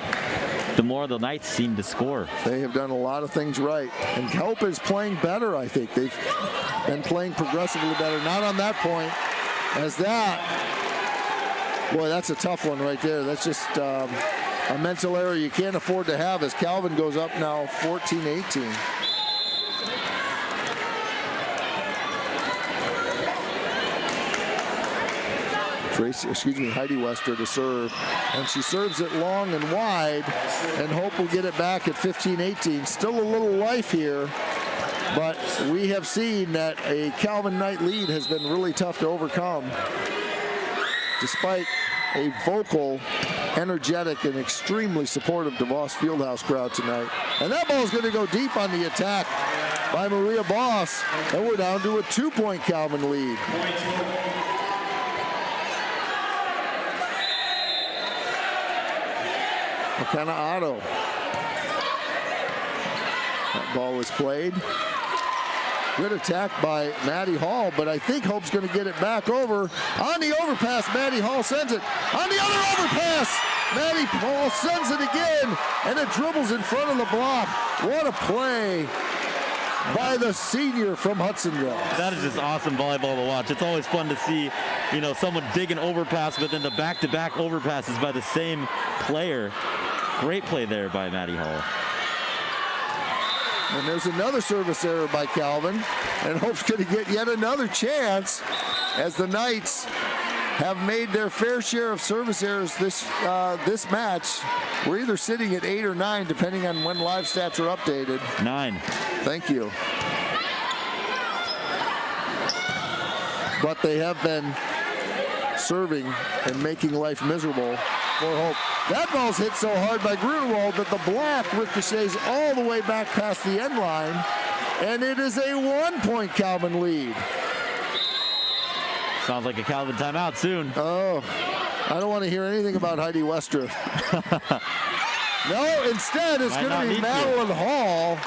the more the Knights seem to score. They have done a lot of things right. And Hope is playing better, I think. They've been playing progressively better. Not on that point. As that, boy, that's a tough one right there. That's just a mental error you can't afford to have, as Calvin goes up now 14-18. Heidi Westra to serve, and she serves it long and wide, and Hope will get it back at 15-18. Still a little life here, but we have seen that a Calvin Knight lead has been really tough to overcome, despite a vocal, energetic, and extremely supportive DeVos Fieldhouse crowd tonight. And that ball is going to go deep on the attack by Maria Boss, and we're down to a 2-point Calvin lead. McKenna Otto. That ball is played. Good attack by Maddie Hall, but I think Hope's going to get it back over. On the overpass, Maddie Hall sends it. On the other overpass, Maddie Hall sends it again, and it dribbles in front of the block. What a play by the senior from Hudsonville. That is just awesome volleyball to watch. It's always fun to see, someone dig an overpass, but then the back-to-back overpasses by the same player. Great play there by Maddie Hall. And there's another service error by Calvin. And Hope's going to get yet another chance as the Knights have made their fair share of service errors this match. We're either sitting at 8 or 9, depending on when live stats are updated. 9. Thank you. But they have been serving and making life miserable for Hope. That ball's hit so hard by Grunewald that the block ricochets all the way back past the end line, and it is a 1-point Calvin lead. Sounds like a Calvin timeout soon. Oh, I don't want to hear anything about Heidi Westra. No, instead it's going to be Madeline Hall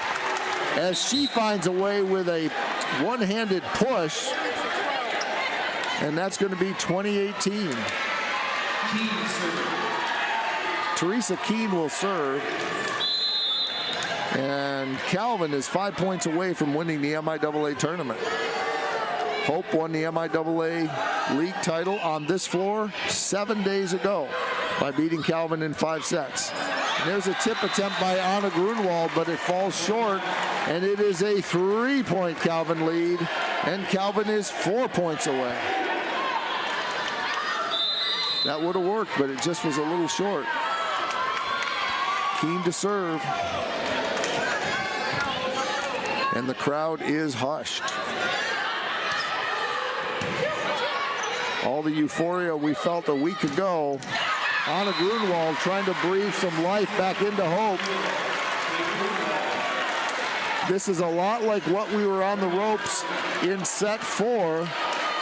as she finds a way with a one-handed push, and that's going to be 2018. Teresa Keene will serve, and Calvin is 5 points away from winning the MIAA tournament. Hope won the MIAA league title on this floor 7 days ago by beating Calvin in 5 sets. And there's a tip attempt by Anna Grunewald, but it falls short, and it is a 3-point Calvin lead, and Calvin is 4 points away. That would have worked, but it just was a little short. Keene to serve. And the crowd is hushed. All the euphoria we felt a week ago. Anna Grunewald trying to breathe some life back into Hope. This is a lot like what we were on the ropes in set 4.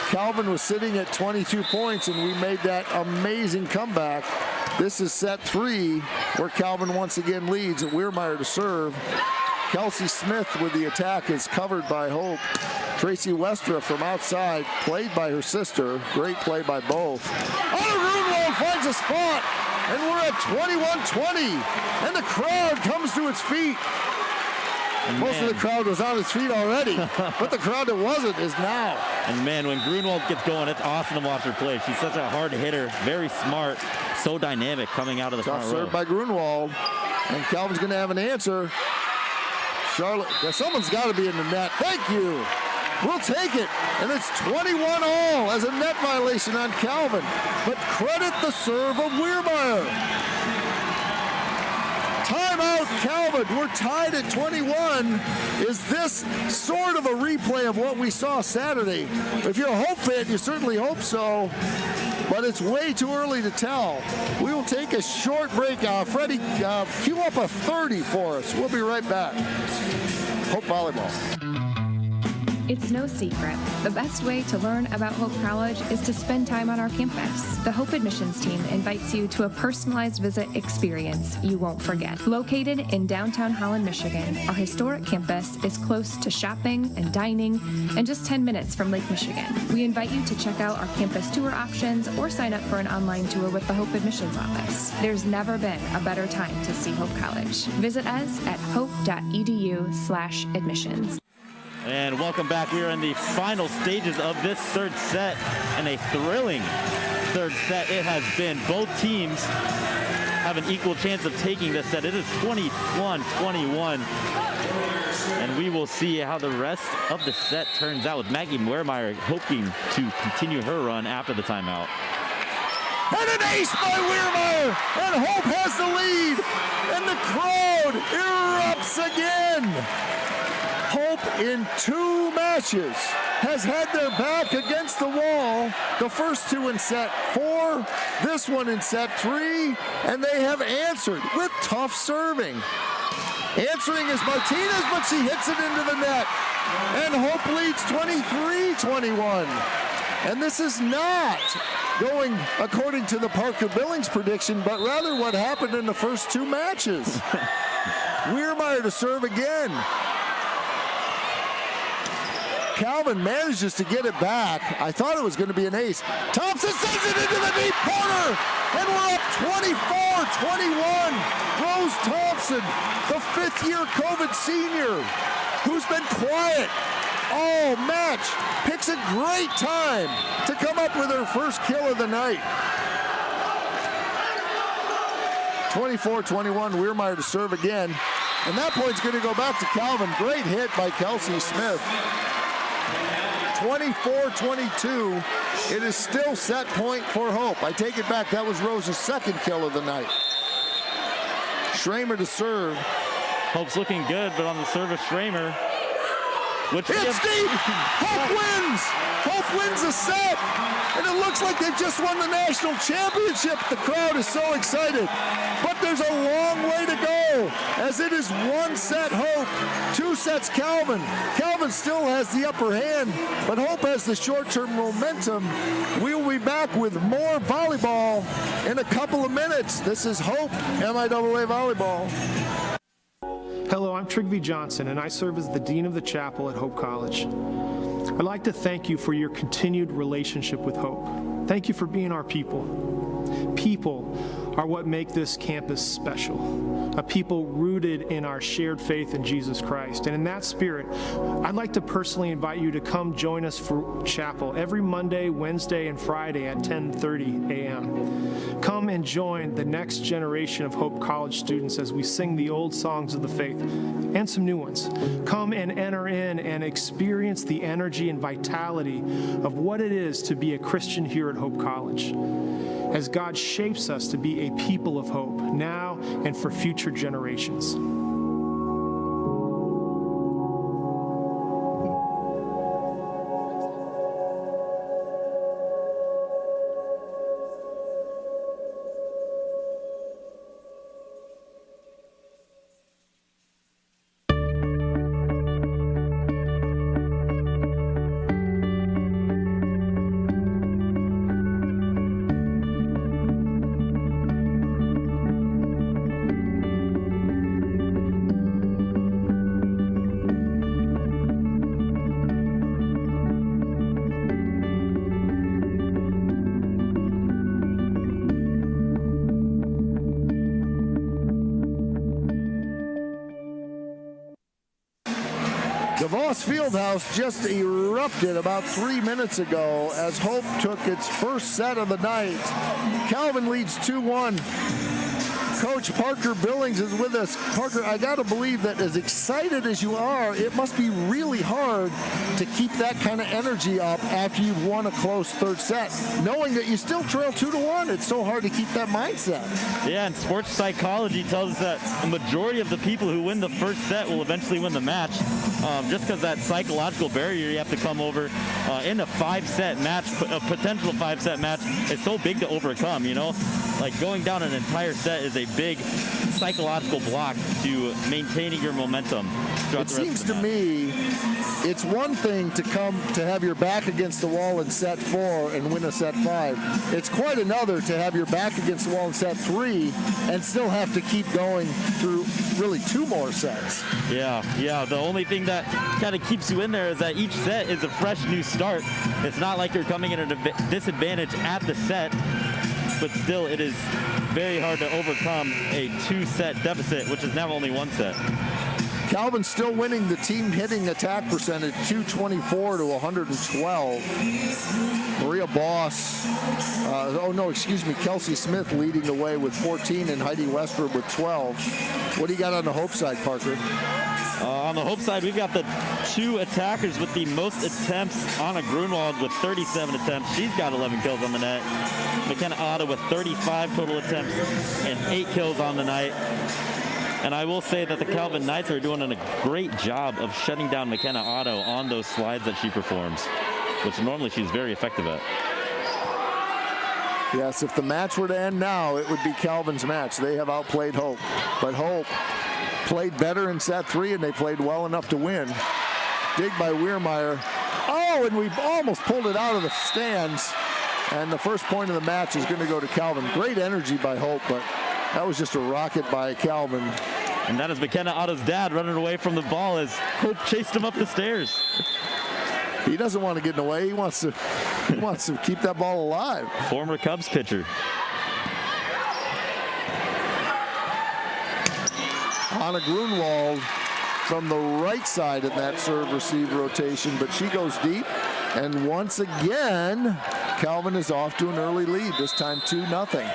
Calvin was sitting at 22 points, and we made that amazing comeback. This is set 3, where Calvin once again leads at Weirmeyer to serve. Kelsey Smith with the attack is covered by Hope. Tracy Westra from outside, played by her sister. Great play by both. Anna Grunewald finds a spot, and we're at 21-20, and the crowd comes to its feet. Most of the crowd was on its feet already, but the crowd that wasn't is now. And man, when Grunewald gets going, it's awesome to watch her play. She's such a hard hitter, very smart, so dynamic coming out of the front row. Served by Grunewald, and Calvin's going to have an answer. Charlotte, someone's got to be in the net. Thank you. We'll take it, and it's 21-all as a net violation on Calvin. But credit the serve of Weirmeyer. Timeout, Calvin. We're tied at 21. Is this sort of a replay of what we saw Saturday? If you're a Hope fan, you certainly hope so, but it's way too early to tell. We will take a short break. Freddie, cue up a 30 for us. We'll be right back. Hope Volleyball. It's no secret. The best way to learn about Hope College is to spend time on our campus. The Hope admissions team invites you to a personalized visit experience you won't forget. Located in downtown Holland, Michigan, our historic campus is close to shopping and dining and just 10 minutes from Lake Michigan. We invite you to check out our campus tour options or sign up for an online tour with the Hope admissions office. There's never been a better time to see Hope College. Visit us at hope.edu/admissions. And welcome back. We are in the final stages of this third set, and a thrilling third set it has been. Both teams have an equal chance of taking this set. It is 21-21, and we will see how the rest of the set turns out, with Maggie Weirmeyer hoping to continue her run after the timeout. And an ace by Weirmeyer, and Hope has the lead, and the crowd erupts again. Hope in 2 matches has had their back against the wall. The first 2 in set 4, this one in set 3, and they have answered with tough serving. Answering is Martinez, but she hits it into the net. And Hope leads 23-21. And this is not going according to the Parker Billings prediction, but rather what happened in the first 2 matches. Weirmeyer to serve again. Calvin manages to get it back. I thought it was going to be an ace. Thompson sends it into the deep corner, and we're up 24-21. Rose Thompson, the 5th-year COVID senior, who's been quiet all match, picks a great time to come up with her first kill of the night. 24-21, Weirmeyer to serve again. And that point's going to go back to Calvin. Great hit by Kelsey Smith. 24-22. It is still set point for Hope. I take it back. That was Rose's second kill of the night. Schramer to serve. Hope's looking good, but on the serve of Schramer. It's deep! Hope wins! Hope wins the set! And it looks like they've just won the national championship. The crowd is so excited. But there's a long way to go, as it is 1 set Hope, 2 sets Calvin. Calvin still has the upper hand, but Hope has the short-term momentum. We will be back with more volleyball in a couple of minutes. This is Hope, MIAA Volleyball. Hello, I'm Trigby Johnson, and I serve as the Dean of the Chapel at Hope College. I'd like to thank you for your continued relationship with Hope. Thank you for being our people. People are what make this campus special, a people rooted in our shared faith in Jesus Christ. And in that spirit, I'd like to personally invite you to come join us for chapel every Monday, Wednesday, and Friday at 10:30 a.m. Come and join the next generation of Hope College students as we sing the old songs of the faith and some new ones. Come and enter in and experience the energy and vitality of what it is to be a Christian here at Hope College, as God shapes us to be a people of hope now and for future generations. DeVos Fieldhouse just erupted about 3 minutes ago as Hope took its first set of the night. Calvin leads 2-1. Coach Parker Billings is with us. Parker, I got to believe that as excited as you are, it must be really hard to keep that kind of energy up after you've won a close third set. Knowing that you still trail 2-1, it's so hard to keep that mindset. Yeah, and sports psychology tells us that the majority of the people who win the first set will eventually win the match. Just because that psychological barrier you have to come over in a 5-set match, a potential 5-set match, is so big to overcome, you know? Like going down an entire set is a big psychological block to maintaining your momentum. It seems to me it's one thing to come to have your back against the wall in set 4 and win a set 5. It's quite another to have your back against the wall in set 3 and still have to keep going through really 2 more sets. Yeah. The only thing that kind of keeps you in there is that each set is a fresh new start. It's not like you're coming in at a disadvantage at the set, but still it is very hard to overcome a 2-set deficit, which is now only 1 set. Calvin's still winning the team hitting attack percentage, 224 to 112. Maria Boss, Kelsey Smith leading the way with 14 and Heidi Westwood with 12. What do you got on the Hope side, Parker? On the Hope side, we've got the 2 attackers with the most attempts. Anna Grunwald with 37 attempts. She's got 11 kills on the net. McKenna Otto with 35 total attempts and 8 kills on the night. And I will say that the Calvin Knights are doing a great job of shutting down McKenna Otto on those slides that she performs, which normally she's very effective at. Yes, if the match were to end now, it would be Calvin's match. They have outplayed Hope. But Hope played better in set 3, and they played well enough to win. Dig by Weirmeyer. Oh, and we've almost pulled it out of the stands. And the first point of the match is going to go to Calvin. Great energy by Hope, but that was just a rocket by Calvin. And that is McKenna Otto's dad running away from the ball as Hope chased him up the stairs. He doesn't want to get in the way. He wants to keep that ball alive. Former Cubs pitcher. Anna Grunwald from the right side in that serve-receive rotation, but she goes deep. And once again, Calvin is off to an early lead, this time 2-0.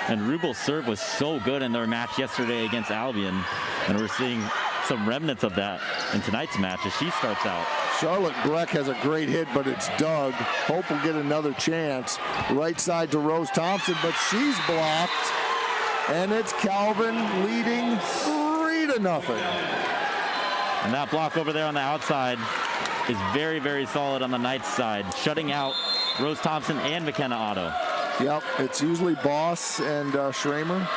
And Rubel's serve was so good in their match yesterday against Albion, and we're seeing some remnants of that in tonight's match as she starts out. Charlotte Breck has a great hit, but it's dug. Hope will get another chance. Right side to Rose Thompson, but she's blocked. And it's Calvin leading 3-0. And that block over there on the outside is very, very solid on the Knights side, shutting out Rose Thompson and McKenna Otto. Yep, it's usually Boss and Schramer.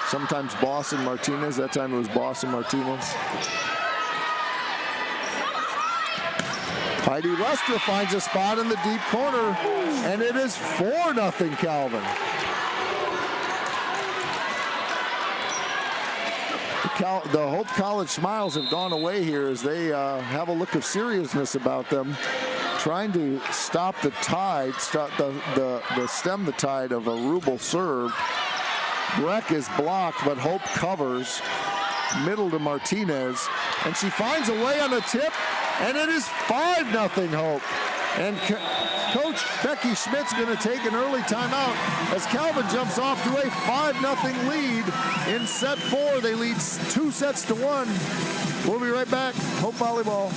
Sometimes Boss and Martinez. That time it was Boss and Martinez. Heidi Westra finds a spot in the deep corner, and it is 4-0 Calvin. The Hope College smiles have gone away here as they have a look of seriousness about them, trying to stop the tide, stem the tide of a Rubel serve. Breck is blocked, but Hope covers. Middle to Martinez, and she finds a way on a tip, and it is 5-0 Hope. And Coach Becky Schmidt's going to take an early timeout as Calvin jumps off to a 5-0 lead in set 4. They lead 2-1. We'll be right back. Hope Volleyball.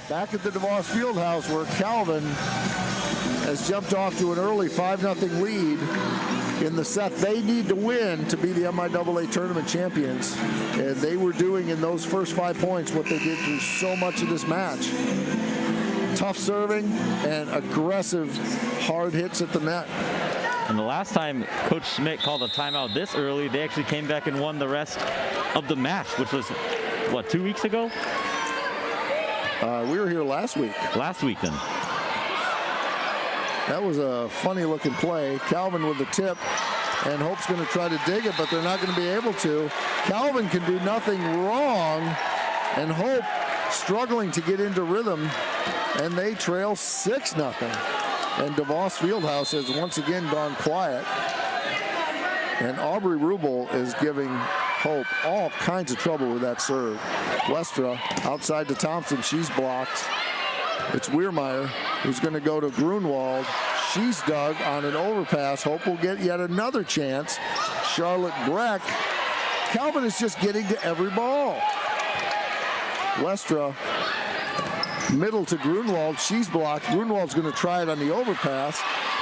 Back at the DeVos Fieldhouse, where Calvin has jumped off to an early 5-0 lead in the set they need to win to be the MIAA tournament champions. And they were doing in those first 5 points what they did through so much of this match. Tough serving and aggressive hard hits at the net. And the last time Coach Schmidt called a timeout this early, they actually came back and won the rest of the match, which was, what, 2 weeks ago? We were here last week. Last week, then. That was a funny-looking play. Calvin with the tip, and Hope's going to try to dig it, but they're not going to be able to. Calvin can do nothing wrong, and Hope struggling to get into rhythm, and they trail 6-0. And DeVos Fieldhouse has once again gone quiet. And Aubrey Rubel is giving Hope all kinds of trouble with that serve. Westra outside to Thompson. She's blocked. It's Weirmeyer who's going to go to Grunwald. She's dug on an overpass. Hope will get yet another chance. Charlotte Breck. Calvin is just getting to every ball. Westra middle to Grunwald. She's blocked. Grunwald's going to try it on the overpass.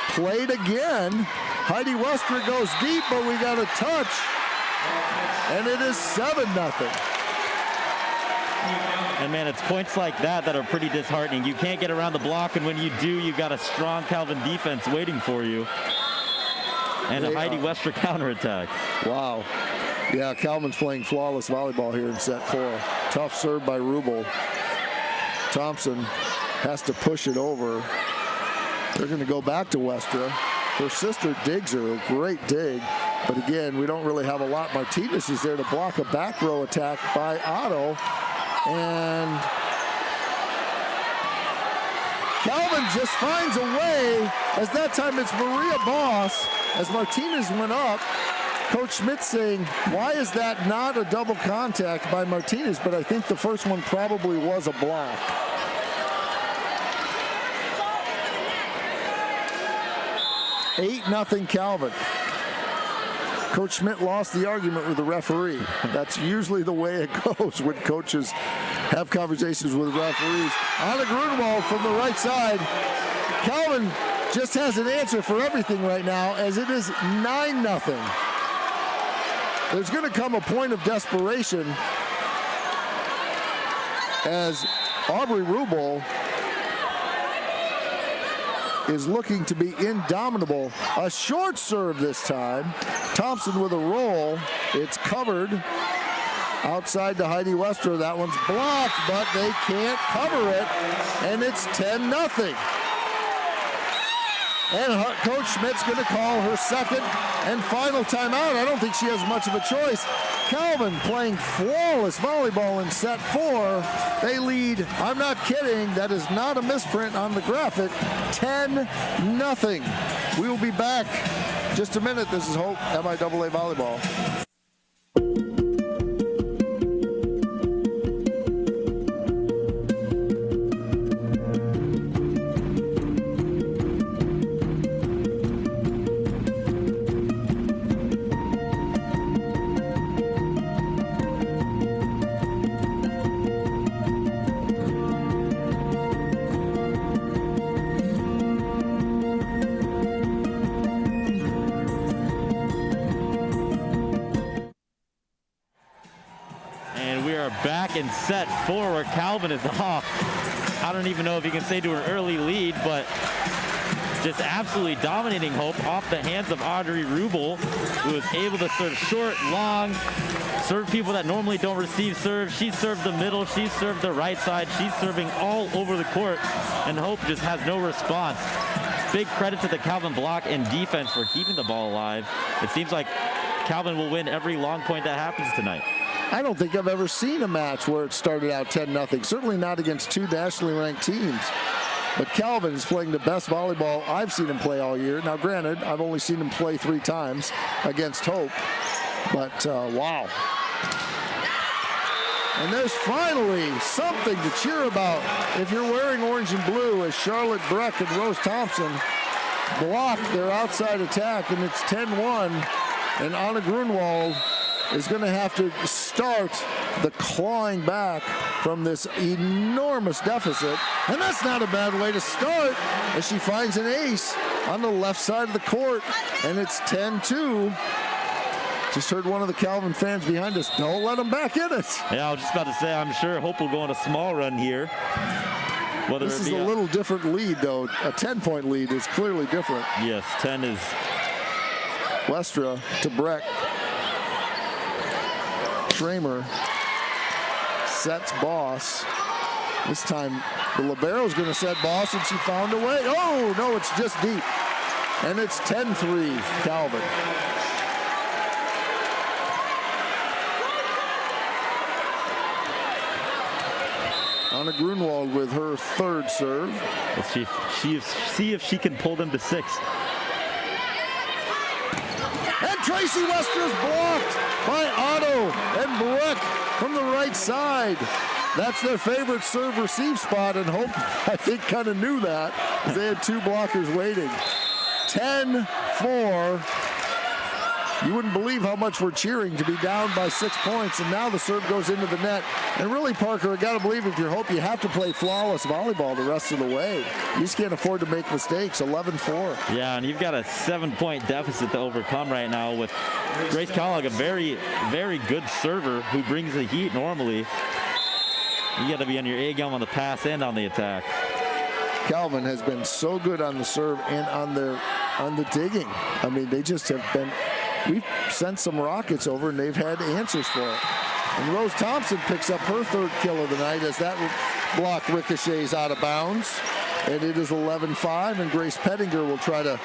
Played again. Heidi Westra goes deep, but we got a touch. And it is 7-0. And man, it's points like that that are pretty disheartening. You can't get around the block, and when you do, you've got a strong Calvin defense waiting for you. And a Heidi Westra counterattack. Wow. Yeah, Calvin's playing flawless volleyball here in set 4. Tough serve by Rubel. Thompson has to push it over. They're going to go back to Westra. Her sister digs her, a great dig. But again, we don't really have a lot. Martinez is there to block a back row attack by Otto. And Calvin just finds a way, as that time it's Maria Boss, as Martinez went up. Coach Schmidt saying, why is that not a double contact by Martinez? But I think the first one probably was a block. $8-0 Calvin. Coach Schmidt lost the argument with the referee. That's usually the way it goes when coaches have conversations with referees. Anna Grunwald from the right side. Calvin just has an answer for everything right now, as it is 9-0. There's going to come a point of desperation as Aubrey Rubel is looking to be indomitable. A short serve this time. Thompson with a roll. It's covered outside to Heidi Westra. That one's blocked, but they can't cover it, and it's 10-0. And Coach Schmidt's going to call her second and final timeout. I don't think she has much of a choice. Calvin playing flawless volleyball in set 4. They lead, I'm not kidding, that is not a misprint on the graphic, 10-0. We will be back just a minute. This is Hope MIAA Volleyball. Back in set 4 where Calvin is off. I don't even know if you can say to an early lead, but just absolutely dominating Hope off the hands of Audrey Rubel, who was able to serve short, long, serve people that normally don't receive serve. She served the middle, she served the right side, she's serving all over the court, and Hope just has no response. Big credit to the Calvin block and defense for keeping the ball alive. It seems like Calvin will win every long point that happens tonight. I don't think I've ever seen a match where it started out 10-0. Certainly not against two nationally ranked teams. But Calvin is playing the best volleyball I've seen him play all year. Now, granted, I've only seen him play 3 times against Hope. But, wow. And there's finally something to cheer about if you're wearing orange and blue, as Charlotte Breck and Rose Thompson block their outside attack, and it's 10-1. And Anna Grunwald is going to have to start the clawing back from this enormous deficit. And that's not a bad way to start, as she finds an ace on the left side of the court. And it's 10-2. Just heard one of the Calvin fans behind us, don't let them back in it. Yeah, I was just about to say, I'm sure Hope will go on a small run here. This is a little different lead, though. A 10-point lead is clearly different. Yes, 10 is Westra to Breck. Schramer sets Boss. This time the libero's going to set Boss, and she found a way. Oh, no, it's just deep. And it's 10-3 Calvin. Anna Grunwald with her third serve. Let's see if she can pull them to 6. And Tracy Wester's blocked by Otto and Breck from the right side. That's their favorite serve-receive spot, and Hope, I think, kind of knew that, because they had 2 blockers waiting. 10-4. You wouldn't believe how much we're cheering to be down by 6 points, and now the serve goes into the net. And really, Parker, I got to believe if you're Hope, you have to play flawless volleyball the rest of the way. You just can't afford to make mistakes. 11-4. Yeah, and you've got a 7-point deficit to overcome right now with Grace Kellogg, a very, very good server who brings the heat normally. You got to be on your A game on the pass and on the attack. Calvin has been so good on the serve and on the digging. I mean, they just have been. We've sent some rockets over, and they've had answers for it. And Rose Thompson picks up her 3rd kill of the night as that block ricochets out of bounds. And it is 11-5, and Grace Pettinger will try to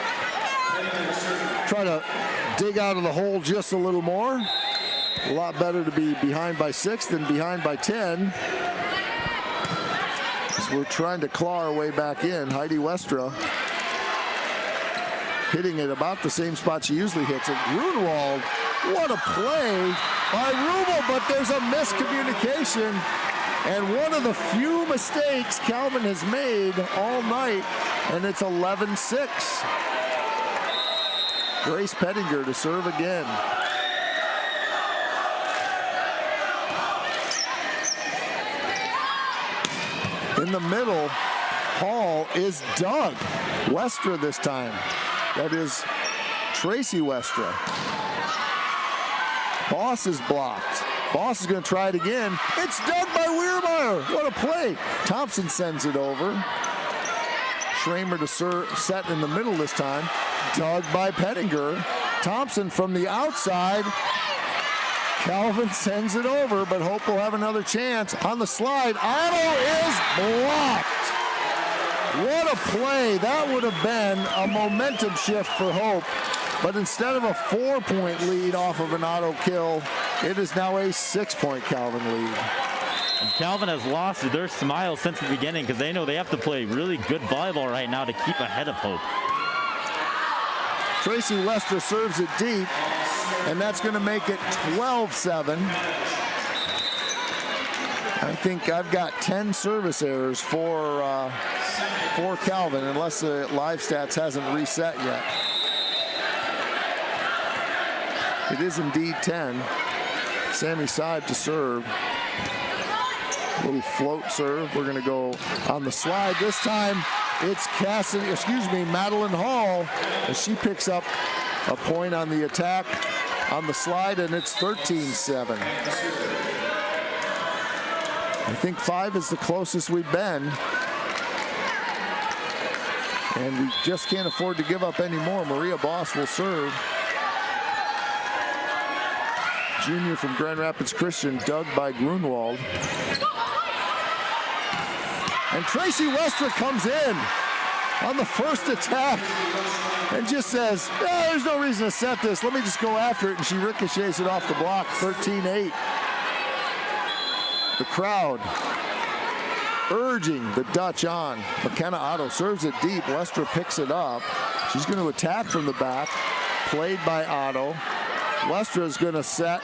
dig out of the hole just a little more. A lot better to be behind by 6 than behind by 10. So we're trying to claw our way back in. Heidi Westra hitting it about the same spot she usually hits it. Grunwald, what a play by Rubel, but there's a miscommunication. And one of the few mistakes Calvin has made all night, and it's 11-6. Grace Pettinger to serve again. In the middle, Hall is Doug Westra this time. That is Tracy Westra. Boss is blocked. Boss is going to try it again. It's dug by Weirmeyer. What a play. Thompson sends it over. Schramer to set in the middle this time. Dug by Pettinger. Thompson from the outside. Calvin sends it over, but Hope will have another chance. On the slide, Otto is blocked. What a play. That would have been a momentum shift for Hope. But instead of a 4-point lead off of an auto kill, it is now a 6-point Calvin lead. And Calvin has lost their smile since the beginning because they know they have to play really good volleyball right now to keep ahead of Hope. Tracy Lester serves it deep, and that's going to make it 12-7. I think I've got 10 service errors for Calvin, unless the live stats hasn't reset yet. It is indeed 10. Sammy Seib to serve. Little float serve. We're going to go on the slide. This time it's Madeline Hall, as she picks up a point on the attack on the slide, and it's 13-7. I think 5 is the closest we've been. And we just can't afford to give up any more. Maria Boss will serve. Junior from Grand Rapids Christian, dug by Grunwald. And Tracy Westra comes in on the first attack and just says, there's no reason to set this. Let me just go after it. And she ricochets it off the block, 13-8. The crowd urging the Dutch on. McKenna Otto serves it deep. Westra picks it up. She's going to attack from the back. Played by Otto. Westra is going to set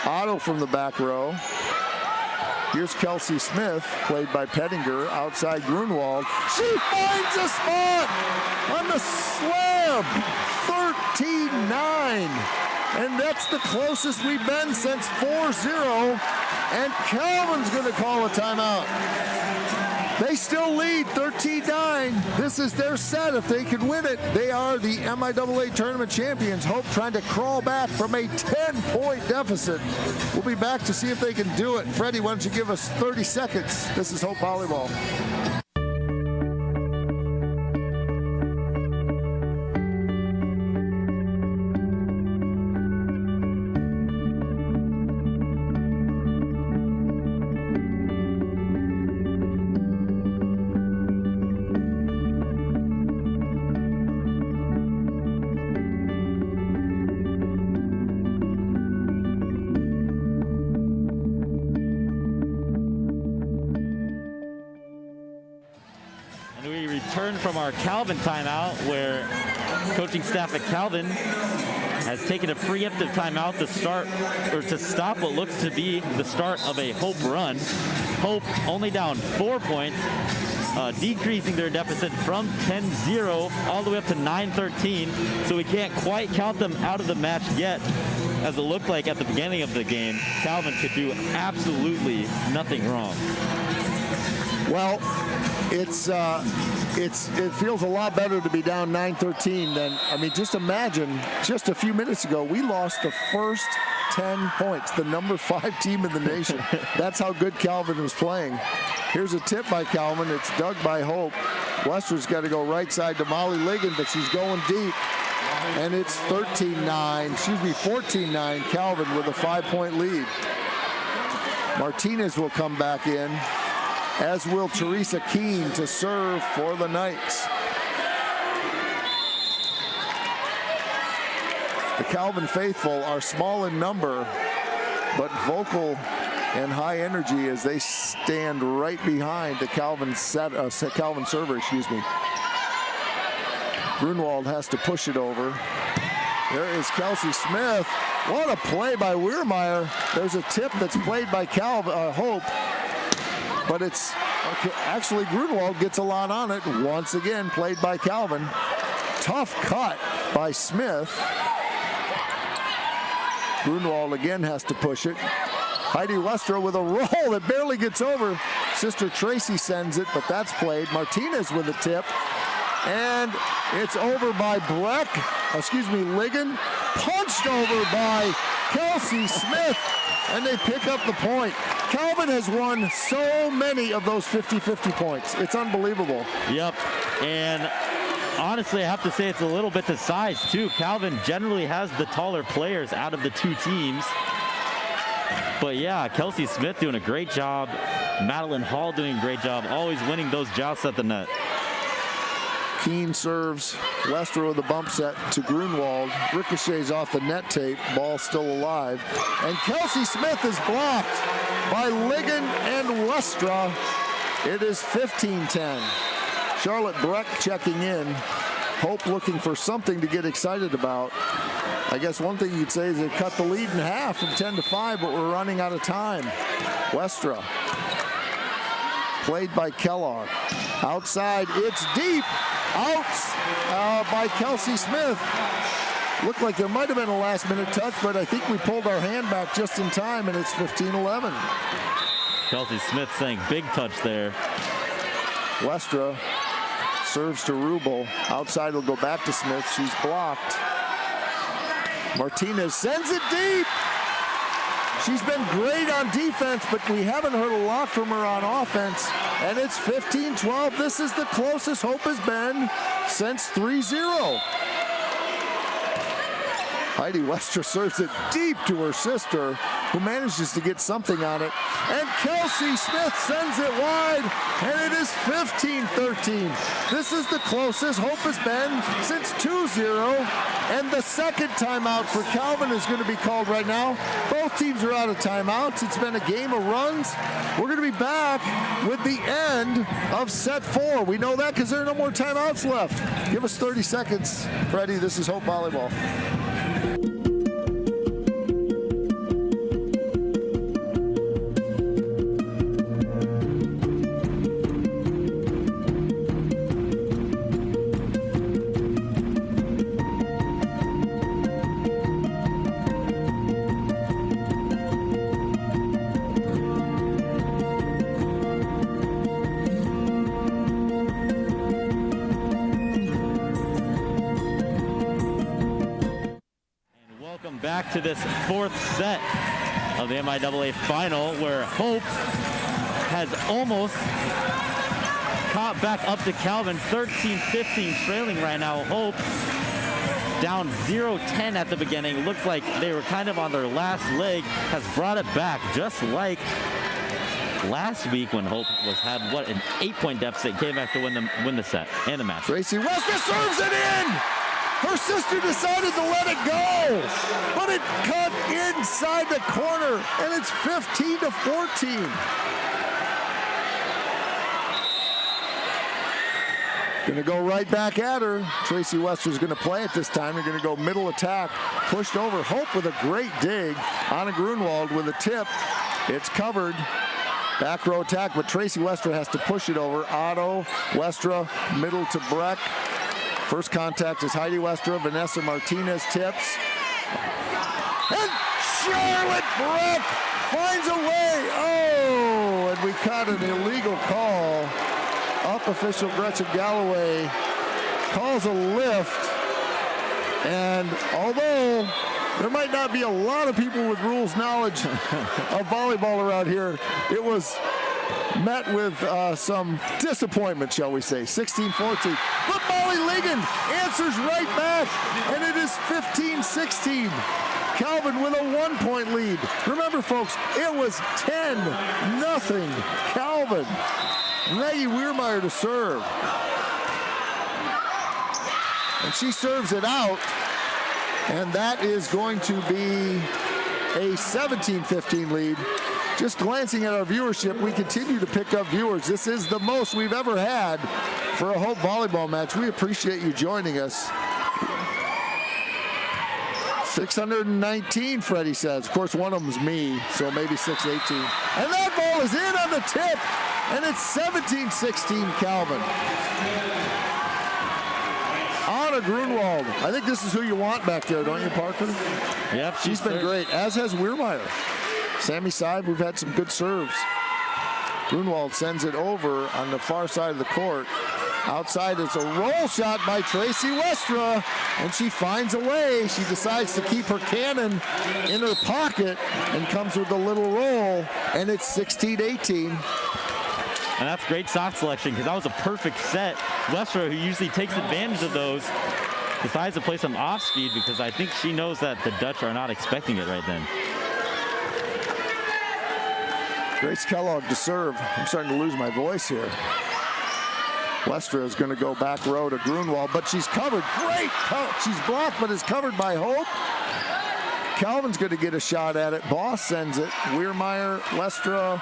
Otto from the back row. Here's Kelsey Smith, played by Pettinger, outside Grunwald. She finds a spot on the slam. 13-9. And that's the closest we've been since 4-0. And Calvin's going to call a timeout. They still lead 13-9. This is their set. If they can win it, they are the MIAA tournament champions. Hope trying to crawl back from a 10-point deficit. We'll be back to see if they can do it. Freddie, why don't you give us 30 seconds? This is Hope Volleyball. From our Calvin timeout, where coaching staff at Calvin has taken a preemptive timeout to stop what looks to be the start of a Hope run. Hope only down 4 points, decreasing their deficit from 10-0 all the way up to 9-13. So we can't quite count them out of the match yet, as it looked like at the beginning of the game. Calvin could do absolutely nothing wrong. Well, it feels a lot better to be down 9-13 than, I mean, just imagine, just a few minutes ago, we lost the first 10 points, the number 5 team in the nation. That's how good Calvin was playing. Here's a tip by Calvin. It's dug by Hope. Wester's got to go right side to Molly Ligon, but she's going deep. And it's 14-9, Calvin with a 5-point lead. Martinez will come back in, as will Teresa Keene to serve for the Knights. The Calvin faithful are small in number, but vocal and high energy as they stand right behind the Calvin server, Grunwald has to push it over. There is Kelsey Smith. What a play by Weirmeyer. There's a tip that's played by Hope. But it's actually Grunwald gets a lot on it. Once again, played by Calvin. Tough cut by Smith. Grunwald again has to push it. Heidi Westra with a roll that barely gets over. Sister Tracy sends it, but that's played. Martinez with a tip. And it's over by Ligon. Punched over by Kelsey Smith. And they pick up the point. Calvin has won so many of those 50-50 points. It's unbelievable. Yep. And honestly, I have to say it's a little bit the size, too. Calvin generally has the taller players out of the two teams. But yeah, Kelsey Smith doing a great job Madeline Hall doing a great job, always winning those jousts at the net. Keene serves. Lester with a bump set to Grunwald. Ricochets off the net tape. Ball still alive. And Kelsey Smith is blocked by Ligon and Westra. It is 15-10. Charlotte Breck checking in. Hope looking for something to get excited about. I guess one thing you'd say is they cut the lead in half from 10-5, but we're running out of time. Westra. Played by Kellogg. Outside, it's deep. Out by Kelsey Smith. Looked like there might have been a last-minute touch, but I think we pulled our hand back just in time, and it's 15-11. Kelsey Smith saying big touch there. Westra serves to Rubel. Outside will go back to Smith. She's blocked. Martinez sends it deep. She's been great on defense, but we haven't heard a lot from her on offense. And it's 15-12. This is the closest Hope has been since 3-0. Heidi Westra serves it deep to her sister, who manages to get something on it. And Kelsey Smith sends it wide, and it is 15-13. This is the closest Hope has been since 2-0. And the second timeout for Calvin is going to be called right now. Both teams are out of timeouts. It's been a game of runs. We're going to be back with the end of set 4. We know that because there are no more timeouts left. Give us 30 seconds. Freddie, this is Hope Volleyball. Back to this 4th set of the MIAA final, where Hope has almost caught back up to Calvin. 13-15 trailing right now. Hope down 0-10 at the beginning. Looks like they were kind of on their last leg, has brought it back just like last week when Hope had an 8-point deficit, came back to win the set and the match. Tracy Westra serves it in. Her sister decided to let it go, but it cut inside the corner, and it's 15-14. Gonna go right back at her. Tracy Westra's gonna play it this time. They're gonna go middle attack, pushed over. Hope with a great dig. Anna Grunwald with a tip. It's covered. Back row attack, but Tracy Westra has to push it over. Otto, Westra, middle to Breck. First contact is Heidi Westra. Vanessa Martinez tips. And Charlotte Breck finds a way. Oh, and we caught an illegal call. Up official Gretchen Galloway calls a lift. And although there might not be a lot of people with rules knowledge of volleyball around here, it was met with some disappointment, shall we say. 16-14. But Molly Ligon answers right back, and it is 15-16. Calvin with a 1-point lead. Remember, folks, it was 10-0 Calvin. Maggie Weirmeyer to serve. And she serves it out, and that is going to be a 17-15 lead. Just glancing at our viewership, we continue to pick up viewers. This is the most we've ever had for a Hope volleyball match. We appreciate you joining us. 619, Freddie says. Of course, one of them's me, so maybe 618. And that ball is in on the tip, and it's 17-16 Calvin. Anna Grunwald. I think this is who you want back there, don't you, Parker? Yep. She's been great, as has Weirmeyer. Sammy Seib, we've had some good serves. Grunwald sends it over on the far side of the court. Outside, it's a roll shot by Tracy Westra, and she finds a way. She decides to keep her cannon in her pocket and comes with a little roll, and it's 16-18. And that's great shot selection, because that was a perfect set. Westra, who usually takes advantage of those, decides to play some off speed because I think she knows that the Dutch are not expecting it right then. Grace Kellogg to serve. I'm starting to lose my voice here. Westra is going to go back row to Grunwald, but she's covered. Great! She's blocked, but is covered by Hope. Calvin's going to get a shot at it. Boss sends it. Weirmeyer, Westra,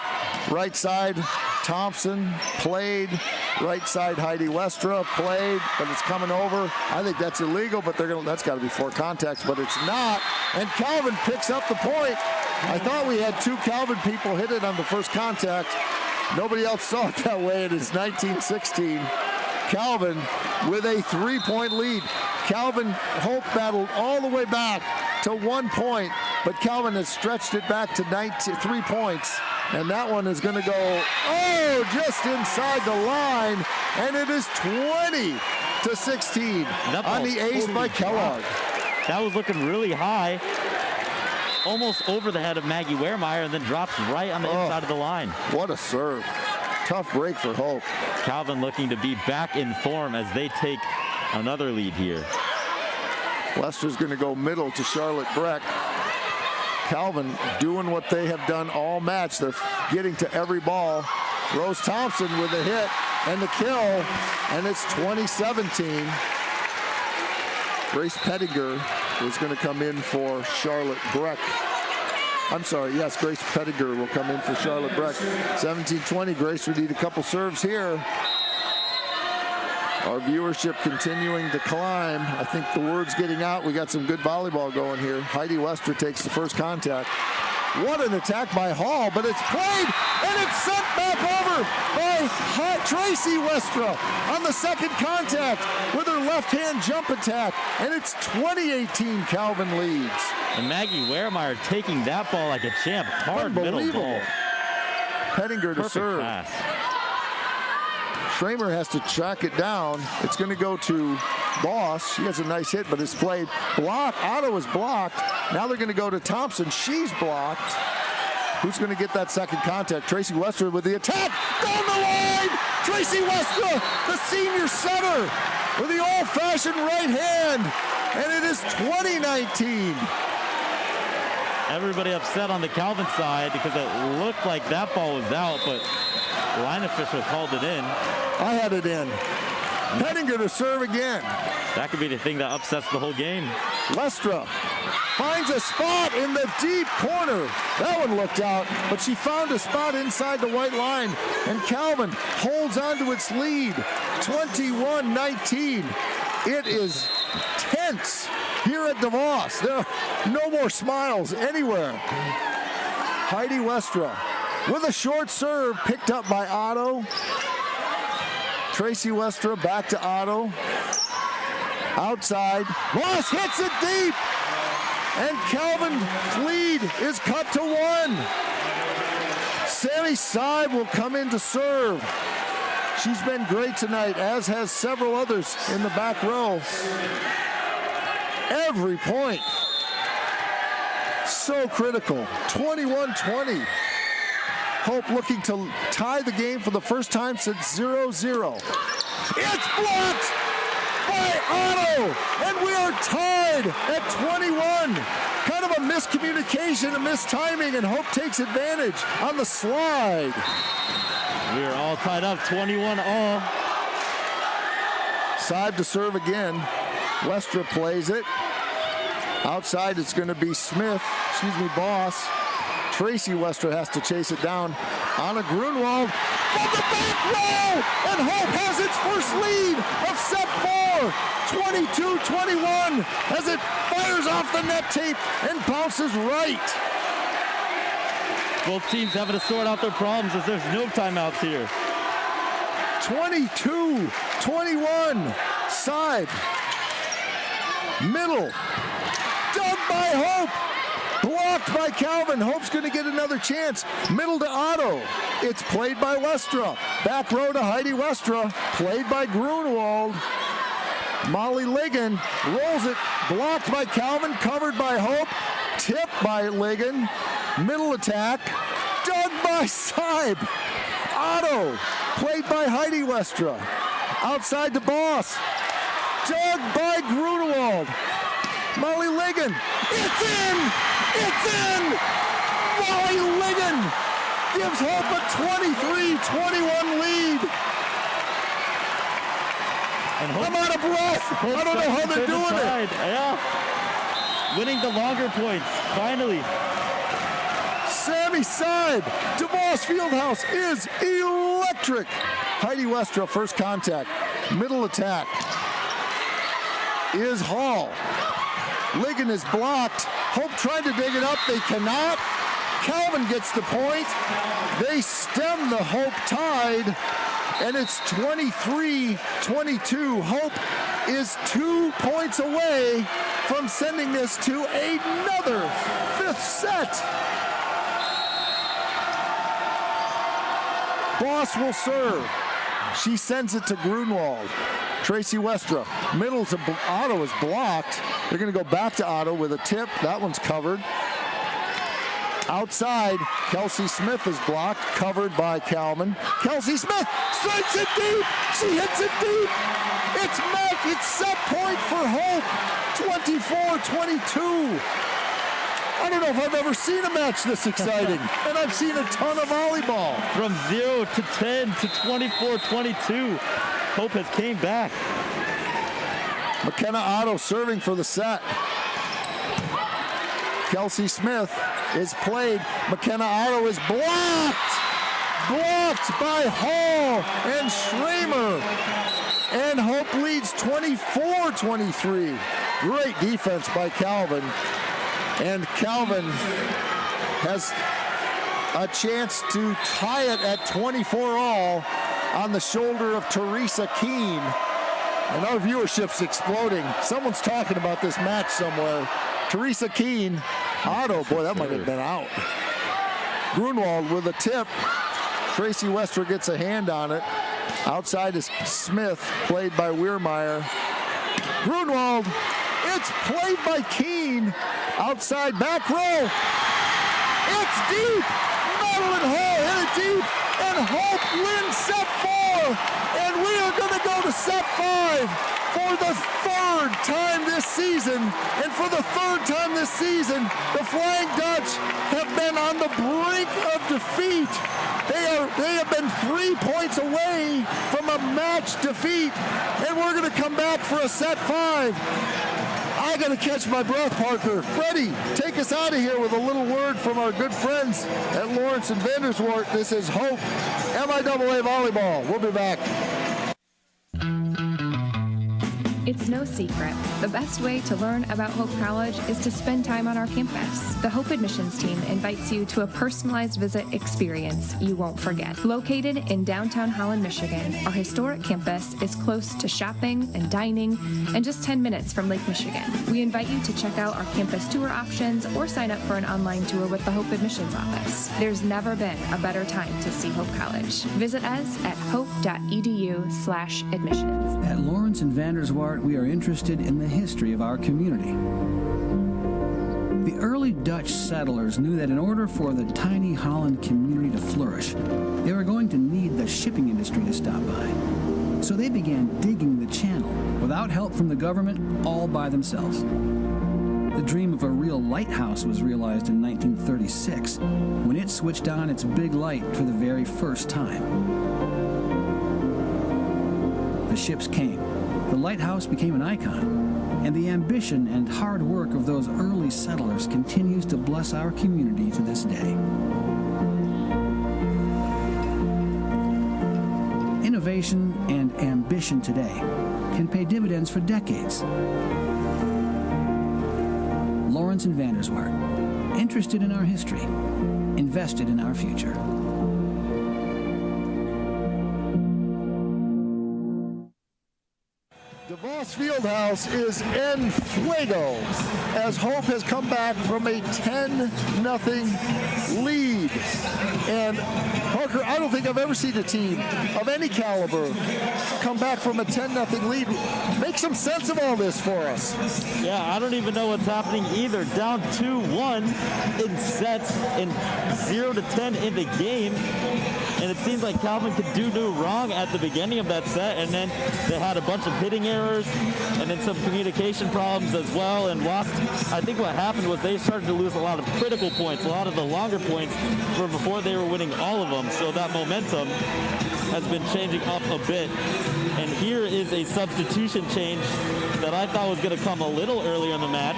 right side. Thompson played. Right side, Heidi Westra played, but it's coming over. I think that's illegal, but that's got to be 4 contacts, but it's not. And Calvin picks up the point. I thought we had 2 Calvin people hit it on the first contact. Nobody else saw it that way. It is 19-16. Calvin with a 3-point lead. Calvin Hope battled all the way back to 1 point, but Calvin has stretched it back to 3 points. And that one is going to go, just inside the line. And it is 20-16 on the ace by Kellogg. That was looking really high, almost over the head of Maggie Wehrmeyer, and then drops right on the inside of the line. What a serve. Tough break for Hope. Calvin looking to be back in form as they take another lead here. Lester's going to go middle to Charlotte Breck. Calvin doing what they have done all match. They're getting to every ball. Rose Thompson with a hit and the kill, and it's 20-17. Grace Pettinger is going to come in for Charlotte Breck. I'm sorry, yes, Grace Pettinger will come in for Charlotte Breck. 17-20, Grace would need a couple serves here. Our viewership continuing to climb. I think the word's getting out. We got some good volleyball going here. Heidi Westra takes the first contact. What an attack by Hall, but it's played, and it's sent back over by Tracy Westra on the second contact with her left-hand jump attack, and it's 20-18 Calvin leads. And Maggie Wehrmeyer taking that ball like a champ. Hard middle ball. Pettinger to Perfect serve. pass. Schramer has to track it down. It's going to go to Boss. She has a nice hit, but it's played. Blocked. Otto is blocked. Now they're going to go to Thompson. She's blocked. Who's going to get that second contact? Tracy Westra with the attack. Down the line! Tracy Westra, the senior setter, with the old-fashioned right hand. And it is 20-19. Everybody upset on the Calvin side because it looked like that ball was out, but line official called it in. I had it in. Pettinger to serve again. That could be the thing that upsets the whole game. Westra finds a spot in the deep corner. That one looked out, but she found a spot inside the white line, and Calvin holds on to its lead, 21-19. It is tense here at DeVos. There are no more smiles anywhere. Heidi Westra with a short serve picked up by Otto. Tracy Westra back to Otto. Outside. Moss hits it deep. And Calvin's lead is cut to 1. Sammy Seib will come in to serve. She's been great tonight, as has several others in the back row. Every point. So critical. 21-20. Hope looking to tie the game for the first time since 0-0. It's blocked by Otto, and we are tied at 21. Kind of a miscommunication, a mistiming, and Hope takes advantage on the slide. We are all tied up, 21-all. Seib to serve again. Westra plays it. Outside it's going to be Boss. Tracy Westra has to chase it down. Anna Grunwald from the back row, and Hope has its first lead of set 4, 22-21, as it fires off the net tape and bounces right. Both teams having to sort out their problems as there's no timeouts here. 22-21, Seib. Middle, dug by Hope. Blocked by Calvin. Hope's going to get another chance. Middle to Otto. It's played by Westra. Back row to Heidi Westra. Played by Grunwald. Molly Ligon rolls it. Blocked by Calvin. Covered by Hope. Tipped by Ligon. Middle attack. Dug by Seib. Otto. Played by Heidi Westra. Outside to Boss. Dug by Grunwald. Molly Ligon. It's in! It's in! Molly Ligon gives Hope a 23-21 lead. I'm out of breath. I don't know how they're doing it. Yeah. Winning the longer points, finally. Sammy Seib. DeVos Fieldhouse is electric. Heidi Westra, first contact. Middle attack is Hall. Ligon is blocked. Hope tried to dig it up. They cannot. Calvin gets the point. They stem the Hope tide, and it's 23-22. Hope is 2 points away from sending this to another fifth set. Boss will serve. She sends it to Grunwald. Tracy Westra. Middle to Otto is blocked. They're going to go back to Otto with a tip. That one's covered. Outside, Kelsey Smith is blocked, covered by Calvin. Kelsey Smith strikes it deep. She hits it deep. It's met. It's set point for Hope. 24-22. I don't know if I've ever seen a match this exciting, and I've seen a ton of volleyball. From 0 to 10 to 24-22, Hope has came back. McKenna Otto serving for the set. Kelsey Smith is played. McKenna Otto is blocked. Blocked by Hall and Schramer. And Hope leads 24-23. Great defense by Calvin. And Calvin has a chance to tie it at 24-all on the shoulder of Teresa Keene. And our viewership's exploding. Someone's talking about this match somewhere. Teresa Keene, Otto, boy, that might have been out. Grunwald with a tip. Tracy Westra gets a hand on it. Outside is Smith, played by Weirmeyer. Grunwald, it's played by Keene. Outside back row. It's deep. Madeline Hall hit it deep. And Hope wins set 4. And we are going to go to set 5 for the third time this season. And for the third time this season, the Flying Dutch have been on the brink of defeat. They have been 3 points away from a match defeat. And we're going to come back for a set 5. I got to catch my breath, Parker. Freddie, take us out of here with a little word from our good friends at Lawrence and Vanderswart. This is Hope, MIAA Volleyball. We'll be back. It's no secret. The best way to learn about Hope College is to spend time on our campus. The Hope admissions team invites you to a personalized visit experience you won't forget. Located in downtown Holland, Michigan, our historic campus is close to shopping and dining and just 10 minutes from Lake Michigan. We invite you to check out our campus tour options or sign up for an online tour with the Hope admissions office. There's never been a better time to see Hope College. Visit us at hope.edu/admissions. At Lawrence and Vanderswart, we are interested in the history of our community. The early Dutch settlers knew that in order for the tiny Holland community to flourish, they were going to need the shipping industry to stop by. So they began digging the channel, without help from the government, all by themselves. The dream of a real lighthouse was realized in 1936, when it switched on its big light for the very first time. The ships came. The lighthouse became an icon, and the ambition and hard work of those early settlers continues to bless our community to this day. Innovation and ambition today can pay dividends for decades. Lawrence and Vanderswart, interested in our history, invested in our future. DeVos Fieldhouse is en fuego as Hope has come back from a 10-0 lead. And Parker, I don't think I've ever seen a team of any caliber come back from a 10-0 lead. Make some sense of all this for us. Yeah, I don't even know what's happening either. Down 2-1 in sets and 0 to 10 in the game. And it seemed like Calvin could do no wrong at the beginning of that set, and then they had a bunch of hitting errors and then some communication problems as well, and lost. I think what happened was they started to lose a lot of critical points. A lot of the longer points were before they were winning all of them, so that momentum has been changing up a bit. And here is a substitution change that I thought was going to come a little earlier in the match,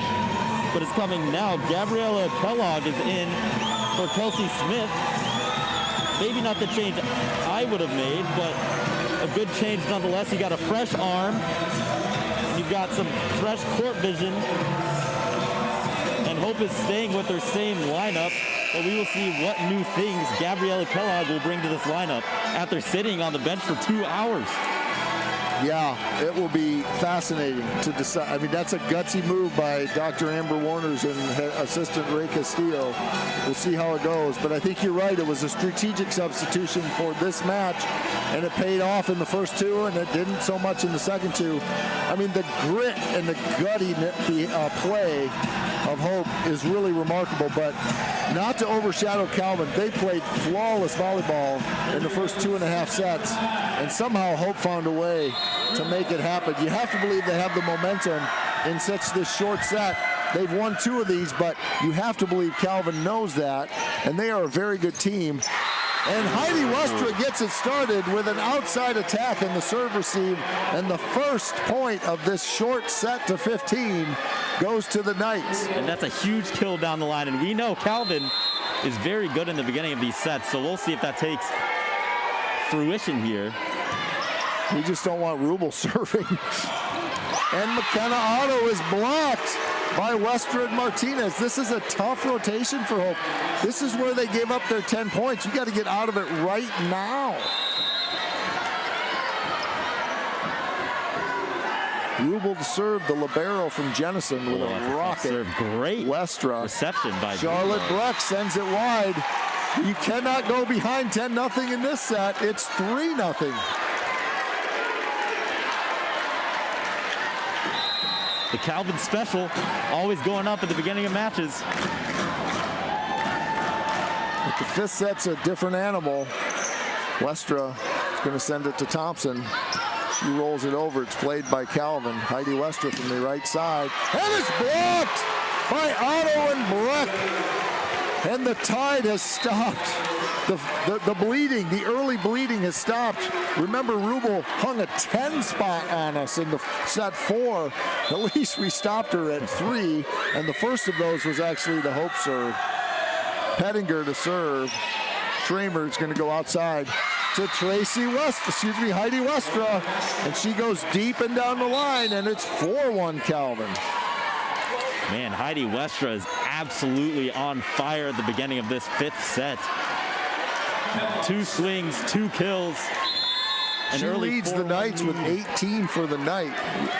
but it's coming now. Gabriella Kellogg is in for Kelsey Smith. Maybe not the change I would have made, but a good change nonetheless. You got a fresh arm, you've got some fresh court vision, and Hope is staying with their same lineup. But we will see what new things Gabriella Kellogg will bring to this lineup after sitting on the bench for 2 hours. Yeah, it will be fascinating to decide. I mean, that's a gutsy move by Dr. Amber Warners and assistant Ray Castillo. We'll see how it goes. But I think you're right. It was a strategic substitution for this match, and it paid off in the first two, and it didn't so much in the second two. I mean, the grit and the gutty play of Hope is really remarkable, but not to overshadow Calvin. They played flawless volleyball in the first 2.5 sets, and somehow Hope found a way to make it happen. You have to believe they have the momentum in such this short set. They've won 2 of these, but you have to believe Calvin knows that, and they are a very good team. And Heidi Westra gets it started with an outside attack in the serve receive, and the first point of this short set to 15 goes to the Knights. And that's a huge kill down the line, and we know Calvin is very good in the beginning of these sets, so we'll see if that takes fruition here. We just don't want Rubel serving. And McKenna Otto is blocked by Westra and Martinez. This is a tough rotation for Hope. This is where they gave up their 10 points. You got to get out of it right now. Rubel to serve, the libero from Jennison with a rocket. Serve. Great Westra. reception by Charlotte Breck sends it wide. You cannot go behind 10-0 in this set. It's 3-0. The Calvin special, always going up at the beginning of matches. But the 5th set's a different animal. Westra is going to send it to Thompson. She rolls it over. It's played by Calvin. Heidi Westra from the right side. And it's blocked by Otto and Breck. And the tide has stopped. The bleeding, the early bleeding has stopped. Remember, Rubel hung a 10 spot on us in the set 4. At least we stopped her at 3. And the first of those was actually the Hope serve. Pettinger to serve. Schramer is going to go outside to Heidi Westra. And she goes deep and down the line, and it's 4-1 Calvin. Man, Heidi Westra is absolutely on fire at the beginning of this 5th set. 2 swings, 2 kills. She leads the Knights with 18 for the night,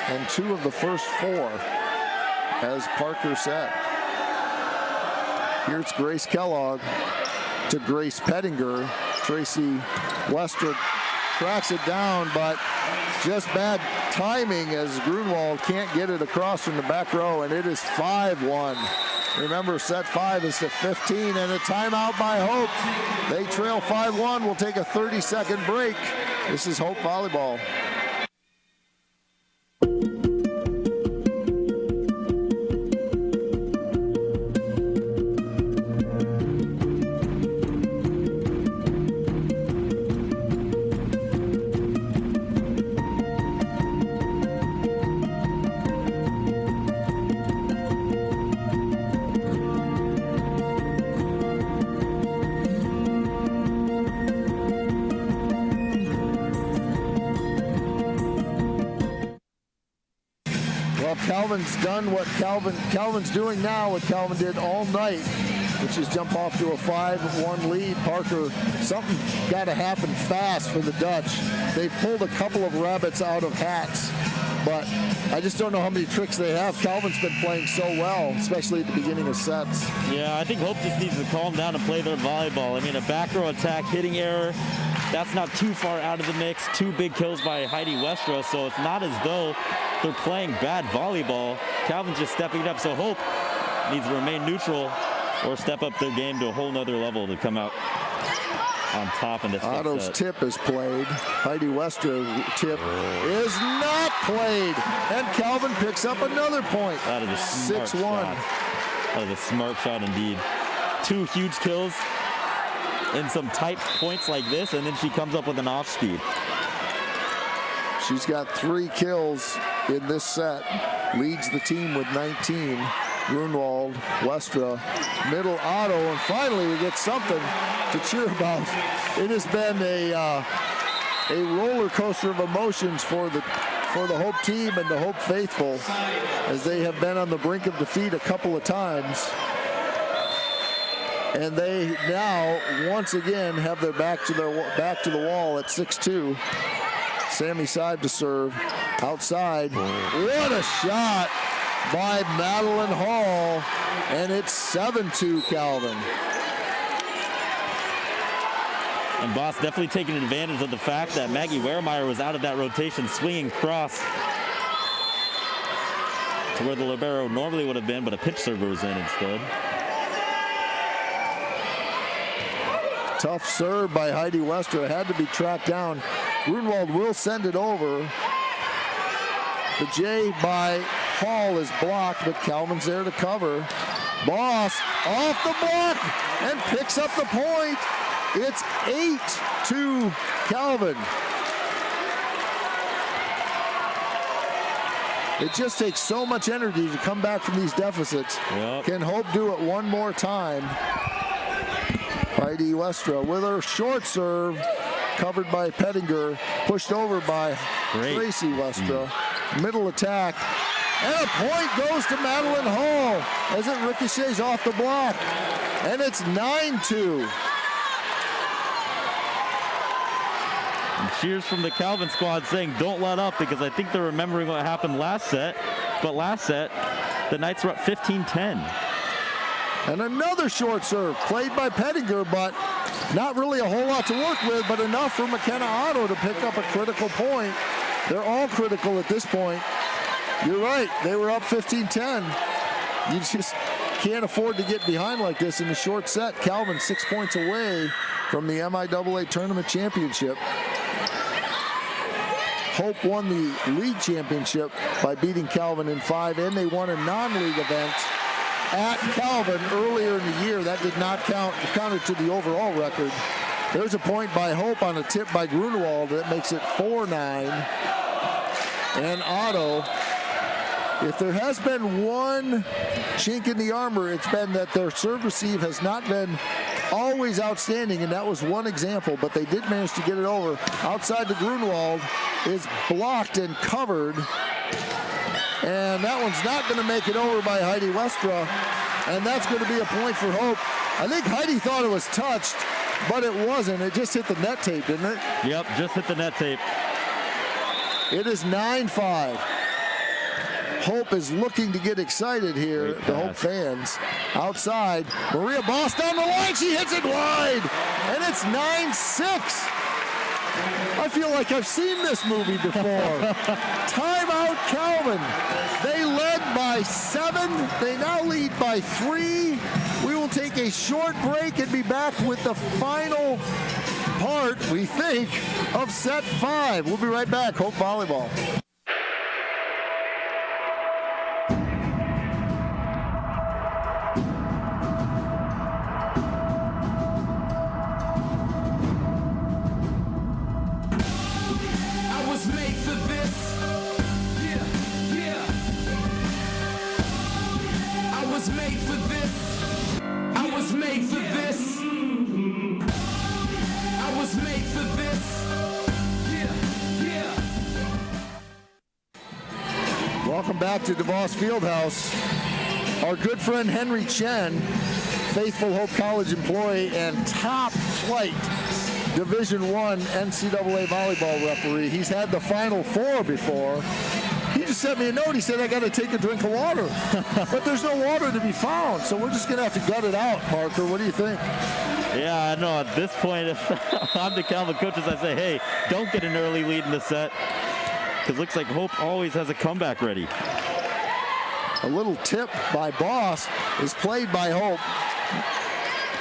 and 2 of the first 4, as Parker said. Here's Grace Kellogg to Grace Pettinger. Tracy Westra tracks it down, but just bad timing as Grunwald can't get it across from the back row, and it is 5-1. Remember, set 5 is to 15, and a timeout by Hope. They trail 5-1. We'll take a 30-second break. This is Hope Volleyball. Calvin's done what Calvin's doing now, what Calvin did all night, which is jump off to a 5-1 lead. Parker, something got to happen fast for the Dutch. They've pulled a couple of rabbits out of hats, but I just don't know how many tricks they have. Calvin's been playing so well, especially at the beginning of sets. Yeah, I think Hope just needs to calm down and play their volleyball. I mean, a back row attack, hitting error, that's not too far out of the mix. 2 big kills by Heidi Westra, so it's not as though they're playing bad volleyball. Calvin's just stepping it up, so Hope needs to remain neutral or step up their game to a whole nother level to come out on top in this Otto's set. tip is played. Heidi Westra tip is not played. And Calvin picks up another point. That is a smart 6-1. shot. That is a smart shot indeed. 2 huge kills in some tight points like this, and then she comes up with an off speed. She's got 3 kills in this set. Leads the team with 19. Grunwald, Westra, middle Otto, and finally we get something to cheer about. It has been a roller coaster of emotions for the Hope team and the Hope faithful, as they have been on the brink of defeat a couple of times. And they now once again have their back to the wall at 6-2. Sammy Seib to serve outside. What a shot by Madeline Hall, and it's 7-2 Calvin. And Boss definitely taking advantage of the fact that Maggie Wehrmeyer was out of that rotation, swinging across to where the libero normally would have been, but a pitch server was in instead. Tough serve by Heidi Westra, had to be tracked down. Grunwald will send it over. The J by Hall is blocked, but Calvin's there to cover. Boss off the block and picks up the point. It's 8-2 Calvin. It just takes so much energy to come back from these deficits. Yep. Can Hope do it one more time? Heidi Westra with her short serve, covered by Pettinger, pushed over by Tracy Westra. Middle attack, and a point goes to Madeline Hall as it ricochets off the block, and it's 9-2. And cheers from the Calvin squad saying don't let up, because I think they're remembering what happened last set. But last set, the Knights were up 15-10. And another short serve played by Pettinger, but not really a whole lot to work with, but enough for McKenna Otto to pick up a critical point. They're all critical at this point. You're right, they were up 15-10. You just can't afford to get behind like this in a short set. Calvin 6 points away from the MIAA tournament championship. Hope won the league championship by beating Calvin in 5, and they won a non-league event at Calvin earlier in the year. That did not count, counted to the overall record. There's a point by Hope on a tip by Grunewald that makes it 4-9. And Otto, if there has been one chink in the armor, it's been that their serve receive has not been always outstanding, and that was one example, but they did manage to get it over. Outside the Grunewald is blocked and covered, and that one's not going to make it over by Heidi Westra, and that's going to be a point for Hope. I think Heidi thought it was touched, but it wasn't. It just hit the net tape, didn't it? Yep, just hit the net tape. It is 9-5. Hope is looking to get excited here, the Hope fans. Outside, Maria Boss down the line, she hits it wide, and it's 9-6. I feel like I've seen this movie before. Timeout Calvin. They led by 7, they now lead by 3. We will take a short break and be back with the final part, we think, of set 5. We'll be right back. Hope Volleyball. Welcome back to DeVos Fieldhouse. Our good friend Henry Chen, faithful Hope College employee and top flight Division I NCAA volleyball referee. He's had the Final Four before. He just sent me a note. He said, I got to take a drink of water. But there's no water to be found, so we're just going to have to gut it out, Parker. What do you think? Yeah, I know. At this point, if I'm the Calvin coaches, I say, hey, don't get an early lead in the set. Because it looks like Hope always has a comeback ready. A little tip by Boss is played by Hope.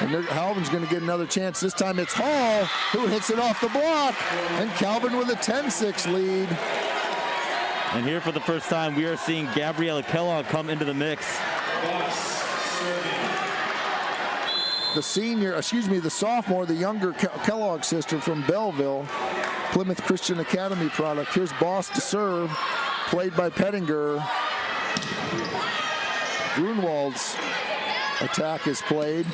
And Calvin's going to get another chance. This time it's Hall who hits it off the block. And Calvin with a 10-6 lead. And here for the first time, we are seeing Gabriella Kellogg come into the mix. The sophomore, the younger Kellogg sister from Belleville, Plymouth Christian Academy product. Here's Boss to serve, played by Pettinger. Grunwald's attack is played.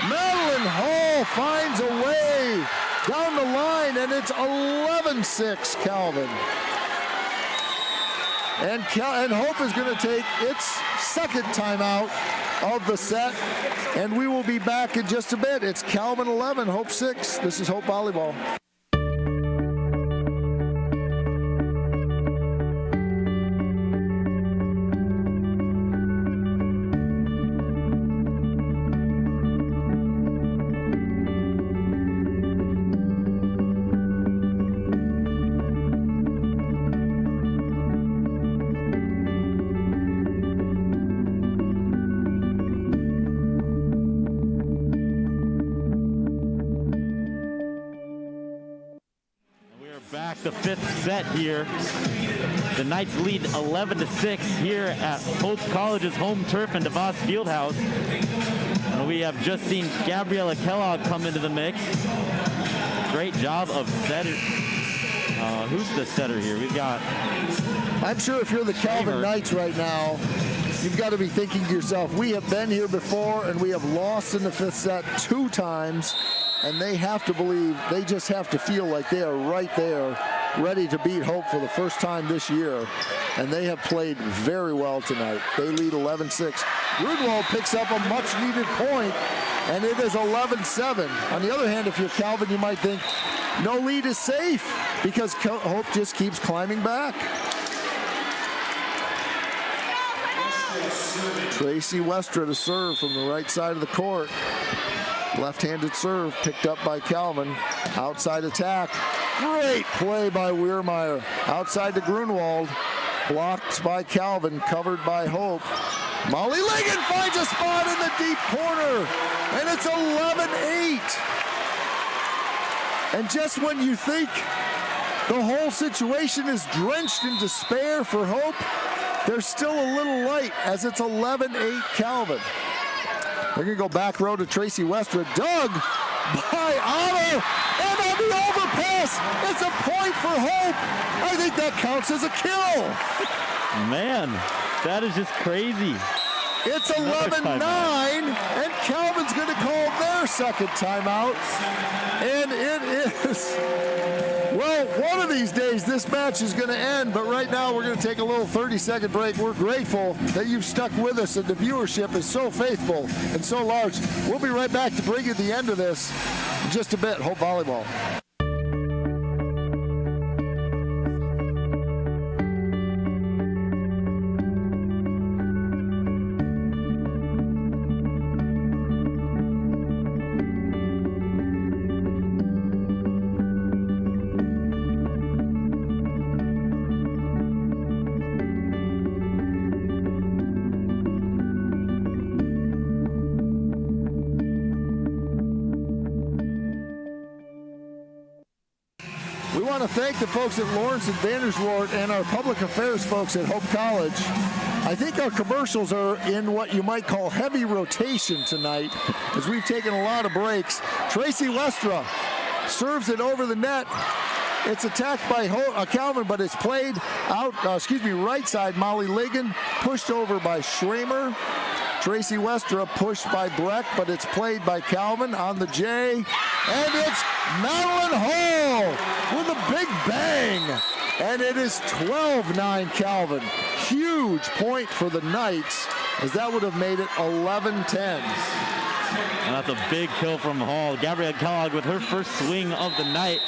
Madeline Hall finds a way down the line, and it's 11-6 Calvin. And Hope is going to take its second timeout of the set, and we will be back in just a bit. It's Calvin 11, Hope 6. This is Hope Volleyball. The fifth set here. The Knights lead 11-6 here at Hope College's home turf in DeVos Fieldhouse. And we have just seen Gabriella Kellogg come into the mix. Great job of setter. Who's the setter here? We've got... I'm sure if you're the Calvin Knights right now, you've got to be thinking to yourself, we have been here before and we have lost in the fifth set 2 times. And they have to believe, they just have to feel like they are right there, ready to beat Hope for the first time this year. And they have played very well tonight. They lead 11-6. Grunwald picks up a much-needed point, and it is 11-7. On the other hand, if you're Calvin, you might think, no lead is safe, because Hope just keeps climbing back. Tracy Westra to serve from the right side of the court. Left-handed serve picked up by Calvin. Outside attack. Great play by Weirmeyer. Outside to Grunwald. Blocked by Calvin. Covered by Hope. Molly Ligon finds a spot in the deep corner. And it's 11-8. And just when you think the whole situation is drenched in despair for Hope, there's still a little light as it's 11-8 Calvin. They're going to go back row to Tracy Westra. Dug by Otto. And on the overpass, it's a point for Hope. I think that counts as a kill. Man, that is just crazy. It's 11-9, and Calvin's going to call their second timeout. And it is, well, one of these days this match is going to end, but right now we're going to take a little 30-second break. We're grateful that you've stuck with us, and the viewership is so faithful and so large. We'll be right back to bring you the end of this in just a bit. Hope Volleyball. Thank the folks at Lawrence and Vanderswart and our public affairs folks at Hope College. I think our commercials are in what you might call heavy rotation tonight, as we've taken a lot of breaks. Tracy Westra serves it over the net. It's attacked by Calvin, but it's played out, right side. Molly Ligon pushed over by Schramer. Tracy Westra pushed by Breck, but it's played by Calvin on the J. And it's Madeline Hall with a big bang. And it is 12-9 Calvin. Huge point for the Knights, as that would have made it 11-10. And that's a big kill from Hall. Gabrielle Kellogg with her first swing of the night.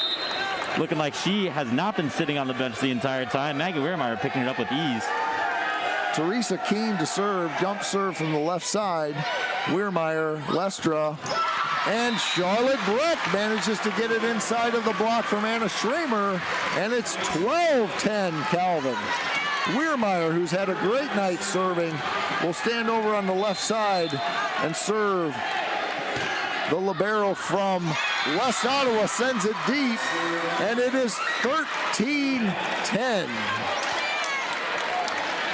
Looking like she has not been sitting on the bench the entire time. Maggie Weirmeyer picking it up with ease. Teresa Keene to serve, jump serve from the left side. Weirmeyer, Westra, and Charlotte Breck manages to get it inside of the block from Anna Schramer, and it's 12-10 Calvin. Weirmeyer, who's had a great night serving, will stand over on the left side and serve The libero from West Ottawa sends it deep, and it is 13-10.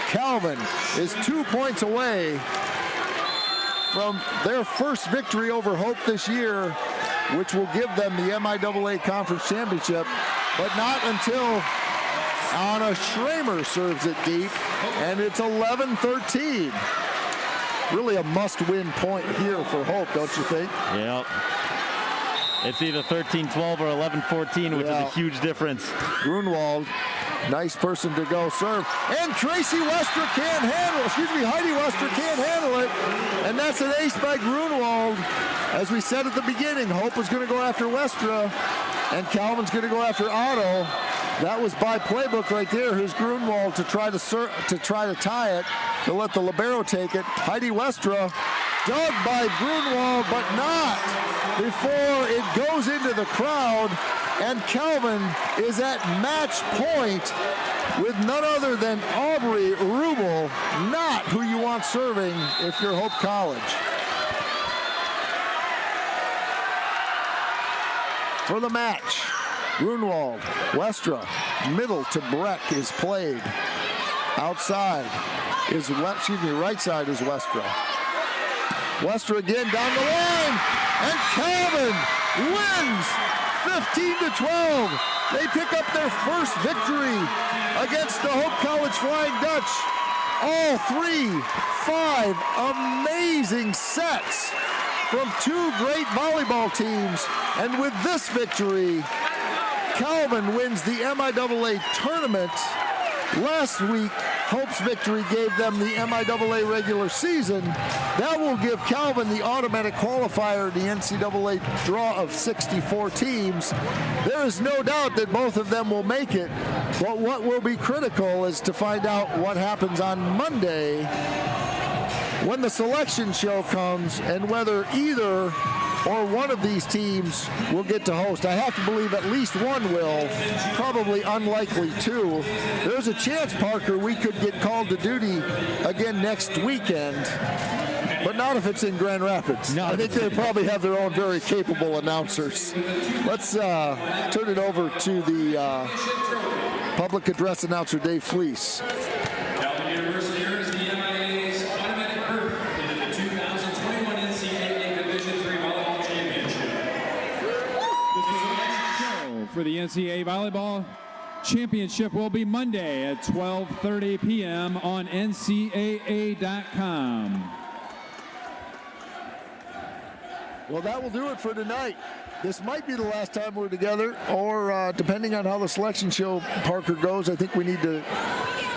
Calvin is 2 points away from their first victory over Hope this year, which will give them the MIAA Conference Championship, but not until Anna Schramer serves it deep, and it's 11-13. Really a must-win point here for Hope, don't you think? Yeah. It's either 13-12 or 11-14, which is a huge difference. Grunwald, nice person to go serve. And Tracy Westra can't handle it. Heidi Westra can't handle it. And that's an ace by Grunwald. As we said at the beginning, Hope was going to go after Westra, and Calvin's going to go after Otto. That was by playbook right there. Here's Grunwald to try to tie it, to let the libero take it. Heidi Westra, dug by Grunwald, but not before it goes into the crowd. And Calvin is at match point with none other than Aubrey Rubel, not who you want serving if you're Hope College. For the match, Grunwald, Westra, middle to Breck is played. Outside is, right side is Westra. Westra again down the line, and Calvin wins 15-12. They pick up their first victory against the Hope College Flying Dutch. All 3-5 amazing sets from two great volleyball teams. And with this victory, Calvin wins the MIAA tournament. Last week, Hope's victory gave them the MIAA regular season. That will give Calvin the automatic qualifier in the NCAA draw of 64 teams. There is no doubt that both of them will make it, but what will be critical is to find out what happens on Monday when the selection show comes, and whether either or one of these teams will get to host. I have to believe at least one will, probably unlikely two. There's a chance, Parker, we could get called to duty again next weekend, but not if it's in Grand Rapids. No, I think they probably have their own very capable announcers. Let's turn it over to the public address announcer, Dave Fleece. For the NCAA Volleyball Championship will be Monday at 12:30 p.m. on NCAA.com. Well, that will do it for tonight. This might be the last time we're together, or depending on how the selection show, Parker, goes, I think we need to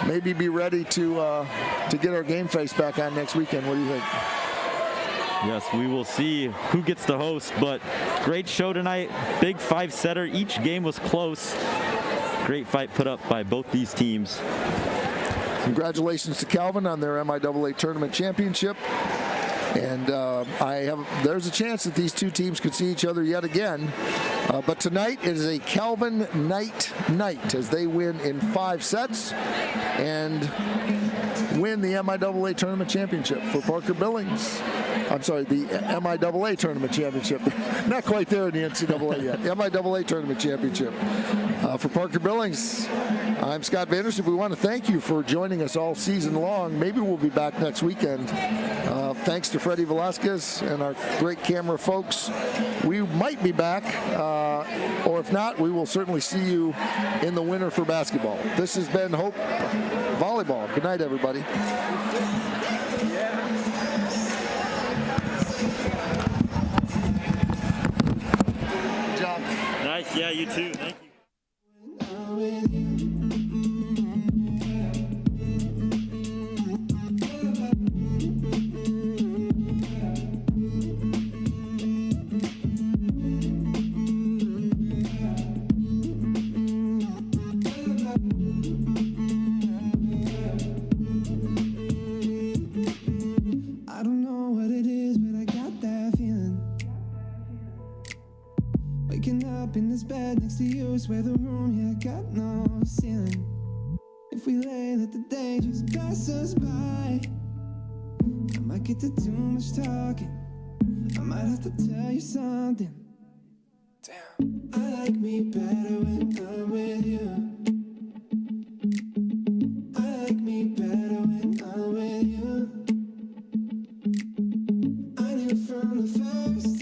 maybe be ready to get our game face back on next weekend. What do you think? Yes, we will see who gets the host, but great show tonight. Big five-setter. Each game was close. Great fight put up by both these teams. Congratulations to Calvin on their MIAA tournament championship. And there's a chance that these two teams could see each other yet again. But tonight it is a Calvin night as they win in 5 sets and win the MIAA tournament championship. For Parker Billings, I'm sorry, the MIAA tournament championship. Not quite there in the NCAA yet. MIAA tournament championship. For Parker Billings, I'm Scott Vanderson. We want to thank you for joining us all season long. Maybe we'll be back next weekend. Thanks to Freddie Velasquez and our great camera folks. We might be back, or if not, we will certainly see you in the winter for basketball. This has been Hope Volleyball. Good night, everybody. Good job. Nice. Yeah, you too. Thank you. I don't know what it is, but I got that feeling. Waking up in this bed next to you, swear the room, yeah, got no ceiling. If we let the day just pass us by, I might get to too much talking. I might have to tell you something. Damn. I like me better when I'm with you. I like me better when I'm with you. I knew from the first